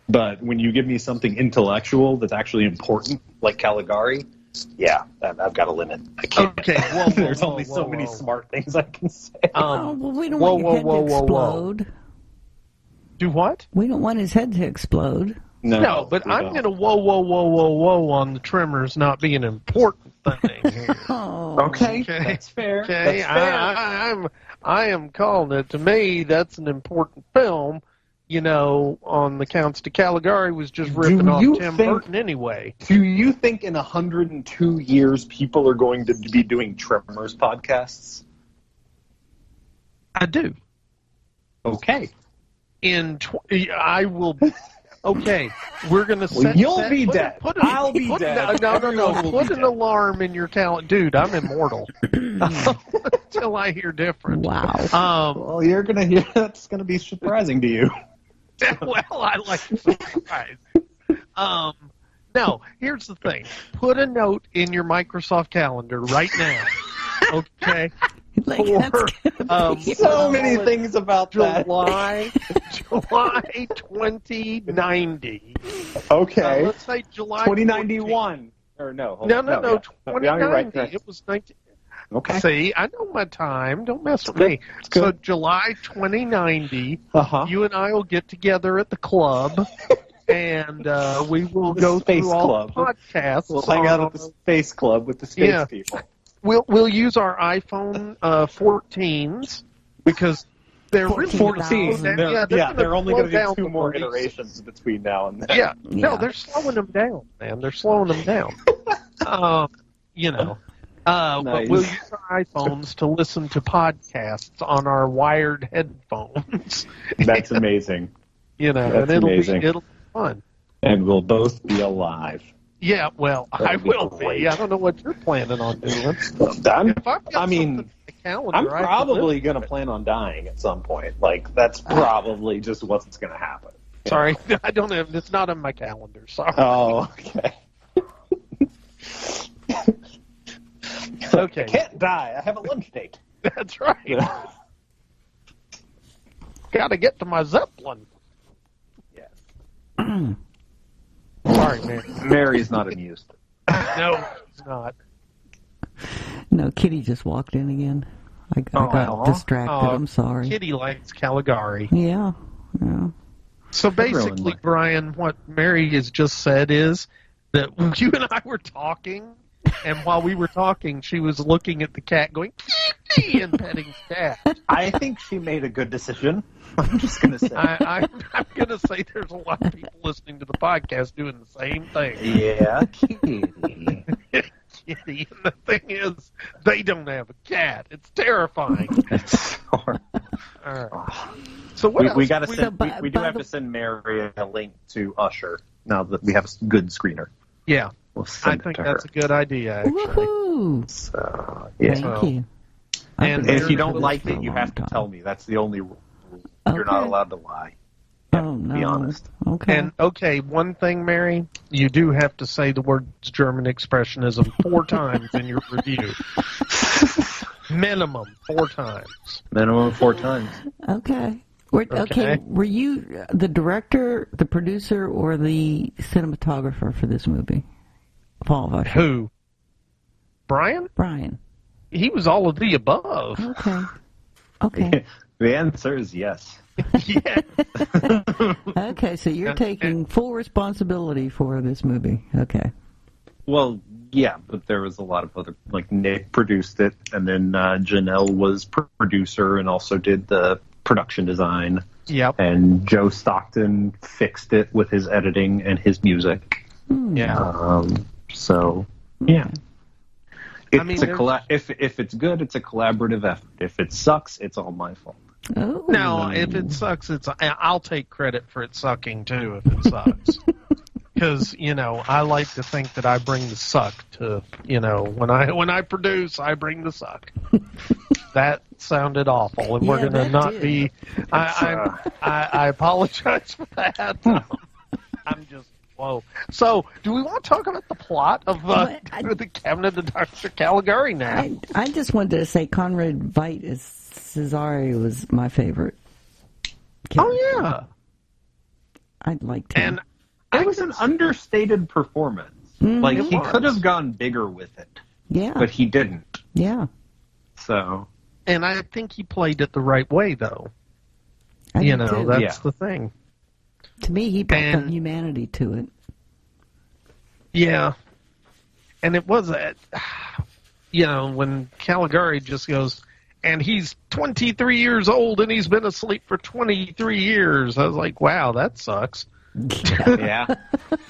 But when you give me something intellectual that's actually important, like Caligari, yeah, I've got a limit. I can't. Okay, there's only so many smart things I can say. Well, we don't want your head to explode. Do what? We don't want his head to explode. No, but I'm going to whoa on the Tremors not being an important thing here. Okay, that's fair. Okay, that's fair. I am calling it. To me, that's an important film. You know, on the counts to Caligari was just ripping off Tim Burton anyway. Do you think in 102 years people are going to be doing Tremors podcasts? I do. Okay. I will. Okay, we're going to set. Well, you'll be dead. I'll be dead. No. Put an alarm in your calendar, dude. I'm immortal until I hear different. Wow. Well, you're going to hear. That's going to be surprising to you. Well, I like surprise. No, here's the thing. Put a note in your Microsoft calendar right now. Okay. So many things about July 2090. Okay. Let's say July 2091. Or no. No. 2090. Right. It was 19. Okay. See, I know my time. Don't mess with me. So July 2090, you and I will get together at the club, and we will go through all the podcasts. We'll hang out at the Space Club with the space people. We'll use our iPhone 14s because they're really 14. They're only going to do 2 more release. iterations between now and then. Yeah. No, they're slowing them down, man. They're slowing them down. Nice. But we'll use our iPhones to listen to podcasts on our wired headphones. That's amazing. That's amazing. It'll be fun. And we'll both be alive. Yeah, well, I will be. I don't know what you're planning on doing. I'm probably going to plan on dying at some point. Like, that's probably just what's going to happen. Sorry, I don't have. It's not on my calendar. Sorry. Oh, okay. Okay. I can't die. I have a lunch date. That's right. Got to get to my Zeppelin. Yes. Sorry, Mary. Mary's not amused. No, she's not. No, Kitty just walked in again. I got distracted. I'm sorry. Kitty likes Caligari. Yeah. So basically, Brian, what Mary has just said is that you and I were talking, and while we were talking, she was looking at the cat going, Kitty, and petting the cat. I think she made a good decision. I'm just going to say. I'm going to say there's a lot of people listening to the podcast doing the same thing. Yeah, Kitty. Kitty. And the thing is, they don't have a cat. It's terrifying. All right. So what else? We got to send. We do have to send Mary a link to Usher now that we have a good screener. Yeah, we'll send I think it to that's her. a good idea. Actually. Woohoo! So, Thank you. And if you don't like it, you have to tell me. That's the only rule. You're not allowed to lie. Oh, no. Be honest. Okay. And, one thing, Mary, you do have to say the words German expressionism 4 times in your review. Minimum 4 times. Minimum 4 times. Okay. Okay. Were you the director, the producer, or the cinematographer for this movie? Paul Usher. Who? Brian? Brian. He was all of the above. Okay. The answer is yes. Yeah. Okay, so you're taking full responsibility for this movie. Okay. Well, yeah, but there was a lot of other, like Nick produced it, and then Janelle was producer and also did the production design. Yep. And Joe Stockton fixed it with his editing and his music. Yeah. So, yeah. If it's good, it's a collaborative effort. If it sucks, it's all my fault. Oh. No, if it sucks, I'll take credit for it sucking too. If it sucks, because I like to think that I bring the suck to when I produce, I bring the suck. That sounded awful, and we're gonna not be. I apologize for that. I'm just Whoa. So, do we want to talk about the plot of the Cabinet of Dr. Caligari now? I just wanted to say Conrad Veidt as Cesare was my favorite character. Oh, yeah. I liked him. And it was an understated performance. Mm, like, he could have gone bigger with it. Yeah. But he didn't. Yeah. So. And I think he played it the right way, though. I you do know, too. that's the thing. To me, he brought some humanity to it. Yeah. And it was, you know, when Caligari just goes, and he's 23 years old and he's been asleep for 23 years. I was like, wow, that sucks. Yeah.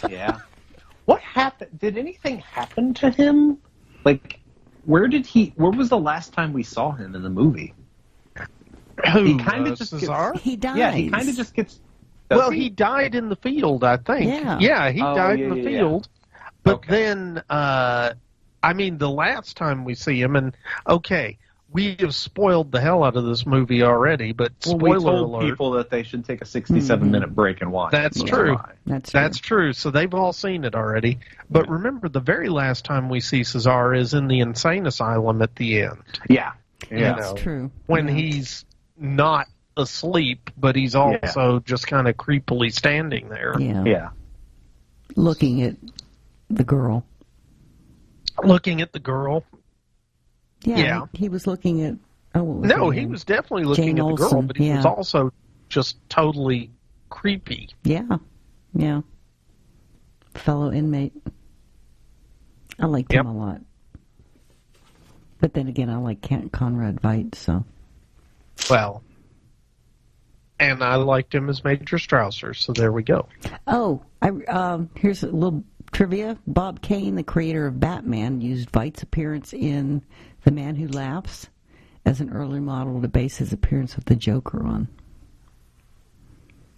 Yeah. What happened? Did anything happen to him? Like, where was the last time we saw him in the movie? He kind of just Cesar? He dies. Yeah, he kind of just gets... Well, he died in the field, I think. Yeah, he died in the field. But then, I mean, the last time we see him, and, okay, we have spoiled the hell out of this movie already, but spoiler we told alert. people that they should take a 67-minute break and watch That's it. true. That's true. So they've all seen it already. But remember, the very last time we see Cesar is in the insane asylum at the end. Yeah. That's true. When he's not asleep, but he's also just kind of creepily standing there. Yeah. Looking at the girl. Yeah. He was looking at... he was definitely looking Jane at the girl, Austen, but he was also just totally creepy. Yeah. Fellow inmate. I liked him a lot. But then again, I like Conrad Veidt, so... Well, and I liked him as Major Strausser, so there we go. Oh, here's a little trivia. Bob Kane, the creator of Batman, used Veidt's appearance in The Man Who Laughs as an early model to base his appearance of the Joker on.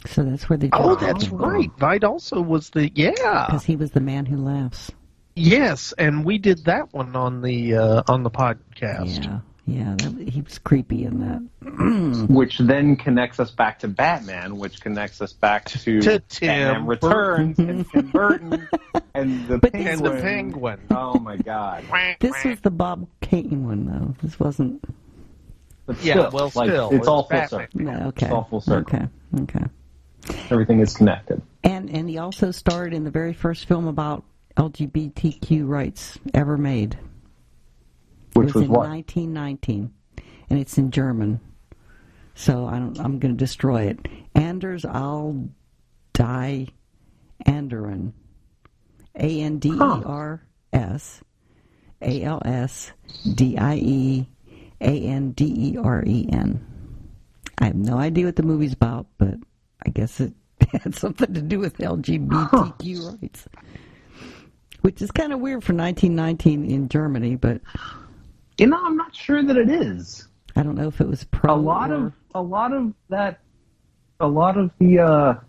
So that's where the Joker... Oh, that's right. Veidt also was because he was the Man Who Laughs. Yes, and we did that one on the podcast. Yeah, he was creepy in that. Which then connects us back to Batman, which connects us back to Batman Returns and Tim Burton and the Penguin. Oh, my God. This was the Bob Kane one, though. This wasn't... But still, it's all full circle. No, okay. It's all full circle. Okay. Everything is connected. And he also starred in the very first film about LGBTQ rights ever made. Which was what? 1919, and it's in German. So I'm going to destroy it. Anders Al Die Anderen. ANDERS ALSDIEANDEREN. I have no idea what the movie's about, but I guess it had something to do with LGBTQ rights. Which is kind of weird for 1919 in Germany, but... You know, I'm not sure that it is. I don't know if it was pro. A lot of the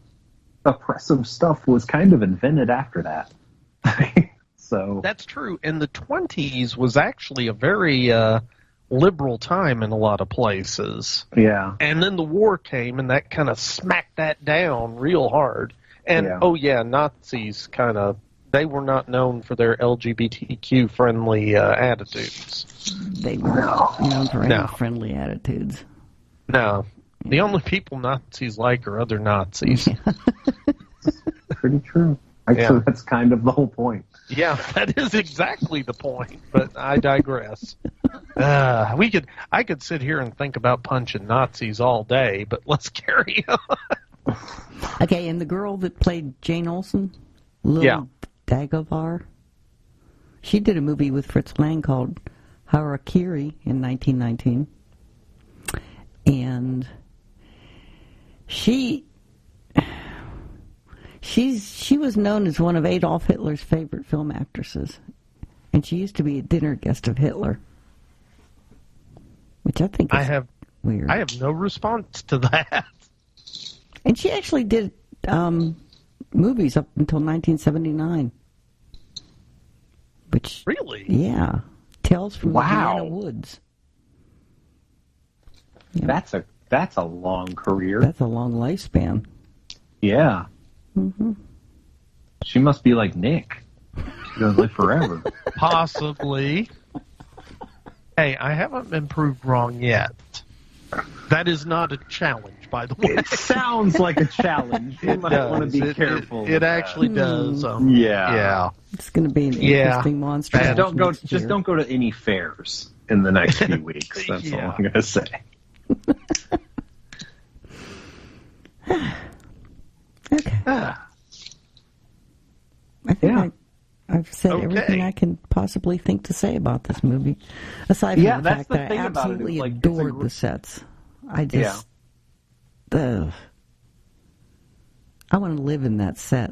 oppressive stuff was kind of invented after that. So that's true. And the 20s was actually a very liberal time in a lot of places. Yeah. And then the war came, and that kind of smacked that down real hard. And Nazis kind of. They were not known for their LGBTQ-friendly attitudes. They were not known for any friendly attitudes. No. The only people Nazis like are other Nazis. Pretty true. Actually, that's kind of the whole point. Yeah, that is exactly the point, but I digress. I could sit here and think about punching Nazis all day, but let's carry on. Okay, and the girl that played Jane Austen? Dagovar. She did a movie with Fritz Lang called Harakiri in 1919. And she was known as one of Adolf Hitler's favorite film actresses. And she used to be a dinner guest of Hitler. Which I think is weird. I have no response to that. And she actually did movies up until 1979. Which really? Yeah. Tales from the Vienna Woods. Yeah. That's a long career. That's a long lifespan. Yeah. Mm-hmm. She must be like Nick. She doesn't live forever. Possibly. Hey, I haven't been proved wrong yet. That is not a challenge, by the way. It sounds like a challenge. You might want to be careful. It actually does. Yeah. It's going to be an interesting monster. Just don't go to any fairs in the next few weeks. That's all I'm going to say. Okay. I think I've said everything I can possibly think to say about this movie, aside from the fact that I absolutely adored the sets. I just, I want to live in that set.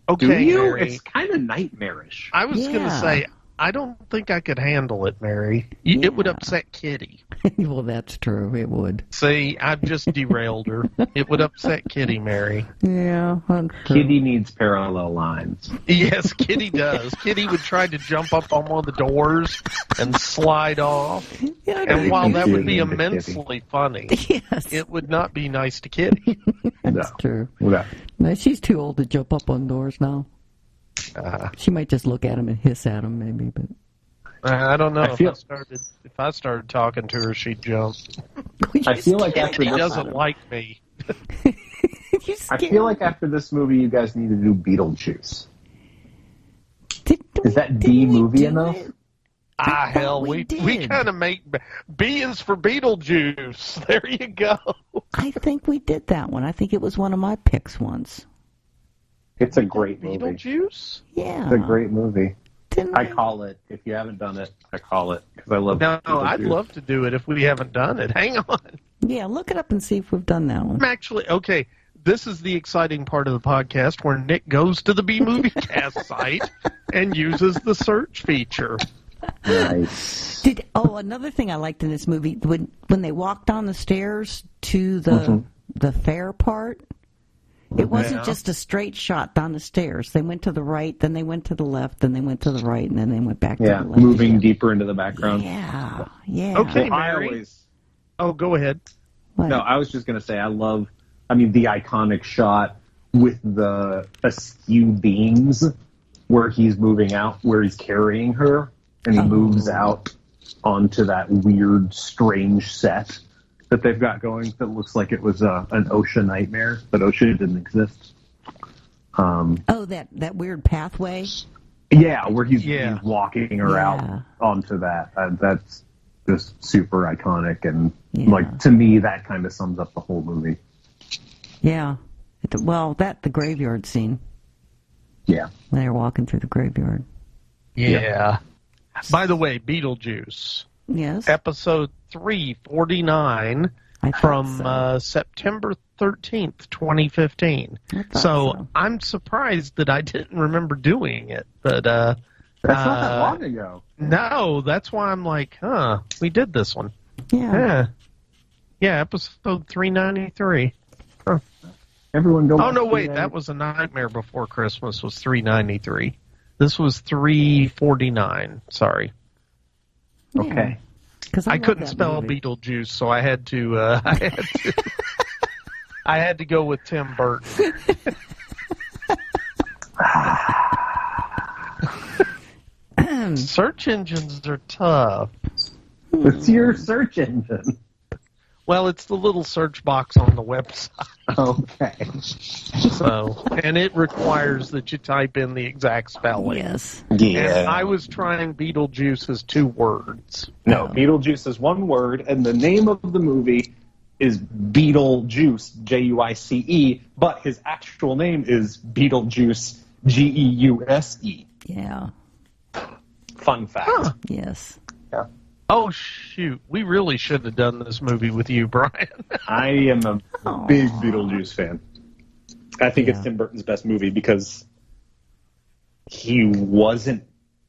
Okay, do you? Mary. It's kind of nightmarish. I was going to say, I don't think I could handle it, Mary. It would upset Kitty. Well, that's true. It would. See, I've just derailed her. It would upset Kitty, Mary. Yeah. Kitty needs parallel lines. Yes, Kitty does. Kitty would try to jump up on one of the doors and slide off. Yeah, and while that would be immensely funny, it would not be nice to Kitty. That's true. No, she's too old to jump up on doors now. She might just look at him and hiss at him, maybe. But I don't know. If I started talking to her, she'd jump. I feel like after she this doesn't like me. I feel like after this movie, you guys need to do Beetlejuice. Is that B movie enough? Hell, we kind of make B is for Beetlejuice. There you go. I think we did that one. I think it was one of my picks once. It's a great movie. Beetlejuice? Yeah. It's a great movie. I call it. If you haven't done it, I call it because I love. No, I'd love to do it if we haven't done it. Hang on. Yeah, look it up and see if we've done that one. I'm actually okay. This is the exciting part of the podcast where Nick goes to the B Movie Cast site and uses the search feature. Nice. Another thing I liked in this movie when they walked down the stairs to the fair part. It wasn't just a straight shot down the stairs. They went to the right, then they went to the left, then they went to the right, and then they went back to the left. Moving deeper into the background. Yeah. Okay, Mary. Go ahead. What? No, I was just going to say I love, the iconic shot with the askew beams where he's moving out, where he's carrying her, and he moves out onto that weird, strange set that they've got going that looks like it was an OSHA nightmare, but OSHA didn't exist. That weird pathway? Yeah, where he's walking her out onto that. That's just super iconic, and to me, that kind of sums up the whole movie. Yeah. The graveyard scene. Yeah. When they were walking through the graveyard. Yeah. By the way, Beetlejuice. Yes. Episode 349 from September 13th, 2015. So I'm surprised that I didn't remember doing it. But that's not that long ago. No, that's why I'm like, we did this one. Yeah. Yeah, episode 393. Huh. Everyone go. Oh, no, wait. That was A Nightmare Before Christmas was 393. This was 349. Sorry. Okay. I couldn't spell Beetlejuice, so I had to. I had to go with Tim Burton. Search engines are tough. What's your search engine? Well, it's the little search box on the website. Okay. So, and it requires that you type in the exact spelling. Yes. Yeah. And I was trying Beetlejuice as 2 words. No, Beetlejuice is 1 word, and the name of the movie is Beetlejuice, Juice, but his actual name is Beetlejuice, Geuse. Yeah. Fun fact. Huh. Yes. Yeah. Oh, shoot. We really should have done this movie with you, Brian. I am a big Beetlejuice fan. I think it's Tim Burton's best movie because he wasn't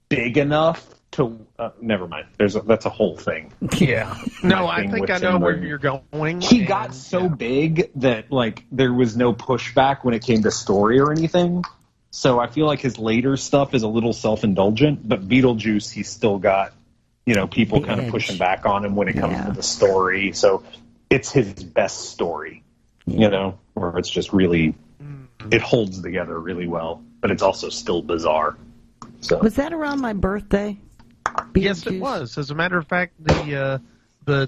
big enough to... never mind. That's a whole thing. Yeah. No, I think I know where you're going. He got so big that, there was no pushback when it came to story or anything. So I feel like his later stuff is a little self-indulgent, but Beetlejuice, he's still got... people kind of pushing back on him when it comes to the story. So it's his best story, where it's just really it holds together really well, but it's also still bizarre. So Was that around my birthday? Yes, it was. As a matter of fact, the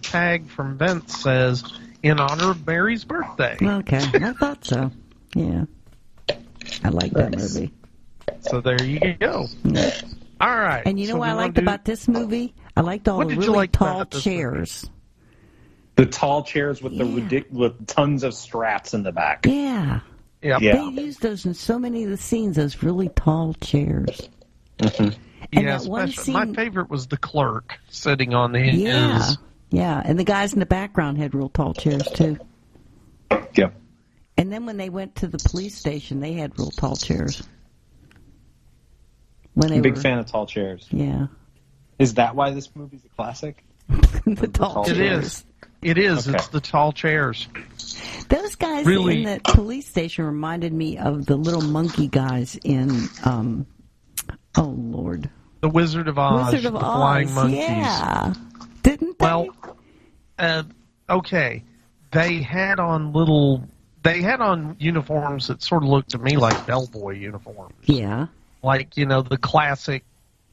tag from Vince says, in honor of Mary's birthday. Okay, I thought so. Yeah. I like that movie. So there you go. Yeah. All right. And you know what I liked about this movie? I liked all the really tall chairs. The tall chairs with with tons of straps in the back. Yeah. Yeah. They used those in so many of the scenes, those really tall chairs. Mm-hmm. And yeah, that one scene, my favorite was the clerk sitting on the Yeah, and the guys in the background had real tall chairs, too. Yep. And then when they went to the police station, they had real tall chairs. I'm a big fan of tall chairs. Yeah. Is that why this movie's a classic? The tall chairs. It is. Okay. It's the tall chairs. Those guys in the police station reminded me of the little monkey guys in, oh, Lord. The Wizard of Oz. Wizard of the Oz. Flying Monkeys. Yeah. Didn't they? Well, okay. They had on uniforms that sort of looked to me like bellboy uniforms. Yeah. Like, the classic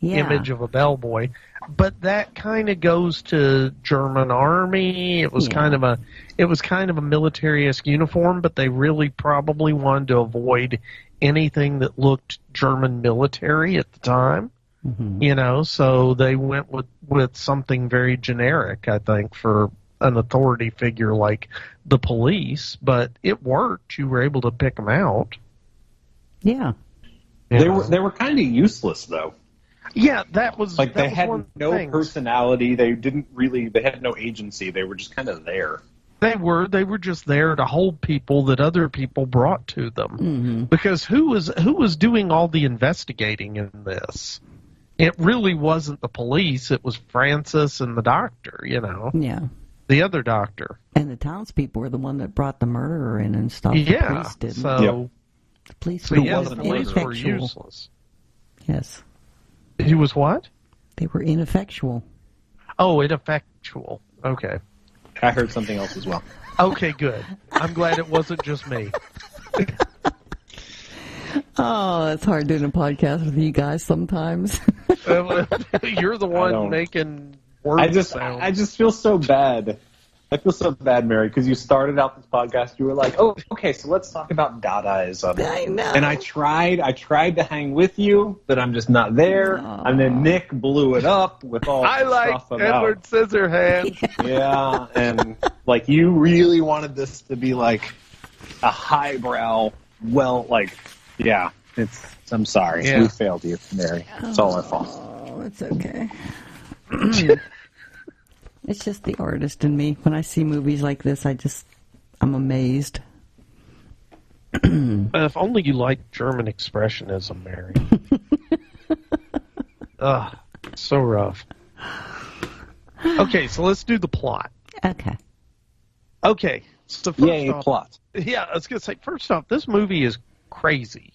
image of a bellboy. But that kind of goes to German army. It was kind of a military-esque uniform, but they really probably wanted to avoid anything that looked German military at the time. Mm-hmm. So they went with something very generic, I think, for an authority figure like the police, but it worked. You were able to pick them out. Yeah. They were kind of useless, though. Yeah, that was like they had no things. personality. They had no agency. They were just kind of there. They were just there to hold people that other people brought to them. Mm-hmm. Because who was doing all the investigating in this? It really wasn't the police. It was Francis and the doctor. Yeah. The other doctor. And the townspeople were the one that brought the murderer in and stuff. Yeah. The police didn't. So the police were were the police were useless. Yes. He was what? They were ineffectual. Oh, ineffectual. Okay. I heard something else as well. Okay, good. I'm glad it wasn't just me. Oh, it's hard doing a podcast with you guys sometimes. You're the one making words sound. I just feel so bad. I feel so bad, Mary, because you started out this podcast. You were like, "Oh, okay, so let's talk about Dadaism." I know. And I tried to hang with you, but I'm just not there. Aww. And then Nick blew it up with all I like stuff about Edward Scissorhands. Yeah, and like you really wanted this to be like a highbrow. Yeah, I'm sorry, we failed you, Mary. It's all our fault. Oh, it's okay. It's just the artist in me. When I see movies like this, I'm amazed. If only you liked German expressionism, Mary. Ugh, so rough. Okay, so let's do the plot. Okay. So first Yay, off, plot. Yeah, I was going to say, first off, this movie is crazy.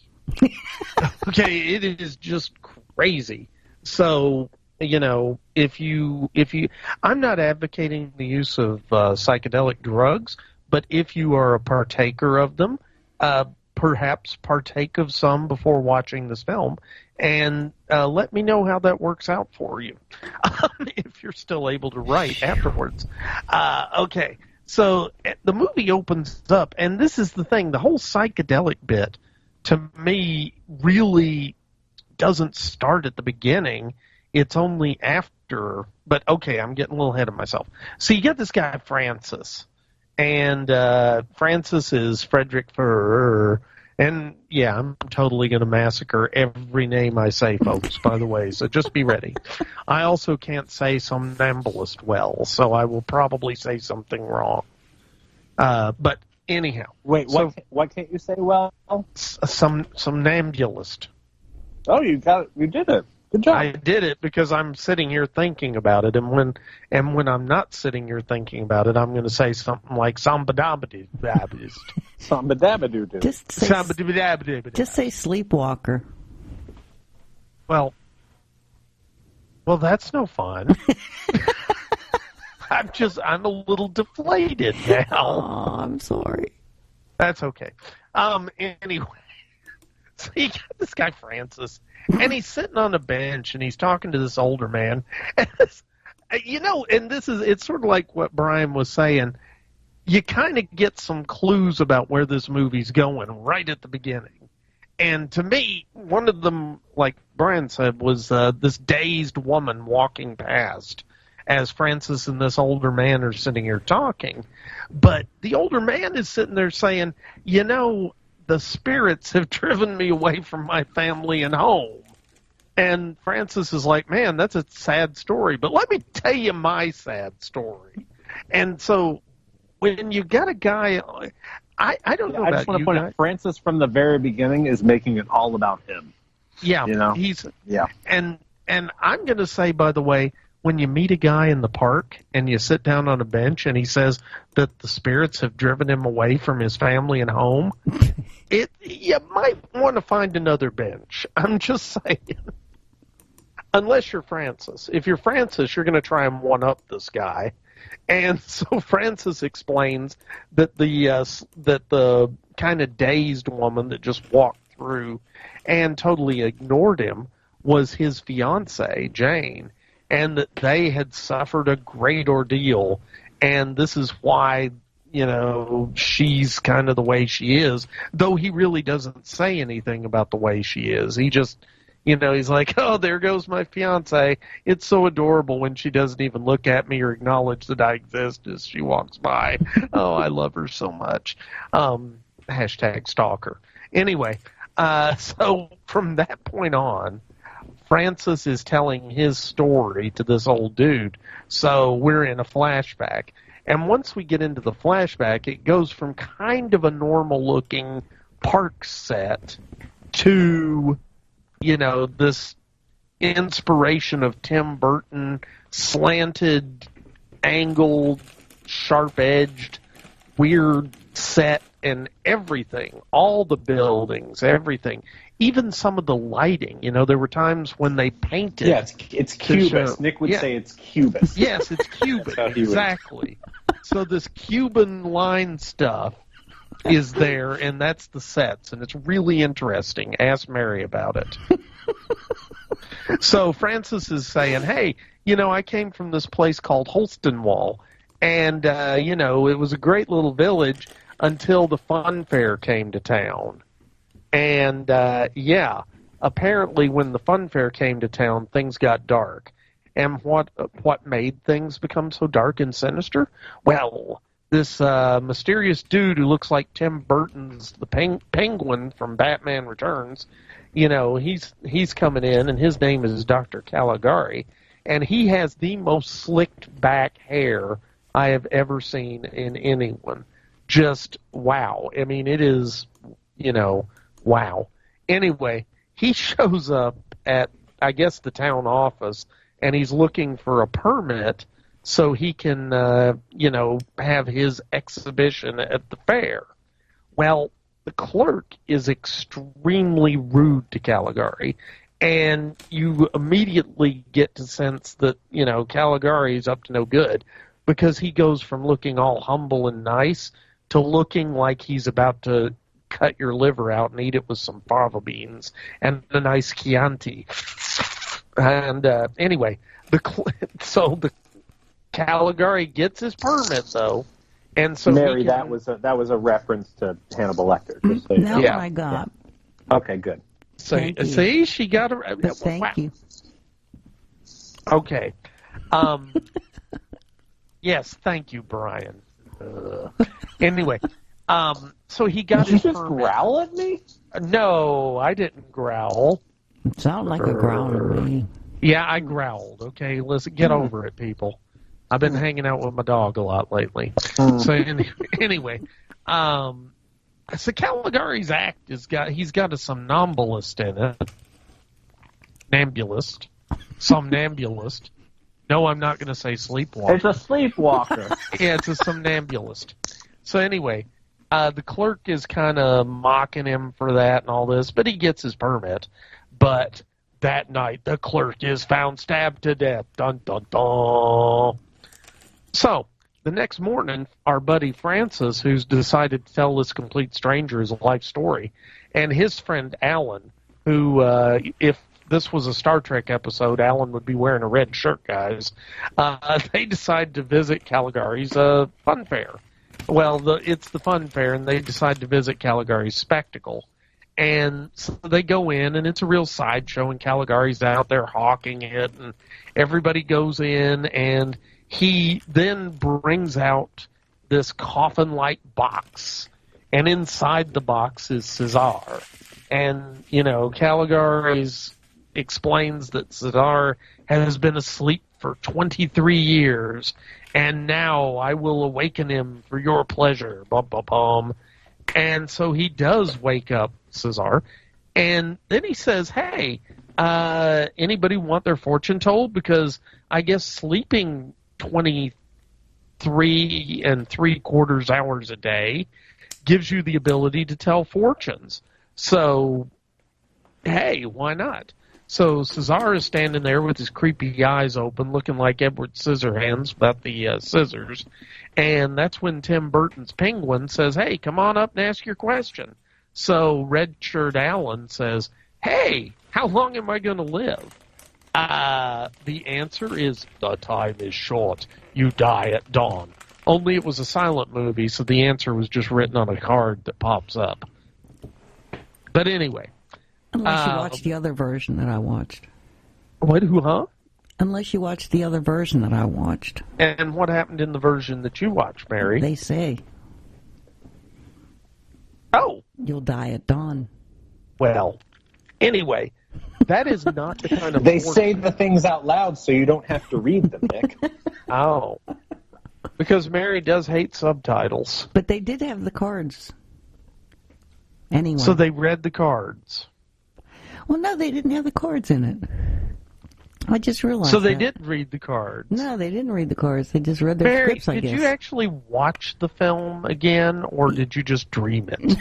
Okay, it is just crazy. So, if you, I'm not advocating the use of psychedelic drugs, but if you are a partaker of them, perhaps partake of some before watching this film, and let me know how that works out for you, if you're still able to write afterwards. Okay, so the movie opens up, and this is the thing, the whole psychedelic bit, to me, really doesn't start at the beginning. It's only after, but okay, I'm getting a little ahead of myself. So you get this guy, Francis, and Francis is Frederick Furrer, and yeah, I'm totally going to massacre every name I say, folks, by the way, so just be ready. I also can't say somnambulist well, so I will probably say something wrong. But anyhow. Wait, what can't you say well? Somnambulist. Oh, you did it. Good job. I did it because I'm sitting here thinking about it, and when I'm not sitting here thinking about it, I'm going to say something like sambadabadist. Sambadabadoo. Just say sleepwalker. Well, that's no fun. I'm a little deflated now. Oh, I'm sorry. That's okay. Anyway, so you got this guy Francis, and he's sitting on a bench, and he's talking to this older man. And it's sort of like what Brian was saying. You kind of get some clues about where this movie's going right at the beginning. And to me, one of them, like Brian said, was this dazed woman walking past as Francis and this older man are sitting here talking. But the older man is sitting there saying, the spirits have driven me away from my family and home. And Francis is like, man, that's a sad story. But let me tell you my sad story. And so when you got a guy, I don't know about you. I just want to point out, Francis from the very beginning is making it all about him. Yeah, And I'm going to say, by the way, when you meet a guy in the park and you sit down on a bench and he says that the spirits have driven him away from his family and home, you might want to find another bench. I'm just saying. Unless you're Francis. If you're Francis, you're going to try and one-up this guy. And so Francis explains that the kind of dazed woman that just walked through and totally ignored him was his fiancée, Jane, and that they had suffered a great ordeal, and this is why, she's kind of the way she is, though he really doesn't say anything about the way she is. He just, he's like, oh, there goes my fiancée. It's so adorable when she doesn't even look at me or acknowledge that I exist as she walks by. Oh, I love her so much. #stalker. Anyway, so from that point on, Francis is telling his story to this old dude. So we're in a flashback. And once we get into the flashback, it goes from kind of a normal-looking park set to, this inspiration of Tim Burton, slanted, angled, sharp-edged, weird set and everything. All the buildings, everything. Even some of the lighting, there were times when they painted. Yeah, it's Cubist. Nick would say it's Cubist. Yes, it's Cubist, exactly. So this Cuban line stuff is there, and that's the sets, and it's really interesting. Ask Mary about it. So Francis is saying, hey, I came from this place called Holstonwall, and, it was a great little village until the fun fair came to town. And, apparently when the fun fair came to town, things got dark. And what made things become so dark and sinister? Well, this mysterious dude who looks like Tim Burton's the Penguin from Batman Returns, he's coming in, and his name is Dr. Caligari, and he has the most slicked back hair I have ever seen in anyone. Just wow. I mean, it is, wow. Anyway, he shows up at, I guess, the town office, and he's looking for a permit so he can, have his exhibition at the fair. Well, the clerk is extremely rude to Caligari, and you immediately get to sense that, Caligari is up to no good, because he goes from looking all humble and nice to looking like he's about to cut your liver out and eat it with some fava beans and a nice Chianti. And anyway, the Caligari gets his permit though, and so Mary, that was a reference to Hannibal Lecter. Just so no, I got. Okay, good. So see, she got a thank you. Okay. Yes, thank you, Brian. Anyway. So he got his permit. Did you just growl at me? No, I didn't growl. It sounded like a growl to me. Yeah, I growled. Okay, listen, get over it, people. I've been hanging out with my dog a lot lately. So anyway, so Caligari's act he's got a somnambulist in it. Somnambulist. No, I'm not going to say sleepwalker. It's a sleepwalker. Yeah, it's a somnambulist. So anyway, the clerk is kind of mocking him for that and all this, but he gets his permit. But that night, the clerk is found stabbed to death. Dun, dun, dun. So the next morning, our buddy Francis, who's decided to tell this complete stranger his life story, and his friend Alan, who, if this was a Star Trek episode, Alan would be wearing a red shirt, guys. They decide to visit Caligari's fun fair. Well, it's the fun fair, and they decide to visit Caligari's spectacle. And so they go in, and it's a real sideshow, and Caligari's out there hawking it, and everybody goes in, and he then brings out this coffin-like box, and inside the box is Caesar. And, Caligari explains that Caesar has been asleep for 23 years, and now I will awaken him for your pleasure. Bum, bum, bum. And so he does wake up Caesar, and then he says, hey, anybody want their fortune told? Because I guess sleeping 23 3/4 hours a day gives you the ability to tell fortunes. So, hey, why not? So Caesar is standing there with his creepy eyes open, looking like Edward Scissorhands without the scissors. And that's when Tim Burton's Penguin says, hey, come on up and ask your question. So Red Shirt Alan says, hey, how long am I going to live? The answer is, the time is short. You die at dawn. Only it was a silent movie, so the answer was just written on a card that pops up. But anyway. Unless you watched the other version that I watched. What? Who? Huh? Unless you watched the other version that I watched. And what happened in the version that you watched, Mary? They say. Oh. You'll die at dawn. Well, anyway, that is not the kind of... They say the things out loud so you don't have to read them, Nick. Oh. Because Mary does hate subtitles. But they did have the cards. Anyway. So they read the cards. Well, no, they didn't have the cards in it. I just realized So they that. didn't read the cards. No, they didn't read the cards. They just read their Mary, scripts, I guess. did you actually watch the film again, or did you just dream it?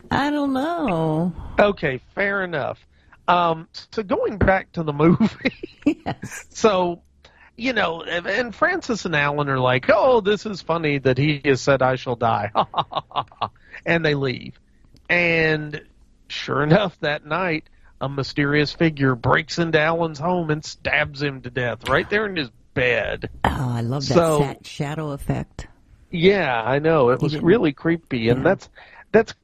I don't know. Okay, fair enough. So going back to the movie. Yes. So, and Francis and Alan are like, oh, this is funny that he has said I shall die. And they leave. And sure enough, that night, a mysterious figure breaks into Alan's home and stabs him to death right there in his bed. Oh, I love that shadow effect. Yeah, I know. It was really creepy. And that's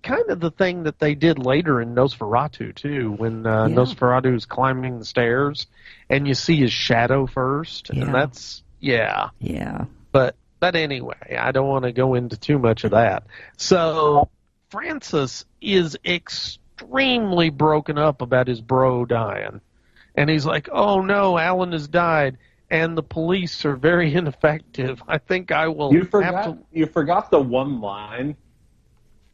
kind of the thing that they did later in Nosferatu, too, when Nosferatu's climbing the stairs, and you see his shadow first. Yeah. And that's, yeah. Yeah. But anyway, I don't want to go into too much of that. So Francis is extremely broken up about his bro dying. And he's like, oh, no, Alan has died. And the police are very ineffective. I think I will You forgot the one line.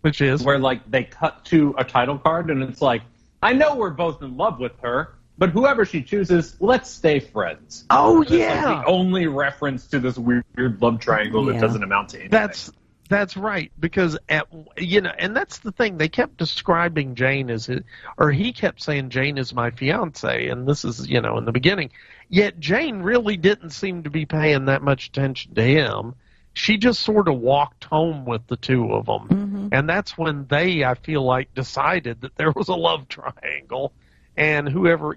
Which is? Where, they cut to a title card, and it's like, I know we're both in love with her, but whoever she chooses, let's stay friends. Oh, and yeah. It's the only reference to this weird love triangle that doesn't amount to anything. That's right, because, and that's the thing. They kept describing Jane as he kept saying Jane is my fiance, and this is, in the beginning. Yet Jane really didn't seem to be paying that much attention to him. She just sort of walked home with the two of them. Mm-hmm. And that's when they, I feel like, decided that there was a love triangle. And whoever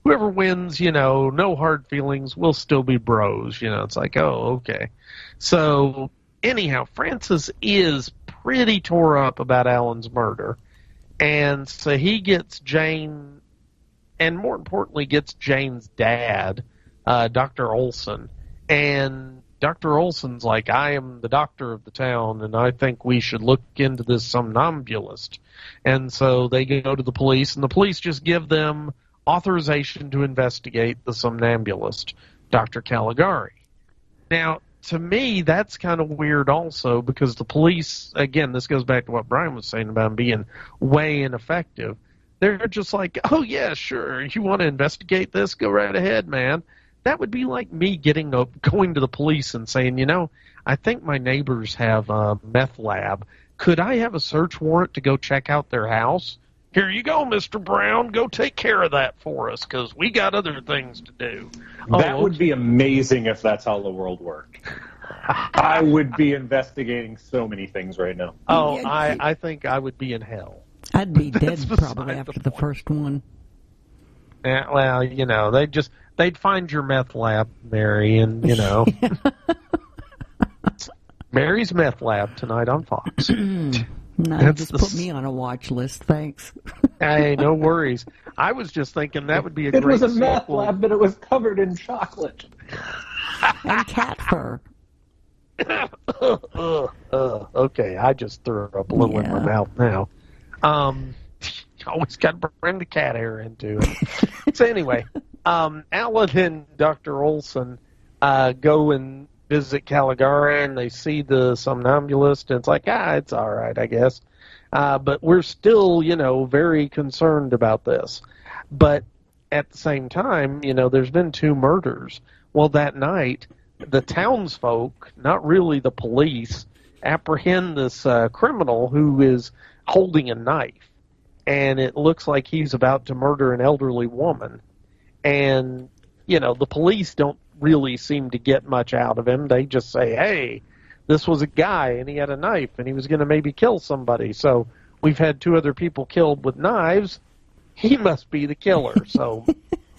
wins, no hard feelings, we'll still be bros. It's like, oh, okay. So, anyhow, Francis is pretty tore up about Alan's murder. And so he gets Jane, and more importantly, gets Jane's dad, Dr. Olson. And Dr. Olson's like, I am the doctor of the town, and I think we should look into this somnambulist. And so they go to the police, and the police just give them authorization to investigate the somnambulist, Dr. Caligari. Now, to me, that's kind of weird also, because the police, again, this goes back to what Brian was saying about being way ineffective. They're just like, oh, yeah, sure, you want to investigate this? Go right ahead, man. That would be like me going to the police and saying, I think my neighbors have a meth lab. Could I have a search warrant to go check out their house? Here you go, Mr. Brown. Go take care of that for us, because we got other things to do. That would be amazing if that's how the world worked. I would be investigating so many things right now. Oh, I think I would be in hell. I'd be dead probably after the first one. Yeah, well, you know, they'd find your meth lab, Mary, and, you know. Mary's Meth Lab tonight on Fox. No, just put me on a watch list, thanks. Hey, no worries. I was just thinking that would be a great It was a meth sequel. lab, but it was covered in chocolate. And cat fur. Okay, I just threw up a little in my mouth now. Always got to bring the cat hair into it. So anyway, Alan and Dr. Olson go and visit Caligari, and they see the somnambulist, and it's like, it's all right, I guess. But we're still, you know, very concerned about this. But at the same time, you know, there's been 2 murders. Well, that night, the townsfolk, not really the police, apprehend this criminal who is holding a knife. And it looks like he's about to murder an elderly woman. And, you know, the police don't really seem to get much out of him. They just say, hey, this was a guy, and he had a knife, and he was going to maybe kill somebody. So we've had 2 other people killed with knives. He must be the killer. So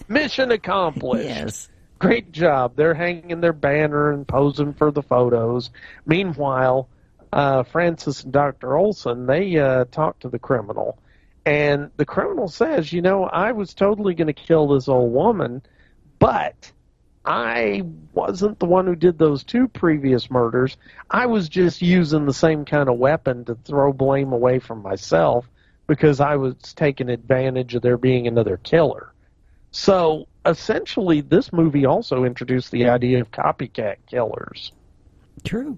mission accomplished. Yes. Great job. They're hanging their banner and posing for the photos. Meanwhile, Francis and Dr. Olson, they talk to the criminal. And the criminal says, you know, I was totally going to kill this old woman, but I wasn't the one who did those 2 previous murders. I was just using the same kind of weapon to throw blame away from myself because I was taking advantage of there being another killer. So essentially, this movie also introduced the idea of copycat killers. True.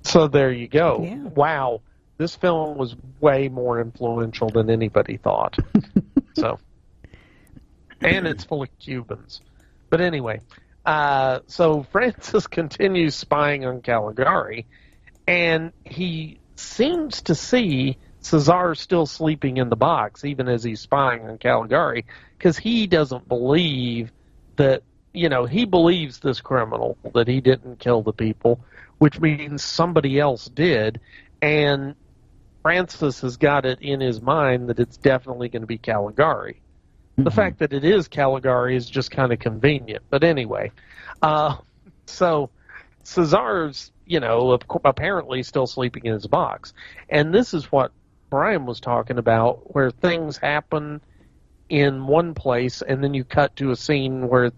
So there you go. Yeah. Wow. This film was way more influential than anybody thought. So, and it's full of Cubans. But anyway, so Francis continues spying on Caligari, and he seems to see Cesar still sleeping in the box, even as he's spying on Caligari, because he doesn't believe that, you know, he believes this criminal, that he didn't kill the people, which means somebody else did, and Francis has got it in his mind that it's definitely going to be Caligari. Mm-hmm. The fact that it is Caligari is just kind of convenient. But anyway, so Cesar's, you know, apparently still sleeping in his box. And this is what Brian was talking about, where things happen in one place and then you cut to a scene where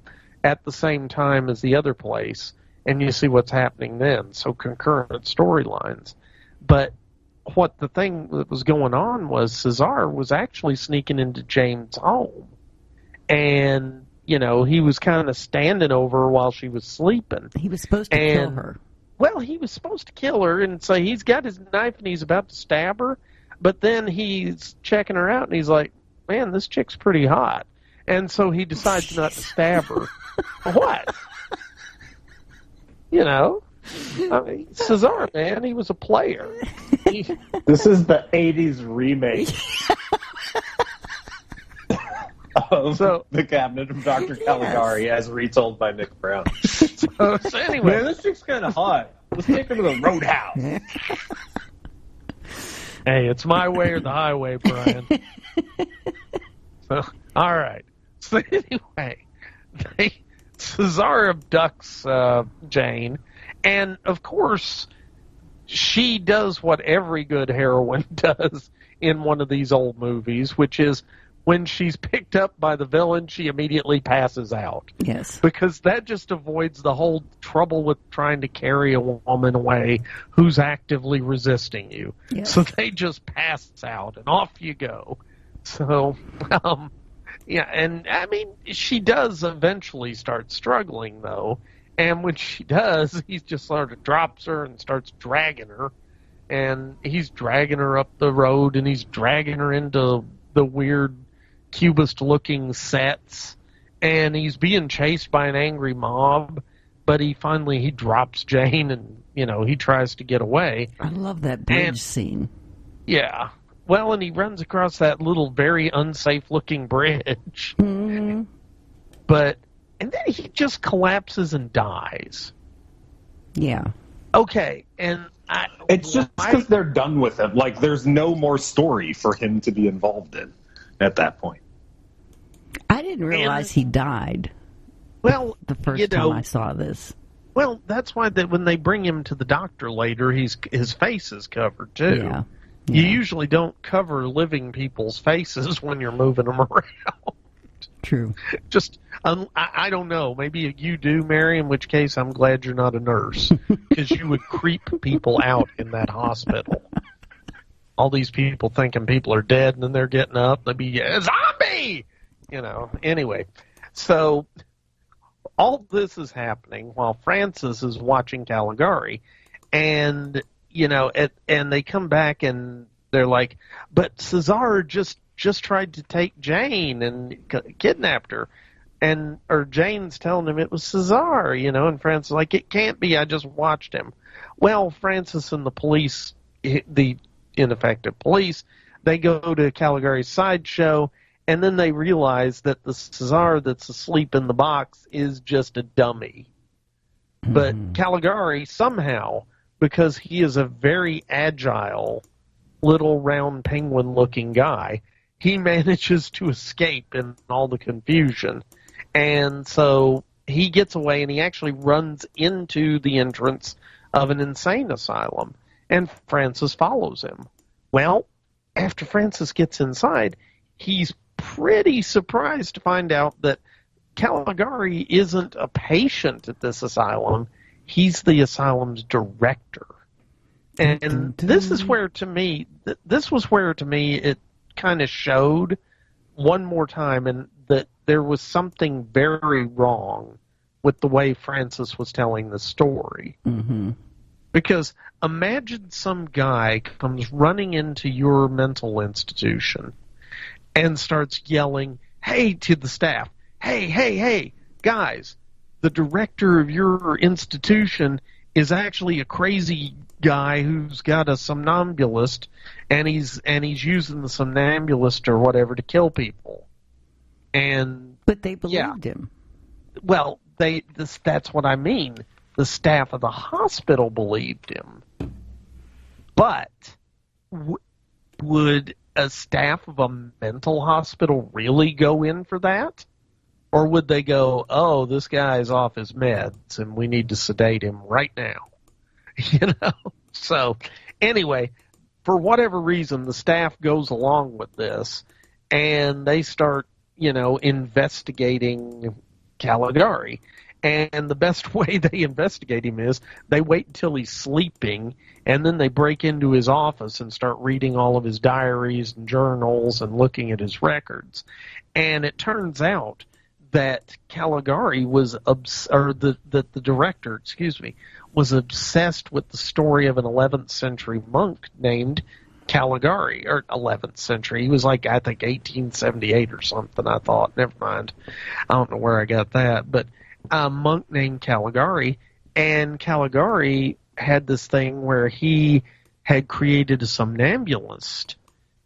at the same time as the other place and you see what's happening then. So concurrent storylines. But what the thing that was going on was Cesar was actually sneaking into Jane's home. And, you know, he was kind of standing over her while she was sleeping. He was supposed to kill her. Well, he was supposed to kill her, and so he's got his knife and he's about to stab her, but then he's checking her out and he's like, man, this chick's pretty hot. And so he decides not to stab her. What? You know? I mean, Cesar, man, he was a player. This is the 80s remake of The Cabinet of Dr. Caligari, as retold by Nick Brown. So anyway. Man, this chick's kind of hot. Let's take her to the roadhouse. Hey, it's my way or the highway, Brian. So, all right. So anyway, Cesar abducts Jane, and of course, she does what every good heroine does in one of these old movies, which is when she's picked up by the villain, she immediately passes out. Yes. Because that just avoids the whole trouble with trying to carry a woman away who's actively resisting you. Yes. So they just pass out, and off you go. So, yeah, and I mean, she does eventually start struggling, though. And when she does, he just sort of drops her and starts dragging her. And he's dragging her up the road, and he's dragging her into the weird Cubist-looking sets. And he's being chased by an angry mob. But he drops Jane, and, you know, he tries to get away. I love that bridge scene. Yeah. Well, and he runs across that little, very unsafe-looking bridge. Mm-hmm. And then he just collapses and dies. Yeah. Okay, and it's just because they're done with him. Like, there's no more story for him to be involved in at that point. I didn't realize he died. Well, the first time I saw this. Well, that's why when they bring him to the doctor later, his face is covered too. Yeah. You usually don't cover living people's faces when you're moving them around. True. Just, I don't know. Maybe you do, Mary, in which case I'm glad you're not a nurse, because you would creep people out in that hospital. All these people thinking people are dead, and then they're getting up. They'd be, zombie! Anyway. So, all this is happening while Francis is watching Caligari, and, and they come back and they're like, but Cesar just tried to take Jane and kidnapped her. Or Jane's telling him it was Cesar, and Francis is like, it can't be, I just watched him. Well, Francis and the police, the ineffective police, they go to Caligari's sideshow, and then they realize that the Cesar that's asleep in the box is just a dummy. Mm-hmm. But Caligari, somehow, because he is a very agile, little round penguin-looking guy, he manages to escape in all the confusion. And so he gets away, and he actually runs into the entrance of an insane asylum. And Francis follows him. Well, after Francis gets inside, he's pretty surprised to find out that Caligari isn't a patient at this asylum. He's the asylum's director. And this is where, to me, it kind of showed one more time and that there was something very wrong with the way Francis was telling the story. Mm-hmm. Because imagine some guy comes running into your mental institution and starts yelling, hey, to the staff, hey, guys, the director of your institution is actually a crazy guy who's got a somnambulist, and he's using the somnambulist or whatever to kill people. But they believed him. Well, that's what I mean. The staff of the hospital believed him. But would a staff of a mental hospital really go in for that? Or would they go, oh, this guy's off his meds and we need to sedate him right now? So, anyway, for whatever reason, the staff goes along with this, and they start, investigating Caligari. And the best way they investigate him is they wait until he's sleeping, and then they break into his office and start reading all of his diaries and journals and looking at his records. And it turns out that Caligari was, the director, was obsessed with the story of an 11th century monk named Caligari, or 11th century. He was like, I think, 1878 or something, I thought. Never mind. I don't know where I got that. But a monk named Caligari, and Caligari had this thing where he had created a somnambulist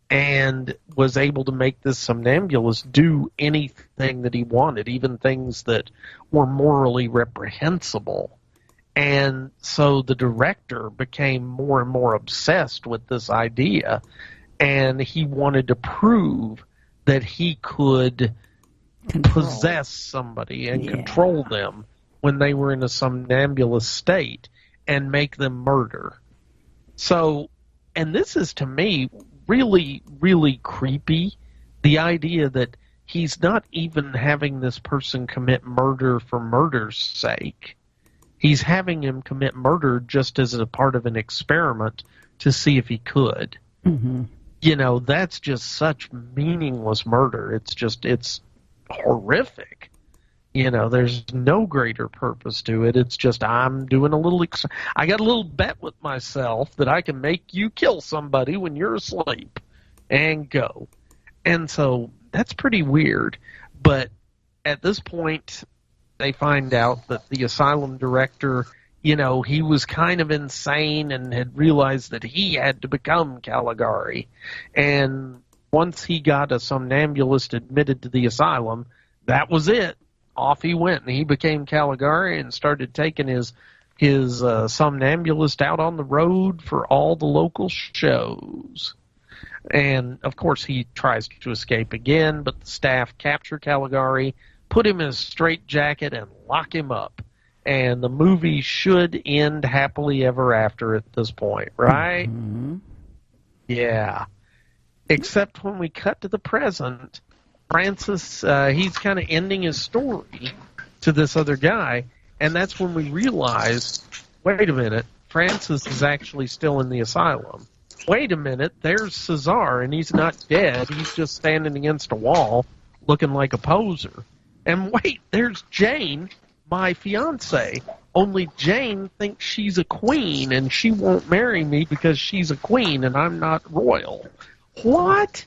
and was able to make this somnambulist do anything that he wanted, even things that were morally reprehensible. And so the director became more and more obsessed with this idea, and he wanted to prove that he could possess somebody and control them when they were in a somnambulous state and make them murder. So, and this is, to me, really, really creepy, the idea that he's not even having this person commit murder for murder's sake. He's having him commit murder just as a part of an experiment to see if he could. Mm-hmm. That's just such meaningless murder. It's horrific. There's no greater purpose to it. It's just, I'm doing I got a little bet with myself that I can make you kill somebody when you're asleep and go. And so that's pretty weird. But at this point, they find out that the asylum director he was kind of insane and had realized that he had to become Caligari. And once he got a somnambulist admitted to the asylum, that was it. Off he went, and he became Caligari and started taking his somnambulist out on the road for all the local shows. And, of course, he tries to escape again, but the staff capture Caligari, put him in a straitjacket, and lock him up. And the movie should end happily ever after at this point, right? Mm-hmm. Yeah. Except when we cut to the present, Francis, he's kind of ending his story to this other guy, and that's when we realize, wait a minute, Francis is actually still in the asylum. Wait a minute, there's Cesar, and he's not dead. He's just standing against a wall looking like a poser. And wait, there's Jane, my fiancée. Only Jane thinks she's a queen, and she won't marry me because she's a queen, and I'm not royal. What?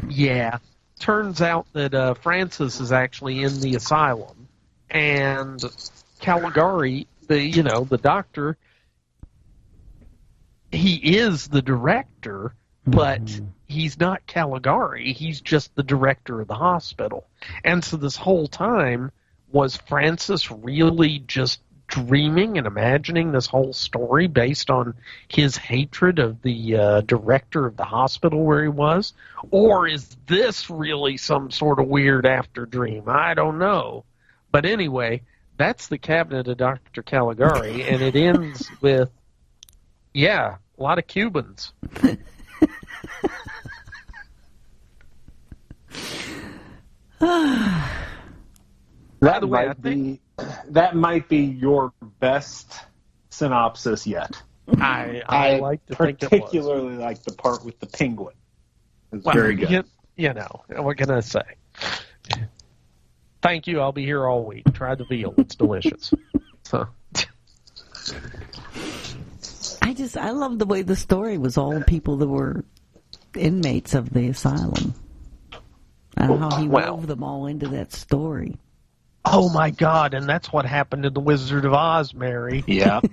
Yeah. Turns out that Francis is actually in the asylum, and Caligari, the doctor, he is the director, but he's not Caligari. He's just the director of the hospital. And so this whole time, was Francis really just dreaming and imagining this whole story based on his hatred of the director of the hospital where he was? Or is this really some sort of weird after dream? I don't know. But anyway, that's the cabinet of Dr. Caligari, and it ends with, a lot of Cubans. By the way, that might be your best synopsis yet. I like to think it was. Particularly like the part with the penguin. It's very good. What can I say? Thank you. I'll be here all week. Try the veal. It's delicious. So. I love the way the story was all people that were inmates of the asylum. And how he wove them all into that story. Oh, my God, and that's what happened to the Wizard of Oz, Mary. Yep.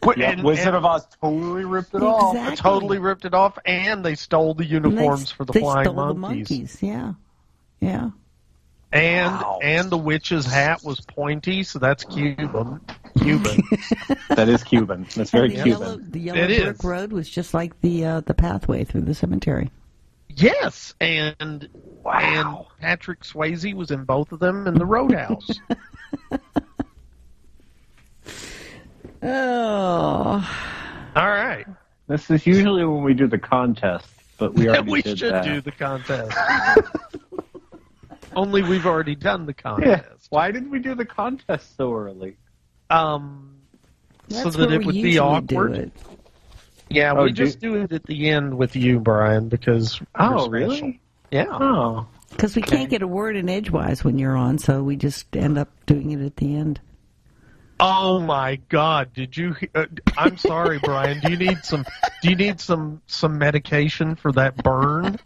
Wizard of Oz totally ripped it off. Totally ripped it off, and they stole the uniforms for the flying monkeys. The monkeys, yeah. And the witch's hat was pointy, so that's Cuban. That is Cuban. That's very Cuban. The yellow brick road was just like the pathway through the cemetery. Yes, and Patrick Swayze was in both of them in the Roadhouse. Oh. All right. This is usually when we do the contest, but we already did that. We should do the contest. Only we've already done the contest. Yeah. Why did we do the contest so early? So that it would be awkward. Yeah, we just do it at the end with you, Brian, because really? Yeah. Oh. Because we can't get a word in edgewise when you're on, so we just end up doing it at the end. Oh my God! Did you? I'm sorry, Brian. Do you need some medication for that burn?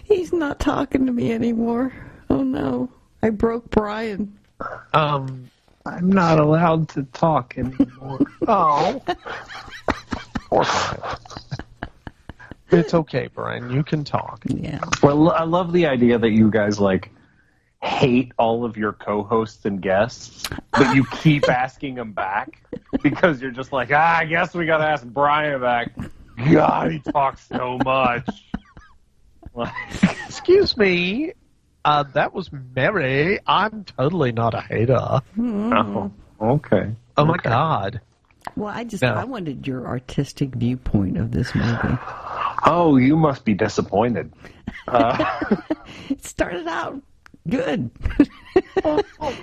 He's not talking to me anymore. Oh no! I broke Brian. I'm not allowed to talk anymore. Oh. Poor Brian. It's okay, Brian. You can talk. Yeah. Well, I love the idea that you guys, hate all of your co-hosts and guests, but you keep asking them back because you're just like, I guess we got to ask Brian back. God, he talks so much. Excuse me. That was Mary. I'm totally not a hater. Mm. Oh, okay. Oh, my God. Well, I wanted your artistic viewpoint of this movie. Oh, you must be disappointed. It started out good.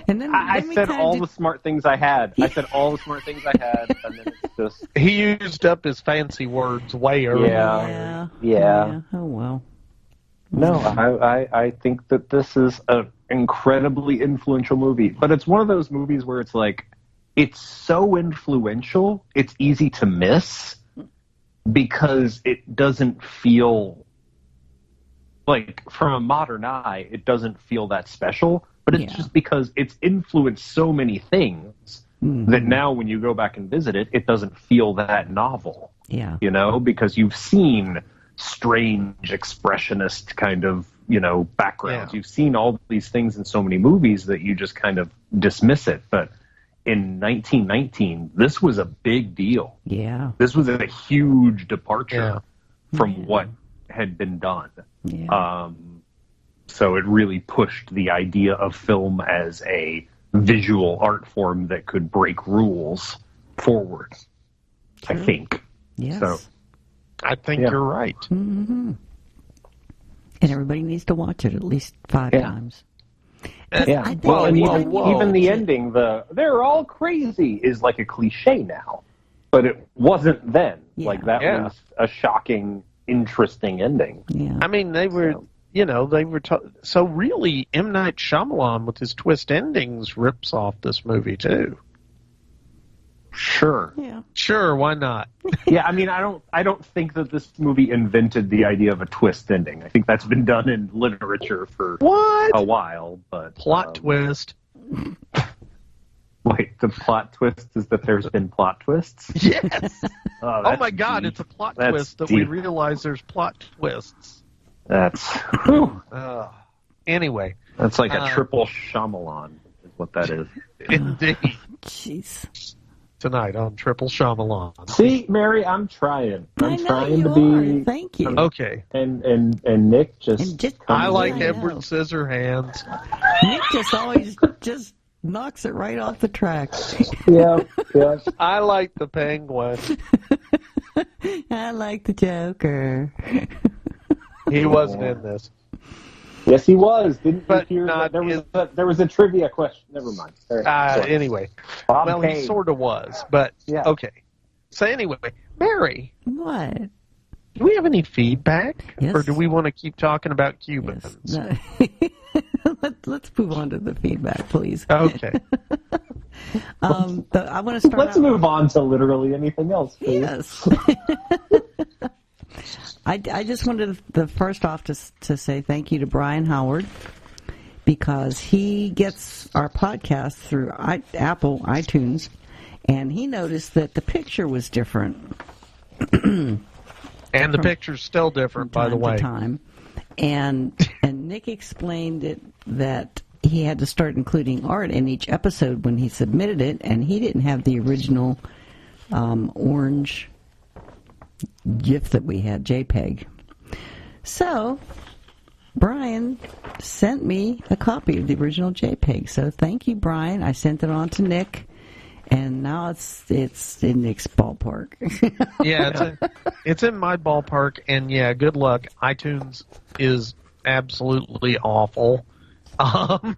And then I said all the smart things I had. Yeah. I said all the smart things I had, and then it's just... He used up his fancy words way early. Yeah. Oh, well. No, I think that this is an incredibly influential movie. But it's one of those movies where it's it's so influential, it's easy to miss because it doesn't feel... from a modern eye, it doesn't feel that special. but it's just because it's influenced so many things that now when you go back and visit it, it doesn't feel that novel. Yeah. You know, because you've seen strange expressionist kind of, you know, backgrounds. Yeah. You've seen all these things in so many movies that you just kind of dismiss it. But in 1919, this was a big deal. Yeah. This was a huge departure from what had been done. Yeah. So it really pushed the idea of film as a visual art form that could break rules forward, I think. Yes. So, I think you're right. Mm-hmm. And everybody needs to watch it at least 5 times. Yeah. Well, and even the ending, they're all crazy, is like a cliche now. But it wasn't then. Yeah. Like, that was a shocking, interesting ending. Yeah. I mean, they were, so really, M. Night Shyamalan, with his twist endings, rips off this movie, too. Sure. Yeah. Sure, why not? Yeah, I mean, I don't think that this movie invented the idea of a twist ending. I think that's been done in literature for a while, but plot twist. Wait, the plot twist is that there's been plot twists? Yes. Oh my God, it's a plot twist that we realize there's plot twists. That's anyway. That's like a triple Shyamalan is what that is. Indeed. Jeez. Tonight on Triple Shyamalan. See, Mary, I'm trying. I'm trying to be. Thank you. Okay. And Nick just I like Edward Scissorhands. Nick just always just knocks it right off the track. Yeah. I like the Penguin. I like the Joker. He wasn't in this. Yes, he was. Didn't but you hear not that? There was a trivia question. Never mind. Anyway, he sort of was, but okay. So anyway, Mary. What? Do we have any feedback, yes. or do we want to keep talking about Cubans? Yes. No. Let's move on to the feedback, please. Okay. I want to start. Let's move on to literally anything else, please. Yes. I just wanted first off to say thank you to Brian Howard, because he gets our podcast through Apple iTunes, and he noticed that the picture was different. And the picture's still different, by the way. Time. And Nick explained that he had to start including art in each episode when he submitted it, and he didn't have the original orange GIF that we had, JPEG. So Brian sent me a copy of the original JPEG. So thank you, Brian. I sent it on to Nick, and now it's in Nick's ballpark. Yeah, it's in my ballpark, and good luck. iTunes is absolutely awful. Wow.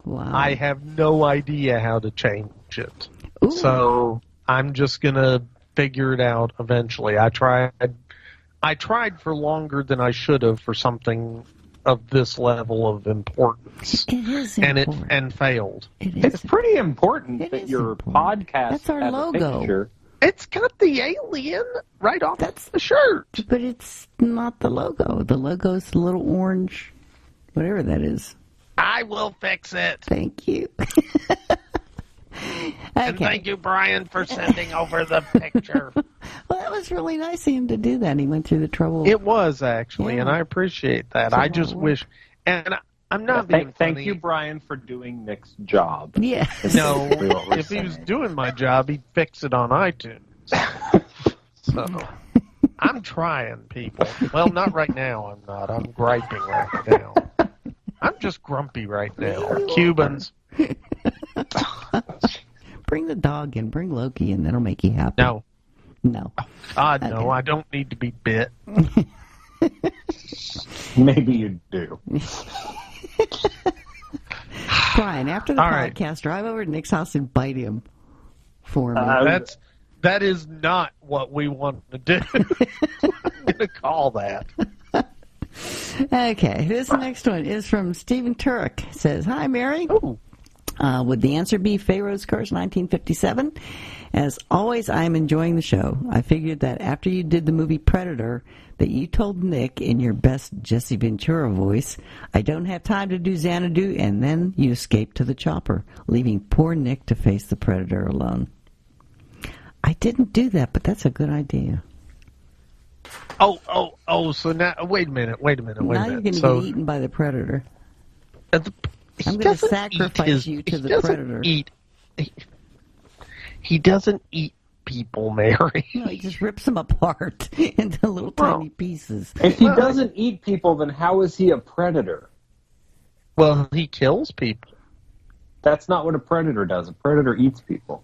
I have no idea how to change it. Ooh. So I'm just gonna figure it out eventually. I tried for longer than I should have for something of this level of importance. It is important. And failed. It's pretty important that your podcast That's our has logo. a picture. It's got the alien right off the shirt. But it's not the logo. The logo's the little orange, whatever that is. I will fix it. Thank you. And thank you, Brian, for sending over the picture. Well, that was really nice of him to do that. He went through the trouble. It was, actually, and I appreciate that. I just wish... And I'm not being funny. Thank you, Brian, for doing Nick's job. Yes. No, if he was doing my job, he'd fix it on iTunes. So, I'm trying, people. Well, not right now, I'm not. I'm griping right now. I'm just grumpy right now. Cubans. Bring the dog in. Bring Loki in. That'll make you happy. No. No. God, no. I don't need to be bit. Maybe you do. Brian, after the podcast, drive over to Nick's house and bite him for me. That is not what we want to do. I'm going to call that. Okay, this next one is from Stephen Turek. It says, "Hi, Mary. Ooh. Would the answer be Pharaoh's Curse, 1957? As always, I'm enjoying the show. I figured that after you did the movie Predator, that you told Nick in your best Jesse Ventura voice, I don't have time to do Xanadu, and then you escaped to the chopper, leaving poor Nick to face the Predator alone. I didn't do that, but that's a good idea. So now, wait a minute. Now you're going to get eaten by the Predator. I'm going to sacrifice you to the Predator. He doesn't eat people, Mary. No, he just rips them apart into little tiny pieces. If he doesn't eat people, then how is he a predator? Well, he kills people. That's not what a predator does. A predator eats people.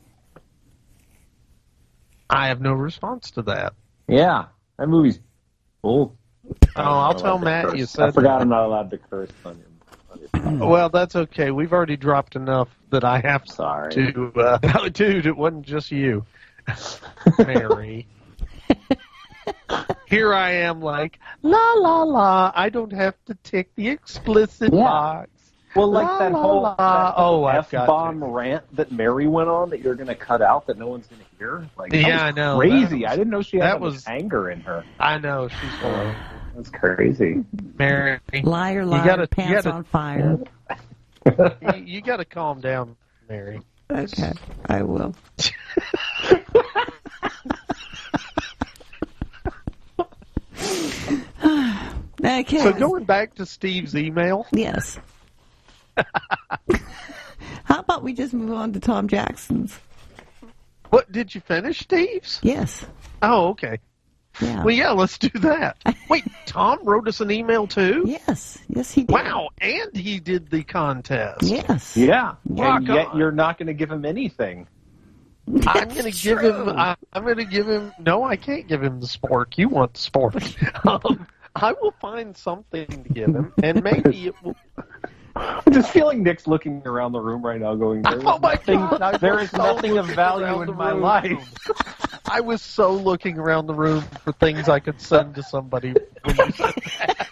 I have no response to that. Yeah, that movie's bull. I'll tell Matt you said I forgot I'm not allowed to curse on him. Well, that's okay. We've already dropped enough that I have to. No, dude, it wasn't just you, Mary. Here I am, like la la la. I don't have to tick the explicit box. Well, like la, that la, whole la. F-bomb rant that Mary went on that you're going to cut out that no one's going to hear. Like, that was I know. Crazy. I didn't know she had that much anger in her. I know she's. That's crazy. Mary, liar, pants on fire. You got to calm down, Mary. Okay, I will. Okay. So going back to Steve's email. Yes. How about we just move on to Tom Jackson's? What, did you finish Steve's? Yes. Oh, okay. Yeah. Well, yeah, let's do that. Wait, Tom wrote us an email too? Yes. Yes, he did. Wow, and he did the contest. Yes. Yeah. And yet you're not going to give him anything. I'm going to give him. I'm going to give him. No, I can't give him the spork. You want the spork? I will find something to give him, and maybe it will. I'm just feeling Nick's looking around the room right now, going, "There is nothing of value in my life." I was so looking around the room for things I could send to somebody when you said that.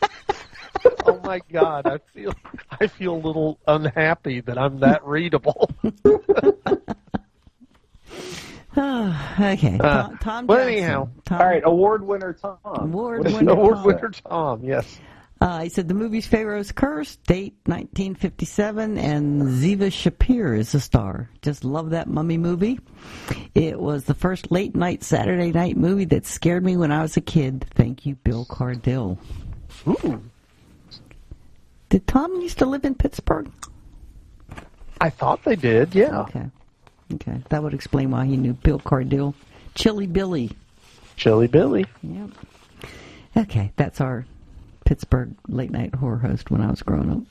Oh my God, I feel a little unhappy that I'm that readable. Okay. Tom Jackson. Well, anyhow. All right, award winner Tom. Award winner Tom, yes. He said the movie's Pharaoh's Curse, date 1957, and Ziva Shapir is the star. Just love that mummy movie. It was the first late-night Saturday night movie that scared me when I was a kid. Thank you, Bill Cardell. Ooh. Did Tom used to live in Pittsburgh? I thought they did, yeah. Okay. That would explain why he knew Bill Cardell. Chilly Billy. Yep. Okay, that's our Pittsburgh late-night horror host when I was growing up.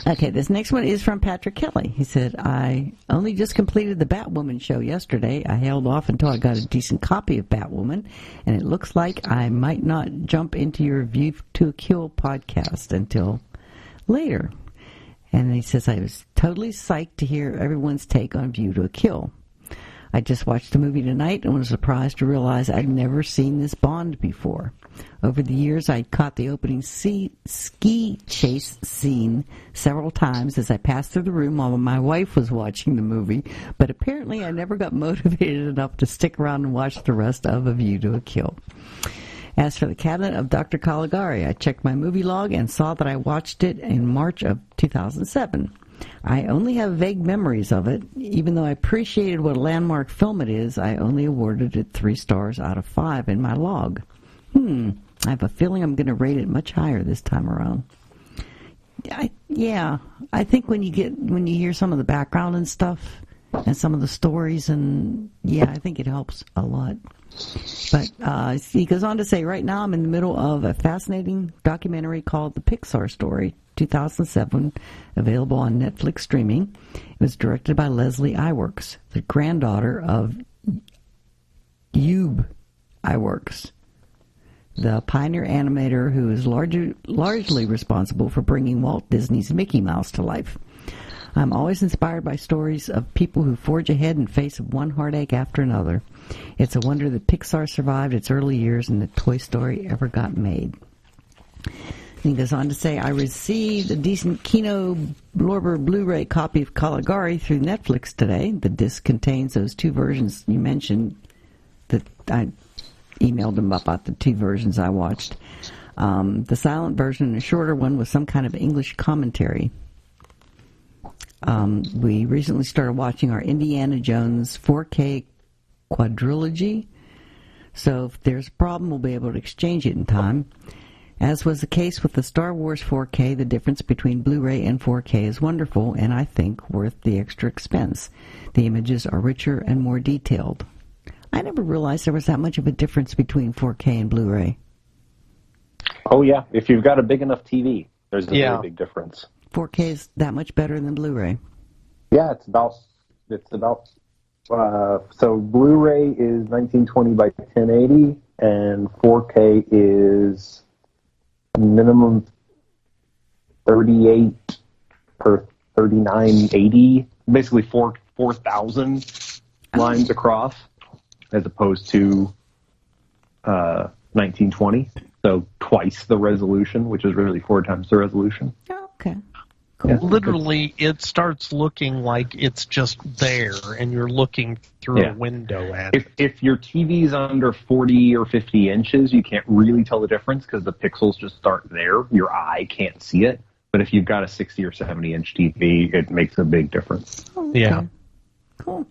Okay, this next one is from Patrick Kelly. He said, I only just completed the Batwoman show yesterday. I held off until I got a decent copy of Batwoman, and it looks like I might not jump into your View to a Kill podcast until later. And he says, I was totally psyched to hear everyone's take on View to a Kill. I just watched the movie tonight and was surprised to realize I'd never seen this Bond before. Over the years, I caught the opening ski chase scene several times as I passed through the room while my wife was watching the movie, but apparently I never got motivated enough to stick around and watch the rest of A View to a Kill. As for the Cabinet of Dr. Caligari, I checked my movie log and saw that I watched it in March of 2007. I only have vague memories of it. Even though I appreciated what a landmark film it is, I only awarded it 3 stars out of 5 in my log. I have a feeling I'm going to rate it much higher this time around. I think when you hear some of the background and stuff and some of the stories, and I think it helps a lot. But he goes on to say, right now I'm in the middle of a fascinating documentary called The Pixar Story, 2007, available on Netflix streaming. It was directed by Leslie Iwerks, the granddaughter of Ube Iwerks, the pioneer animator who is largely responsible for bringing Walt Disney's Mickey Mouse to life. I'm always inspired by stories of people who forge ahead in face of one heartache after another. It's a wonder that Pixar survived its early years and that Toy Story ever got made. He goes on to say, I received a decent Kino Lorber Blu-ray copy of Caligari through Netflix today. The disc contains those two versions you mentioned that I emailed him about the two versions I watched. The silent version and a shorter one with some kind of English commentary. We recently started watching our Indiana Jones 4K quadrilogy, so if there's a problem, we'll be able to exchange it in time. As was the case with the Star Wars 4K, the difference between Blu-ray and 4K is wonderful and I think worth the extra expense. The images are richer and more detailed. I never realized there was that much of a difference between 4K and Blu-ray. Oh, yeah. If you've got a big enough TV, there's a very big difference. 4K is that much better than Blu-ray. Yeah, it's about so Blu-ray is 1920 by 1080, and 4K is minimum 38 per 3980, basically 4,000 lines across, as opposed to 1920. So twice the resolution, which is really 4 times the resolution. Oh, okay. Cool. Literally, it starts looking like it's just there, and you're looking through a window at it. If your TV's under 40 or 50 inches, you can't really tell the difference because the pixels just aren't there. Your eye can't see it. But if you've got a 60 or 70-inch TV, it makes a big difference. Oh, okay. Yeah. Cool.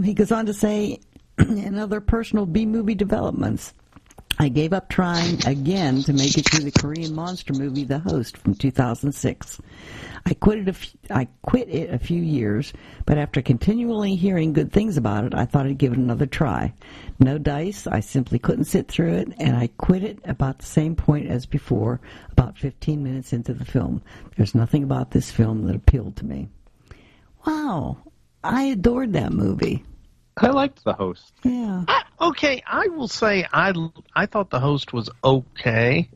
He goes on to say, in other personal B-movie developments, I gave up trying again to make it through the Korean monster movie The Host from 2006. I quit it a few years, but after continually hearing good things about it, I thought I'd give it another try. No dice, I simply couldn't sit through it, and I quit it about the same point as before, about 15 minutes into the film. There's nothing about this film that appealed to me. Wow, I adored that movie. I liked The Host. Yeah. I will say I thought The Host was okay,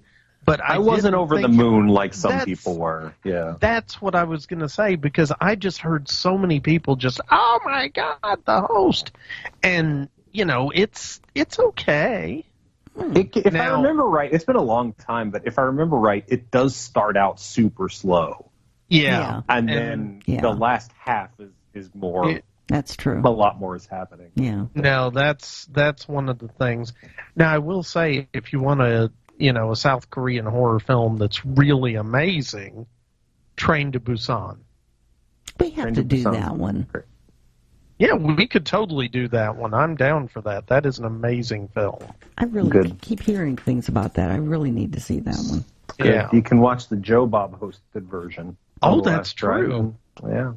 but I wasn't over the moon like some people were. Yeah. That's what I was going to say, because I just heard so many people just, oh my God, The Host. And, it's okay. If I remember right, it's been a long time, but if I remember right, it does start out super slow. Yeah. And then the last half is more... That's true. A lot more is happening. Yeah. No, that's one of the things. Now, I will say, if you want a South Korean horror film that's really amazing, Train to Busan. We have to do that one. Yeah, we could totally do that one. I'm down for that. That is an amazing film. I really keep hearing things about that. I really need to see that one. Yeah. You can watch the Joe Bob hosted version. Oh, that's true. Yeah.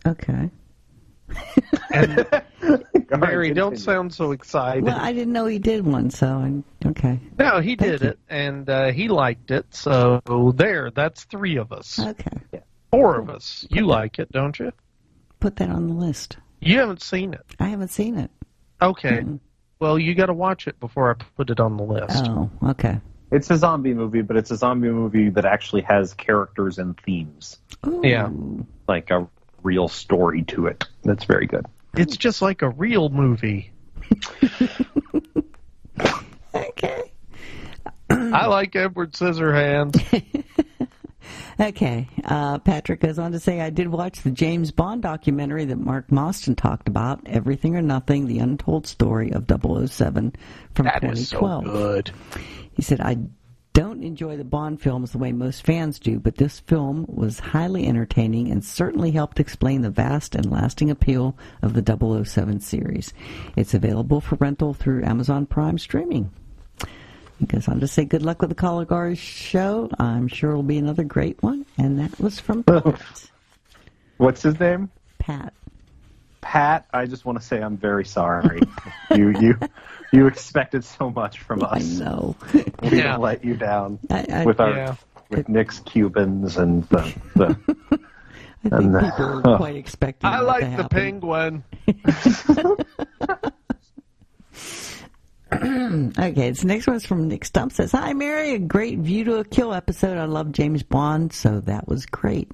Okay. And Mary, don't sound so excited. Well, I didn't know he did one, so okay. No, he did it, and he liked it, so that's 3 of us. Okay. 4 of us. You like it, don't you? Put that on the list. You haven't seen it. I haven't seen it. Okay. Well, you got to watch it before I put it on the list. Oh, okay. It's a zombie movie, but it's a zombie movie that actually has characters and themes. Ooh. Yeah. Like a real story to it. That's very good. It's just like a real movie. Okay. I like Edward Scissorhands. Okay. Patrick goes on to say, I did watch the James Bond documentary that Mark Mostyn talked about, Everything or Nothing, The Untold Story of 007 from 2012. That is so good. He said, I don't enjoy the Bond films the way most fans do, but this film was highly entertaining and certainly helped explain the vast and lasting appeal of the 007 series. It's available for rental through Amazon Prime streaming. He goes on to say, good luck with the Caligari show. I'm sure it'll be another great one. And that was from Pat. What's his name? Pat. Pat, I just want to say I'm very sorry. You expected so much from us. I know. We let you down with Nic's Cubans and the I think people are quite expecting I that like to the happen. penguin. Okay, this next one's from Nick Stump. Says, hi, Mary. A great View to a Kill episode. I love James Bond, so that was great.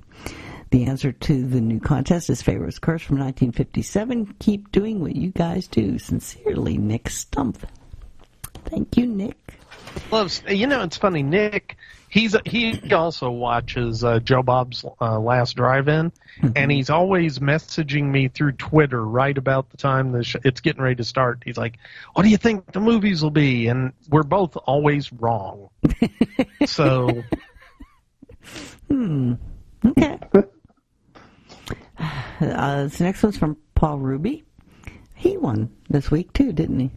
The answer to the new contest is Pharaoh's Curse from 1957. Keep doing what you guys do. Sincerely, Nick Stump. Thank you, Nick. loves. It's funny. Nick, he also watches Joe Bob's Last Drive-In, and he's always messaging me through Twitter right about the time it's getting ready to start. He's like, "What do you think the movies will be?" And we're both always wrong. So, okay. This next one's from Paul Ruby. He won this week too, didn't he?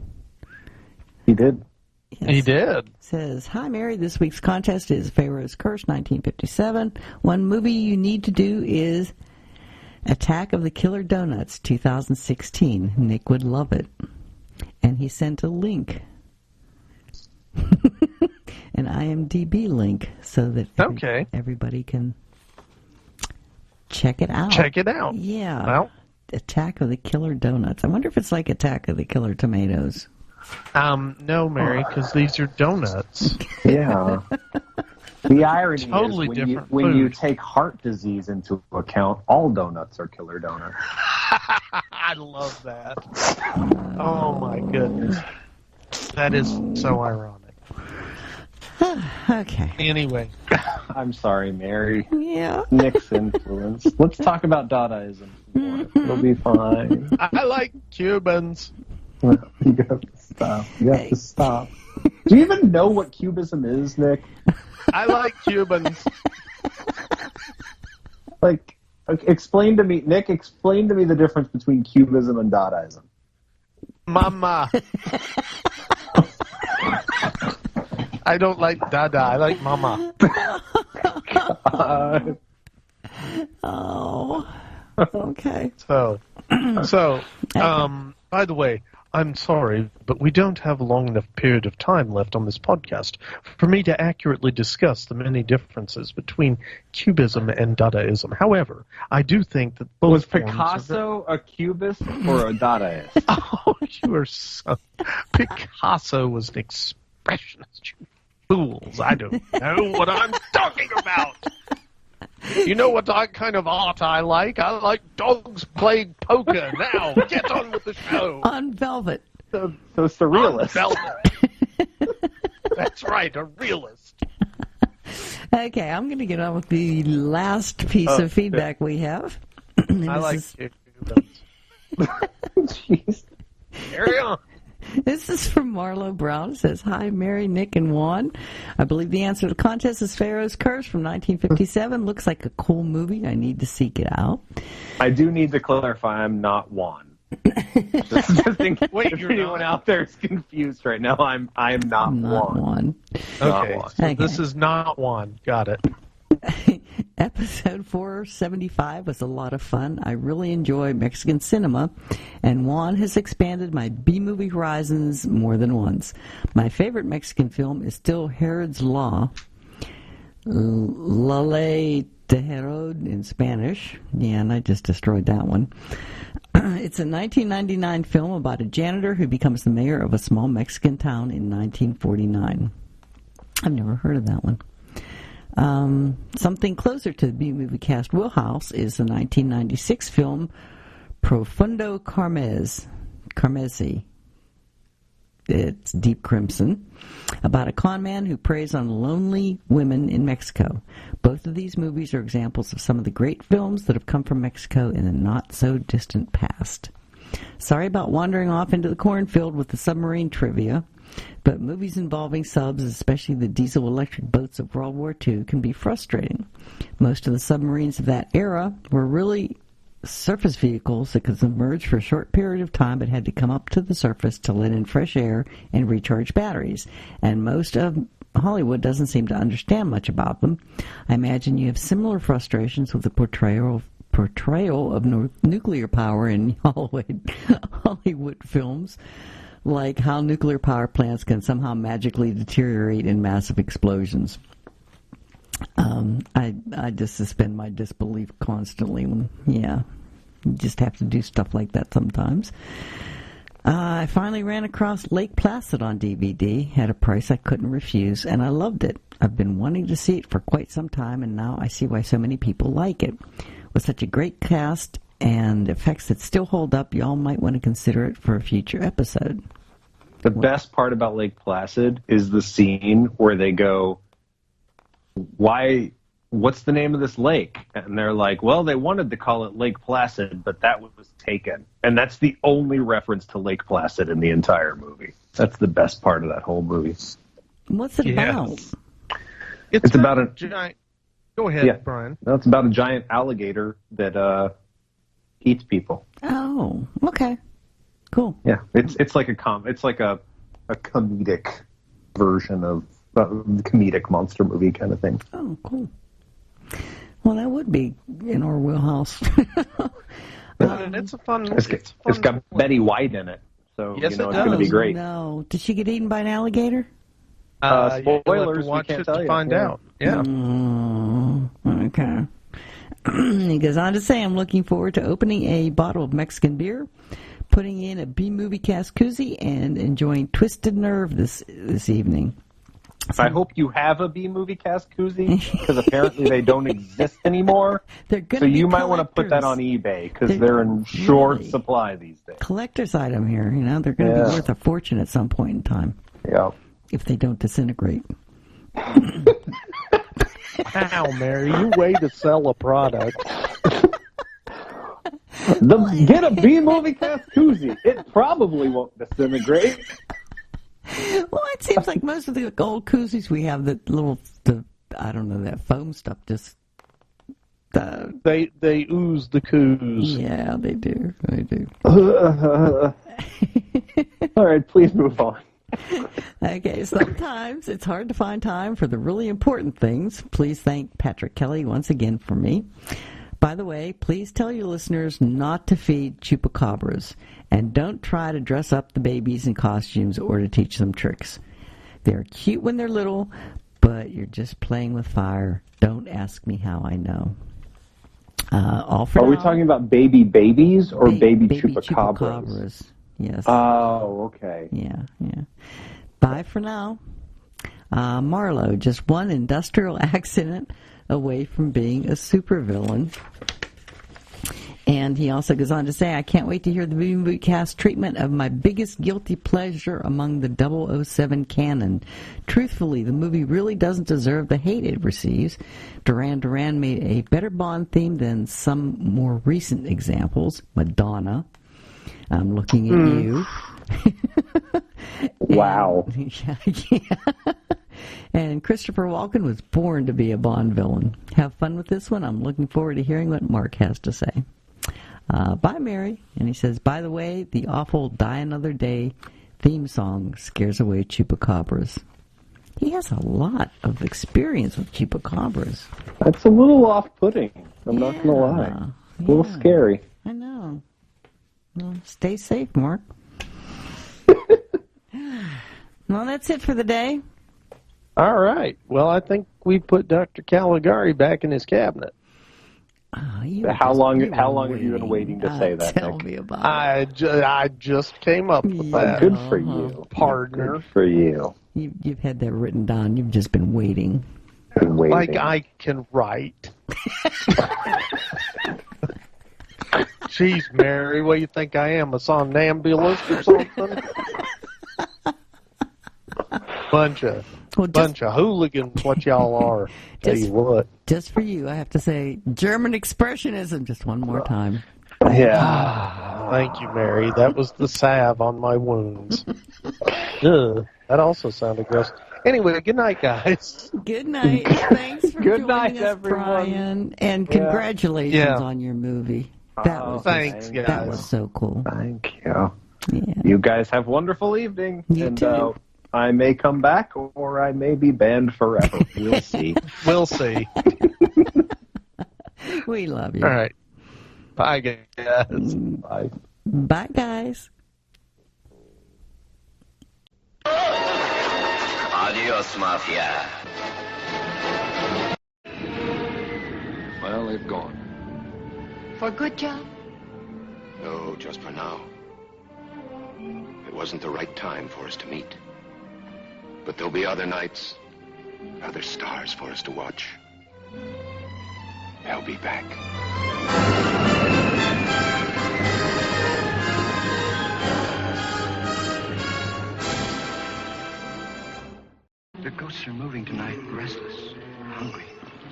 He did. Yes. He did. Says, "Hi, Mary. This week's contest is Pharaoh's Curse, 1957. One movie you need to do is Attack of the Killer Donuts, 2016. Nick would love it." And he sent a link. An IMDb link so that everybody can check it out. Check it out. Yeah. Well, Attack of the Killer Donuts. I wonder if it's like Attack of the Killer Tomatoes. No, Mary, because these are donuts. Yeah. The irony totally is different when you take heart disease into account, all donuts are killer donuts. I love that. Oh, my goodness. That is so ironic. Okay. Anyway. I'm sorry, Mary. Yeah. Nick's influence. Let's talk about Dadaism. It'll be fine. I like Cubans. You have to stop. You have to stop. Do you even know what Cubism is, Nick? I like Cubans. Like, explain to me, Nick, explain to me the difference between Cubism and Dadaism. Mama. I don't like Dada. I like Mama. Oh. Okay. So, by the way, I'm sorry, but we don't have a long enough period of time left on this podcast for me to accurately discuss the many differences between Cubism and Dadaism. However, I do think that both was Picasso a Cubist or a Dadaist? Oh, you are so... Picasso was an expressionist, you fools. I don't know what I'm talking about. You know what kind of art I like? I like dogs playing poker. Now, get on with the show. On velvet. So surrealist. On velvet. That's right, a realist. Okay, I'm going to get on with the last piece of feedback we have. I like it. Jeez. Carry on. This is from Marlo Brown. It says, "Hi, Mary, Nick, and Juan. I believe the answer to the contest is Pharaoh's Curse from 1957. Looks like a cool movie. I need to seek it out." I do need to clarify, I'm not Juan. Just in case anyone out there is confused right now, I am not Juan. Okay, so this is not Juan. Got it. Episode 475 was a lot of fun. I really enjoy Mexican cinema, and Juan has expanded my B-movie horizons more than once. My favorite Mexican film is still Herod's Law, La Ley de Herod in Spanish. Yeah, and I just destroyed that one. It's a 1999 film about a janitor who becomes the mayor of a small Mexican town in 1949. I've never heard of that one. Something closer to the B-movie cast wheelhouse is the 1996 film Profundo Carmesí. It's Deep Crimson, about a con man who preys on lonely women in Mexico. Both of these movies are examples of some of the great films that have come from Mexico in the not-so-distant past. Sorry about wandering off into the cornfield with the submarine trivia, but movies involving subs, especially the diesel-electric boats of World War II, can be frustrating. Most of the submarines of that era were really surface vehicles that could submerge for a short period of time but had to come up to the surface to let in fresh air and recharge batteries. And most of Hollywood doesn't seem to understand much about them. I imagine you have similar frustrations with the portrayal of nuclear power in Hollywood films, like how nuclear power plants can somehow magically deteriorate in massive explosions. I just suspend my disbelief constantly. You just have to do stuff like that sometimes. I finally ran across Lake Placid on DVD at a price I couldn't refuse, and I loved it. I've been wanting to see it for quite some time, and now I see why so many people like it. With such a great cast and effects that still hold up, y'all might want to consider it for a future episode. The best part about Lake Placid is the scene where they go, what's the name of this lake? And they're like, well, they wanted to call it Lake Placid, but that was taken. And that's the only reference to Lake Placid in the entire movie. That's the best part of that whole movie. What's it about? It's about a giant... Go ahead, Brian. No, it's about a giant alligator that eats people. Oh, okay. Cool. Yeah, it's like a comedic version of the comedic monster movie kind of thing. Oh, cool. Well, that would be in our wheelhouse. It's a fun movie. It's got Betty White in it, so yes, it's going to be great. No, did she get eaten by an alligator? Spoilers, you watch we can't it tell to you. find out. Yeah. Okay. He goes on to say, I'm looking forward to opening a bottle of Mexican beer, putting in a B-Movie Cast koozie, and enjoying Twisted Nerve this evening. I hope you have a B-Movie Cast koozie, because apparently they don't exist anymore. They're gonna so be you might want to put that on eBay, because they're in short supply these days. Collector's item here, they're going to be worth a fortune at some point in time. Yeah. If they don't disintegrate. Wow, Mary, you way to sell a product. Get a B-Movie Cast koozie. It probably won't disintegrate. Well, it seems like most of the old koozies we have, that foam stuff just... They ooze the coos. Yeah, they do. They do. All right, please move on. Okay, sometimes it's hard to find time for the really important things. Please thank Patrick Kelly once again for me. By the way, please tell your listeners not to feed chupacabras, and don't try to dress up the babies in costumes or to teach them tricks. They're cute when they're little, but you're just playing with fire. Don't ask me how I know. Are we talking about baby babies or baby chupacabras? Chupacabras. Yes. Oh, okay. Yeah. Bye for now. Marlowe, just one industrial accident away from being a supervillain. And he also goes on to say, I can't wait to hear the B-Movie Cast treatment of my biggest guilty pleasure among the 007 canon. Truthfully, the movie really doesn't deserve the hate it receives. Duran Duran made a better Bond theme than some more recent examples. Madonna. I'm looking at you. Wow. Yeah. And Christopher Walken was born to be a Bond villain. Have fun with this one. I'm looking forward to hearing what Mark has to say. Bye, Mary. And he says, by the way, the awful Die Another Day theme song scares away chupacabras. He has a lot of experience with chupacabras. That's a little off-putting. I'm not going to lie. A little scary. I know. Well, stay safe, Mark. Well, that's it for the day. All right. Well, I think we put Dr. Caligari back in his cabinet. How long have you been waiting to say that, Tell Nick? me about it. I just came up with that. Good for you. Partner. Good for you. You've had that written down. You've just been waiting. Like I can write. Jeez, Mary, what do you think I am, a somnambulist or something? Bunch of hooligans, what y'all are. Tell you what. Just for you, I have to say German expressionism just one more time. Yeah. Thank you, Mary. That was the salve on my wounds. Ugh, that also sounded gross. Anyway, good night, guys. Good night. Thanks for Good joining night, us, everyone. Brian. And congratulations on your movie. Thanks, guys. That was so cool. Thank you. Yeah. You guys have a wonderful evening. You too. I may come back or I may be banned forever. We'll see. We'll see. We love you. All right. Bye, guys. Bye. Bye, guys. Adios, Mafia. Well, they've gone. For good, Joe? No, just for now. It wasn't the right time for us to meet. But there'll be other nights, other stars for us to watch. They'll be back. The ghosts are moving tonight, restless, hungry.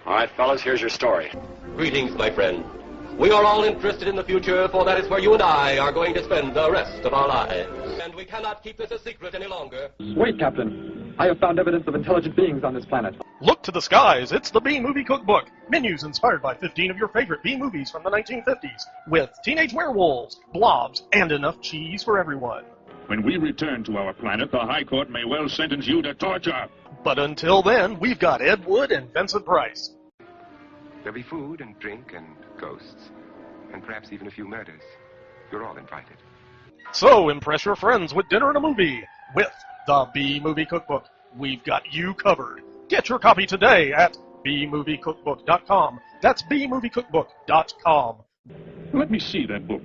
All right, fellas, here's your story. Greetings, my friend. We are all interested in the future, for that is where you and I are going to spend the rest of our lives. And we cannot keep this a secret any longer. Wait, Captain. I have found evidence of intelligent beings on this planet. Look to the skies. It's the B-Movie Cookbook. Menus inspired by 15 of your favorite B-movies from the 1950s. With teenage werewolves, blobs, and enough cheese for everyone. When we return to our planet, the High Court may well sentence you to torture. But until then, we've got Ed Wood and Vincent Price. There'll be food and drink and ghosts, and perhaps even a few murders. You're all invited. So impress your friends with dinner and a movie. With the B-Movie Cookbook, we've got you covered. Get your copy today at bmoviecookbook.com. That's bmoviecookbook.com. Let me see that book.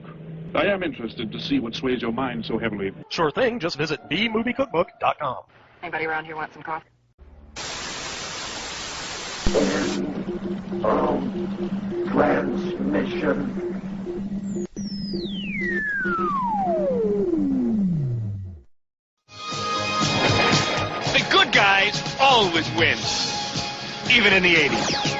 I am interested to see what sways your mind so heavily. Sure thing. Just visit bmoviecookbook.com. Anybody around here want some coffee? Transmission. The good guys always win, even in the 80s.